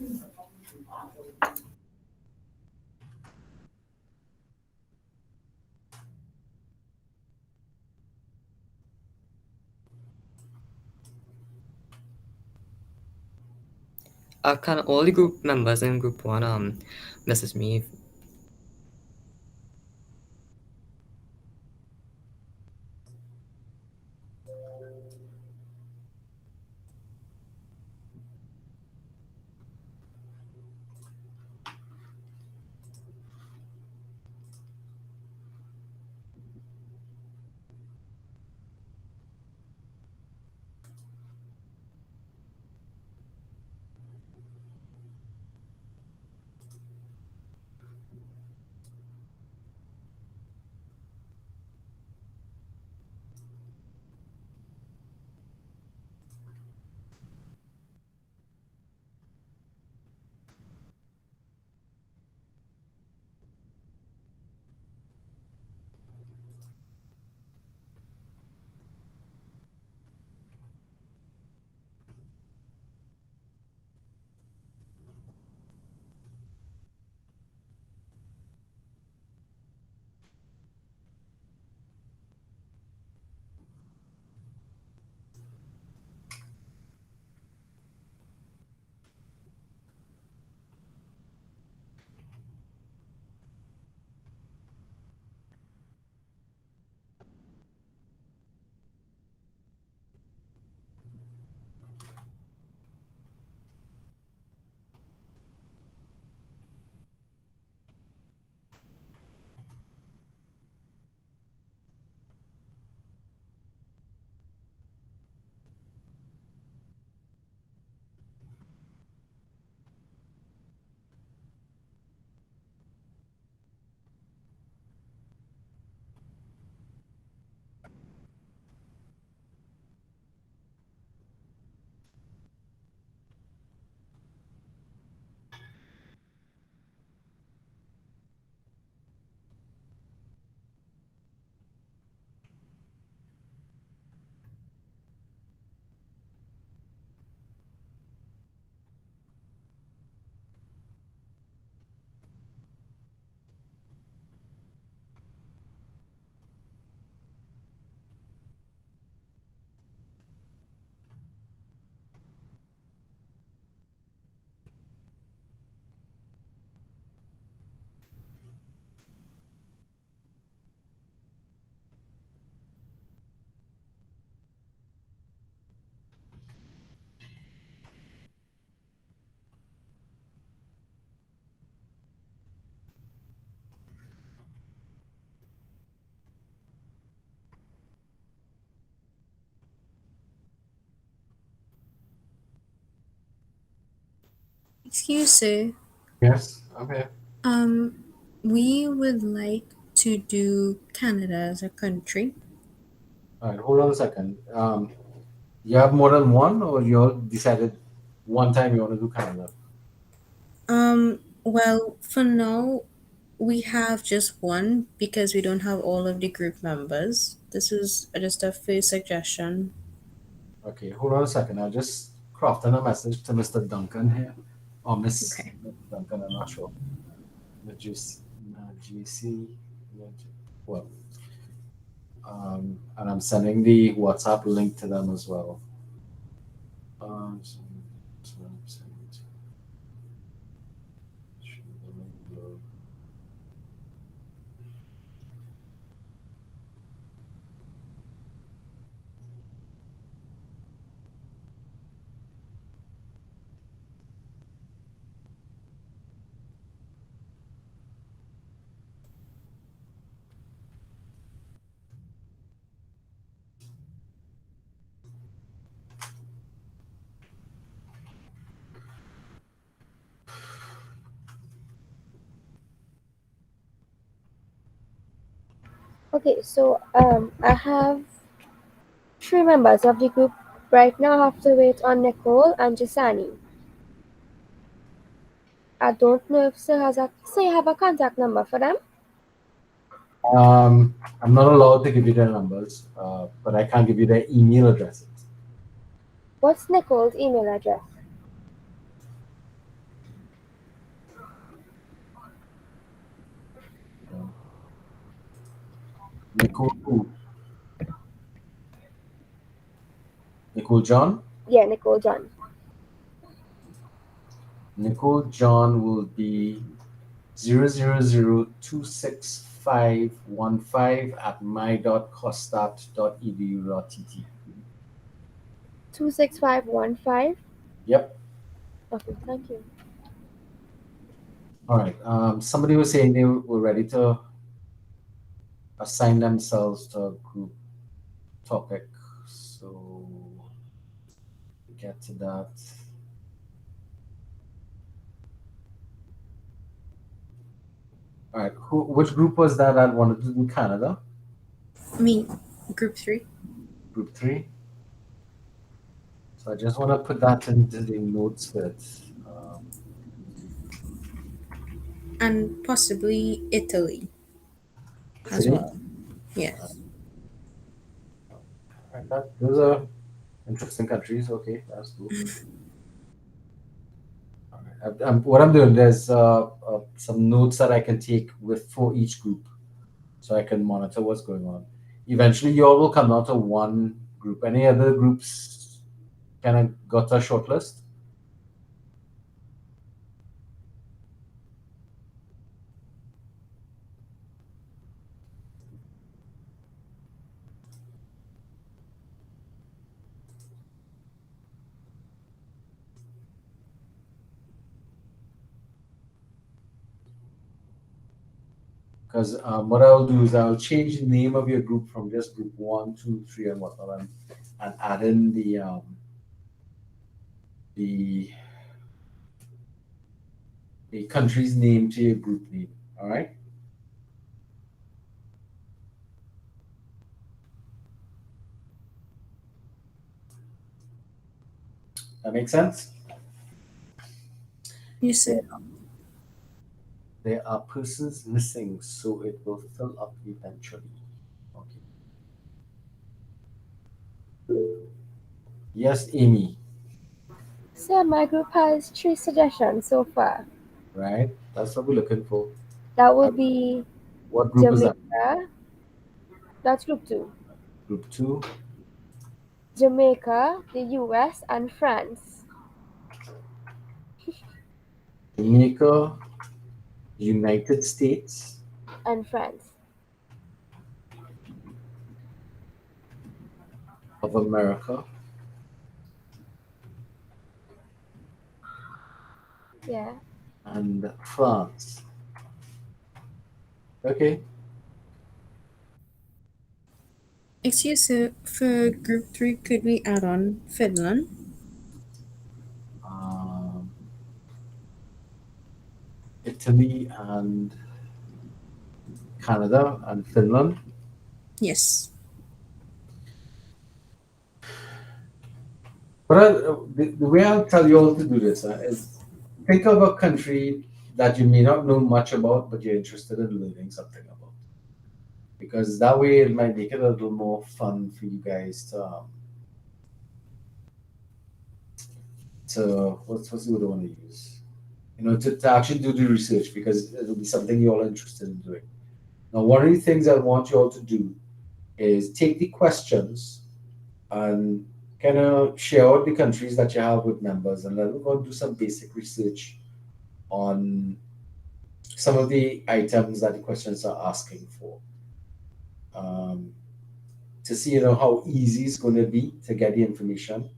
Can all the group members in group 1 message me? Excuse sir. Yes. Okay. We would like to do Canada as a country. All right. Hold on a second. You have more than one, or you all decided one time you want to do Canada? Well, for now, we have just one because we don't have all of the group members. This is just a first suggestion. Okay. Hold on a second. I just crafting a message to Mr. Duncan here, or Miss Okay. Duncan. I'm not sure. GC, GC, well, and I'm sending the WhatsApp link to them as well. So I'm sending it. Should the link below. Okay, so I have 3 members of the group right now. I have to wait on Nicole and Jasani. I don't know if Sir has you have a contact number for them? I'm not allowed to give you their numbers, but I can give you their email addresses. What's Nicole's email address? Nicole who? Nicole John? Yeah, Nicole John. Nicole John will be 0002615 at my.costat.edu.tt. 26515. Yep. Okay, thank you. All right. Somebody was saying they were ready to assign themselves to a group topic. So get to that. All right. Which group was that wanted to do Canada? Me, group 3. Group 3. So I just want to put that into the notes with. And possibly Italy as Italy? well. Yes. All right, those are interesting countries. Okay, that's cool. All right. What I'm doing, there's some notes that I can take with for each group, so I can monitor what's going on. Eventually, you all will come out to one group. Any other groups kind of got a short list? Because what I'll do is I'll change the name of your group from just group 1, 2, 3, and whatnot, and add in the country's name to your group name. All right. That makes sense. You said. There are persons missing, so it will fill up eventually. Okay. Yes, Amy. So my group has 3 suggestions so far. Right. That's what we're looking for. That would be What group is that? Jamaica. That's group 2. Group 2. Jamaica, the US, and France. Jamaica, United States, and France. of America. Yeah. And France. Okay. Excuse me, for group 3, could we add on Finland? Italy and Canada and Finland. Yes. But the way I'll tell you all to do this is think of a country that you may not know much about, but you're interested in learning something about. Because that way it might make it a little more fun for you guys to what's the word I want to use? To actually do the research because it'll be something you're all interested in doing. Now, one of the things I want you all to do is take the questions and kind of share out the countries that you have with members and let them go and do some basic research on some of the items that the questions are asking for. Um, to see how easy it's going to be to get the information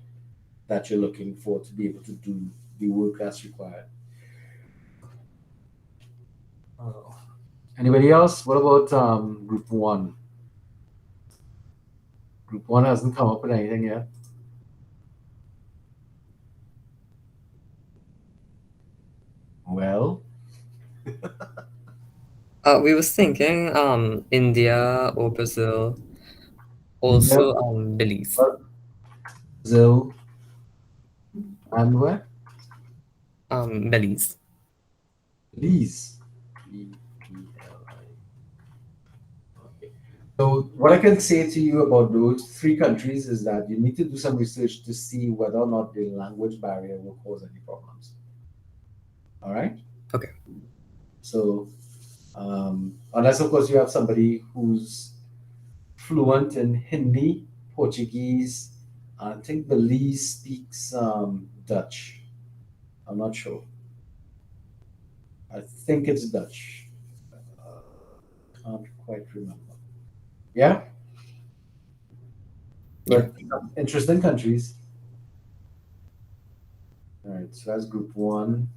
that you're looking for to be able to do the work that's required. Anybody else? What about group one? Group one hasn't come up with anything yet. Well, We was thinking India or Brazil, India, also Belize. Brazil, and where? Belize. Belize. BPLI. Okay. So what I can say to you about those three countries is that you need to do some research to see whether or not the language barrier will cause any problems. All right. Okay. So, unless of course you have somebody who's fluent in Hindi, Portuguese, I think Belize speaks Dutch. I'm not sure. I think it's Dutch. Can't quite remember. Yeah? But interesting countries. All right, so that's group one.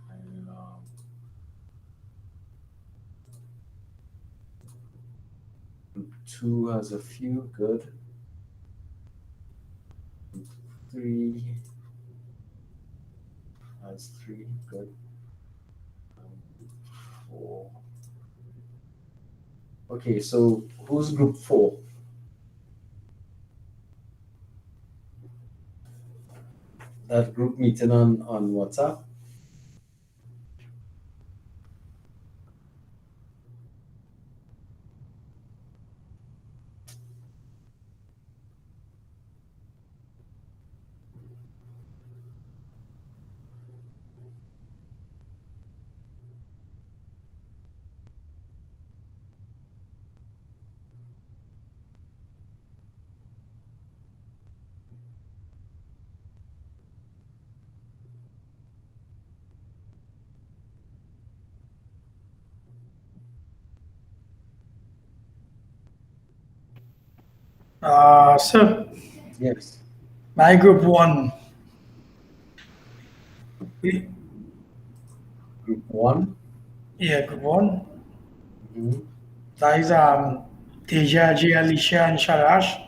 And, group two has a few good. Group three has three good. Group four. Okay, so who's group four? That group meeting on WhatsApp? So Yes. my group one. We, Group one? yeah, group one. Mm-hmm. That is Deja, J, Alicia, and Sharash.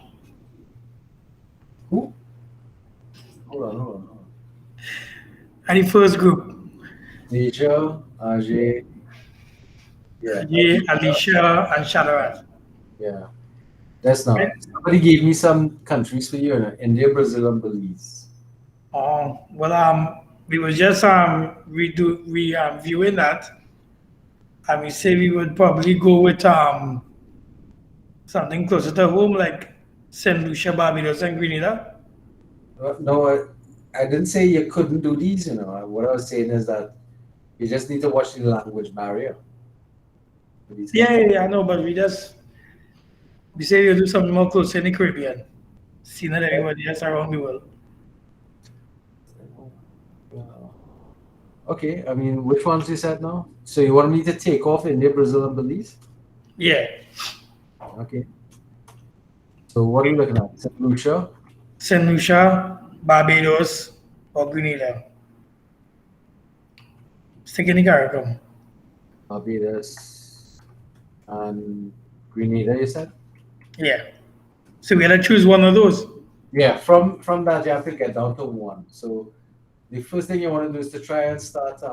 Who? Hold on. And the first group, Deja, Ajay, yeah, J, Alicia, and Sharash. yeah. That's Right? now. Somebody gave me some countries for you, India, Brazil, and Belize. Well, we was just viewing that, and we say we would probably go with something closer to home, like Saint Lucia, Barbados, and Grenada. No, I didn't say you couldn't do these. What I was saying is that you just need to watch the language barrier for these countries. I know, but we say we'll do something more close in the Caribbean, seeing that everybody else around the world. Okay, I mean, which ones you said now? So you want me to take off India, Brazil, and Belize? Yeah. Okay. So what are you looking at? St. Lucia? St. Lucia, Barbados, or Grenada. Stick in the CARICOM. Barbados, and Grenada, you said? Yeah. So we gotta choose one of those. Yeah, from that you have to get down to one. So the first thing you want to do is to try and start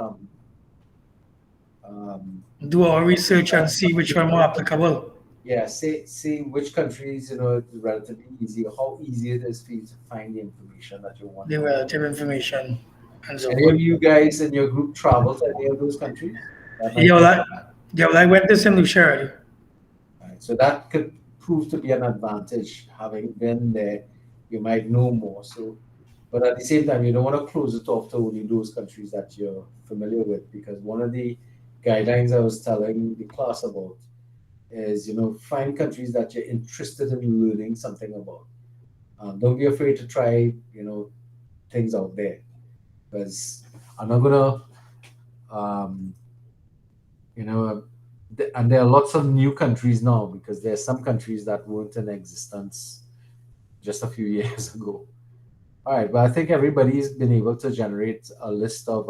Do our research and see which one more applicable. yeah, see which countries, it's relatively easy, how easy it is for you to find the information that you want. The relative information and so Any forth. of you guys in your group travel to any of those countries? That might Yeah, be- well, I went to St. Lucia already. Right, so that could prove to be an advantage. Having been there, you might know more. So, but at the same time, you don't want to close it off to only those countries that you're familiar with, because one of the guidelines I was telling the class about is, find countries that you're interested in learning something about. Don't be afraid to try, things out there, because I'm not gonna, um, and there are lots of new countries now, because there are some countries that weren't in existence just a few years ago. All right, but I think everybody's been able to generate a list of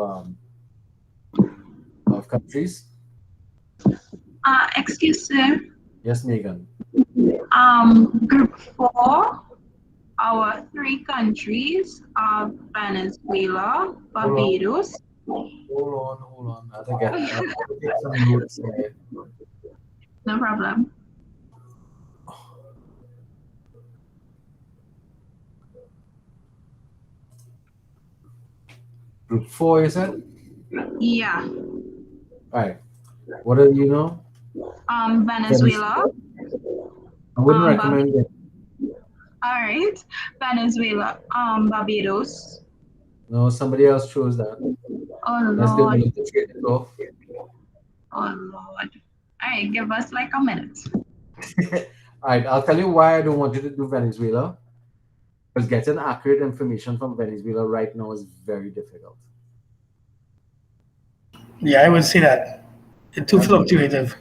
countries. Excuse me. Yes, Megan. Group 4, our 3 countries are Venezuela, Barbados. Hold on. I think I have to take some notes there. No problem. Group 4, you said? Yeah. All right. What do you know? Venezuela. I wouldn't recommend it. All right. Venezuela. Barbados. No, somebody else chose that. Oh Unless they Lord. wanted to trade it off. Oh Lord. All right, give us like a minute. All right, I'll tell you why I don't want you to do Venezuela. Because getting accurate information from Venezuela right now is very difficult. Yeah, I would say that. It's too fluctuative.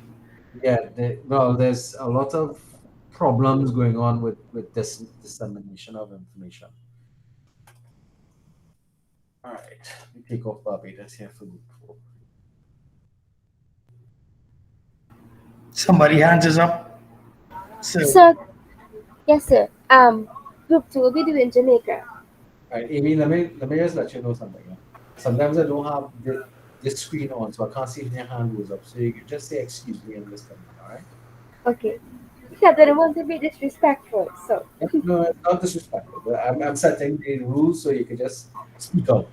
Yeah, there's a lot of problems going on with this dissemination of information. All right, let me take off Barbados here for group 4. Somebody hands us up. So, yes, sir. Group 2 will be doing Jamaica. All right, Amy, let me just let you know something. Sometimes I don't have this screen on, so I can't see if your hand goes up. So you can just say excuse me and listen. All right? Okay. Because I don't want to be disrespectful, so. No, it's not disrespectful. But I'm setting the rules so you can just speak out.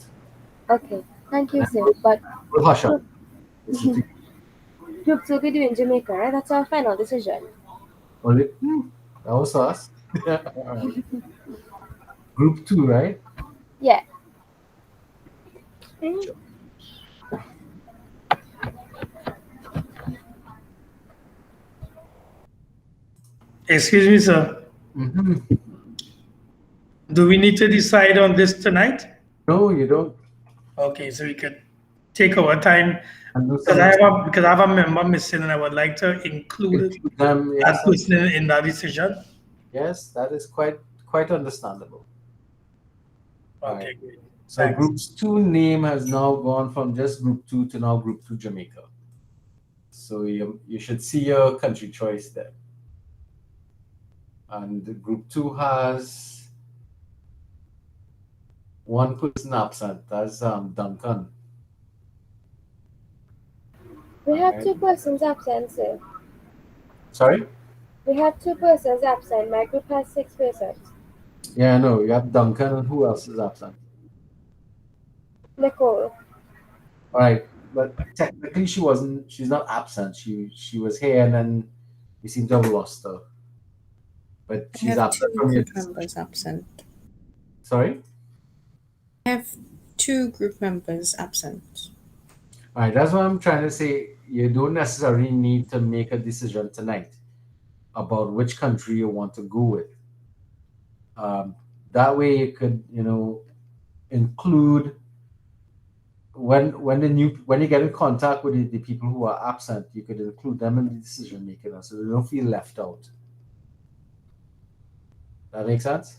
Okay. Thank you, sir. But Well, hush up. Group 2 will be doing Jamaica, right? That's our final decision. That was us. Right. Group 2, right? Yeah. Excuse me, sir. Do we need to decide on this tonight? No, you don't. Okay, so we could take our time because I have a member missing, and I would like to include them, yes, that person in that decision. Yes, that is quite understandable. Okay, right. great. So Thanks. Group 2 name has now gone from just Group 2 to now Group 2 Jamaica. So you should see your country choice there. And the Group 2 has one person absent. That's Duncan. We have 2 persons absent, sir. Sorry? We have 2 persons absent. My group has 6 persons. Yeah, no, you have Duncan, and who else is absent? Nicole. All right, but technically she's not absent. She was here, and then we seem to have lost her. But I she's have absent 2 from your group members absent. Sorry? I have 2 group members absent. All right, that's what I'm trying to say. You don't necessarily need to make a decision tonight about which country you want to go with. That way, you could, include when you get in contact with the people who are absent, you could include them in the decision making, so they don't feel left out. That makes sense?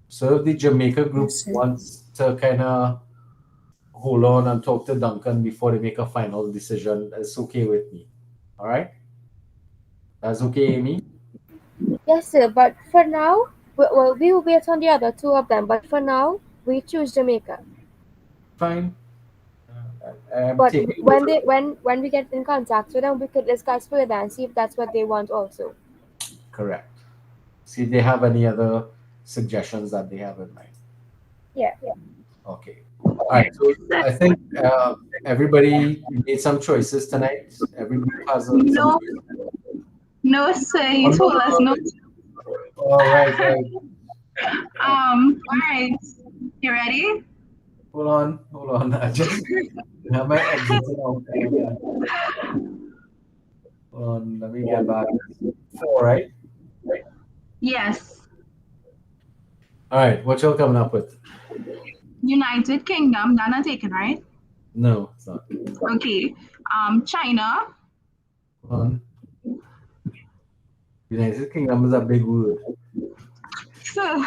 So if the Jamaica group Yes, sir. wants to kind of hold on and talk to Duncan before they make a final decision, it's okay with me. All right? That's okay, Amy? Yes, sir. But for now, we will wait on the other two of them. But for now, we choose Jamaica. Fine. I'm But taking when we get in contact with them, we could discuss further and see if that's what they want also. correct. See if they have any other suggestions that they have in mind. Yeah. Okay. All right. So I think everybody made some choices tonight. Every group has some No, choices. no, sir. Oh, You no, told us no, no. no. All right, right. All right. You ready? Hold on. I just have my exiting out. Hold on, let me get back. Four, right? Yes. All right. What y'all coming up with? United Kingdom, they're not taken, right? No, it's not. Okay. China. Hold on. United Kingdom is a big word. So,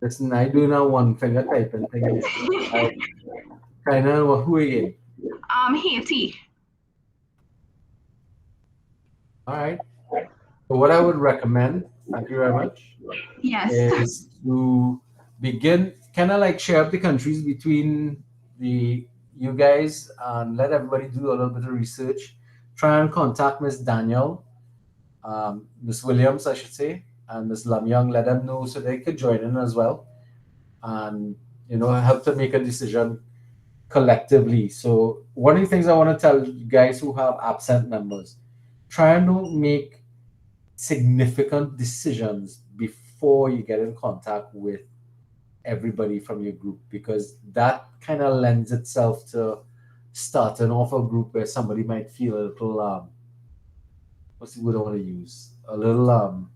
Listen, I do now one finger typing thing here. I kind of who again? Haiti. All right. So what I would recommend, thank you very much, Yes. is to begin kind of like share up the countries between the you guys and let everybody do a little bit of research. Try and contact Miss Daniel, Miss Williams, I should say, and Miss Lam Young. Let them know so they could join in as well, and help to make a decision collectively. So one of the things I want to tell you guys who have absent members, try and don't make significant decisions before you get in contact with everybody from your group, because that kind of lends itself to starting off a group where somebody might feel a little what's the word I want to use, a little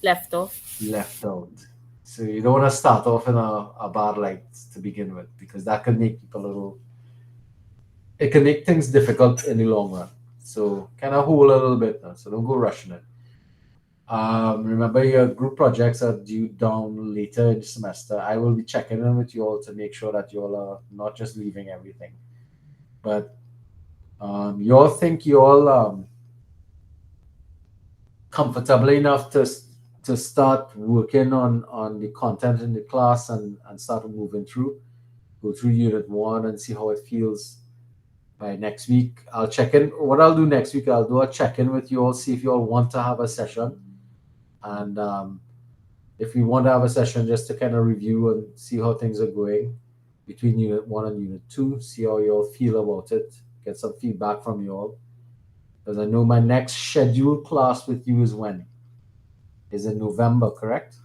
Left off. left out. So you don't want to start off in a bad light to begin with, because that can make people a little, it can make things difficult in the long run. So kind of hold a little bit now, so don't go rushing it. Remember, your group projects are due down later in the semester. I will be checking in with you all to make sure that you all are not just leaving everything. But you all think you all comfortable enough to start working on the content in the class and start moving through, go through unit one and see how it feels by next week. I'll check in. What I'll do next week, I'll do a check in with you all, see if you all want to have a session. And if we want to have a session just to kind of review and see how things are going between unit one and unit two, see how you all feel about it, get some feedback from you all. Because I know my next scheduled class with you is when? Is in November, correct?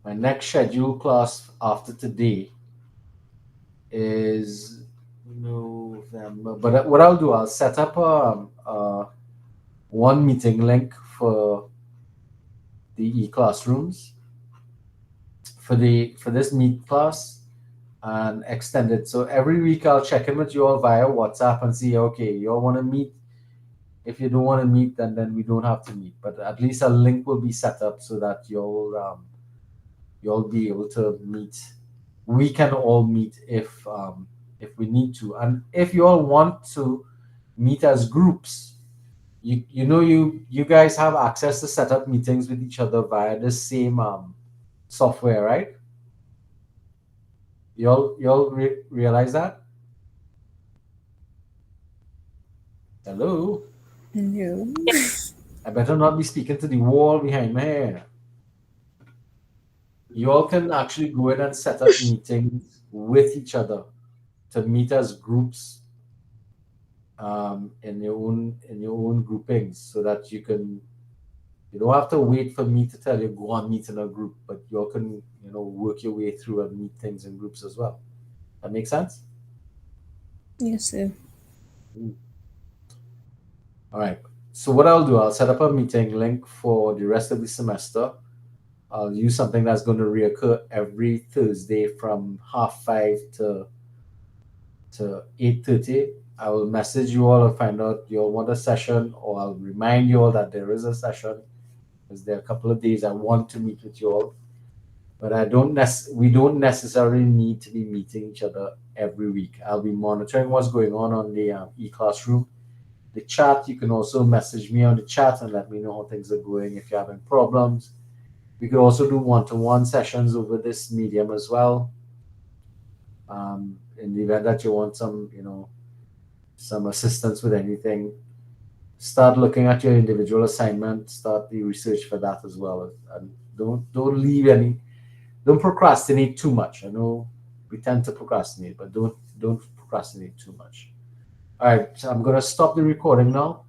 My next scheduled class after today is November. But what I'll do, I'll set up one meeting link for the e-classrooms for this meet class and extend it. So every week I'll check in with you all via WhatsApp and see, okay, you all want to meet. If you don't want to meet, then we don't have to meet. But at least a link will be set up so that you'll be able to meet. We can all meet if we need to, and if you all want to meet as groups, you guys have access to set up meetings with each other via the same software, right? You all realize that? Hello? No. I better not be speaking to the wall behind my hair. You all can actually go in and set up meetings with each other to meet as groups in your own groupings, so that you don't have to wait for me to tell you go and meet in a group, but you all can work your way through and meet things in groups as well. That makes sense? Yes, sir. All right. So what I'll do, I'll set up a meeting link for the rest of the semester. I'll use something that's going to reoccur every Thursday from 5:30 to 8:30, I will message you all and find out you all want a session, or I'll remind you all that there is a session, because there are a couple of days I want to meet with you all. But we don't necessarily need to be meeting each other every week. I'll be monitoring what's going on the e-classroom. The chat, you can also message me on the chat and let me know how things are going if you're having problems. We could also do one-to-one sessions over this medium as well. In the event that you want some assistance with anything, start looking at your individual assignment, start the research for that as well. And don't procrastinate too much. I know we tend to procrastinate, but don't procrastinate too much. All right, so I'm gonna stop the recording now.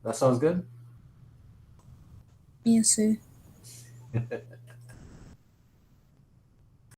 That sounds good. Yes, sir.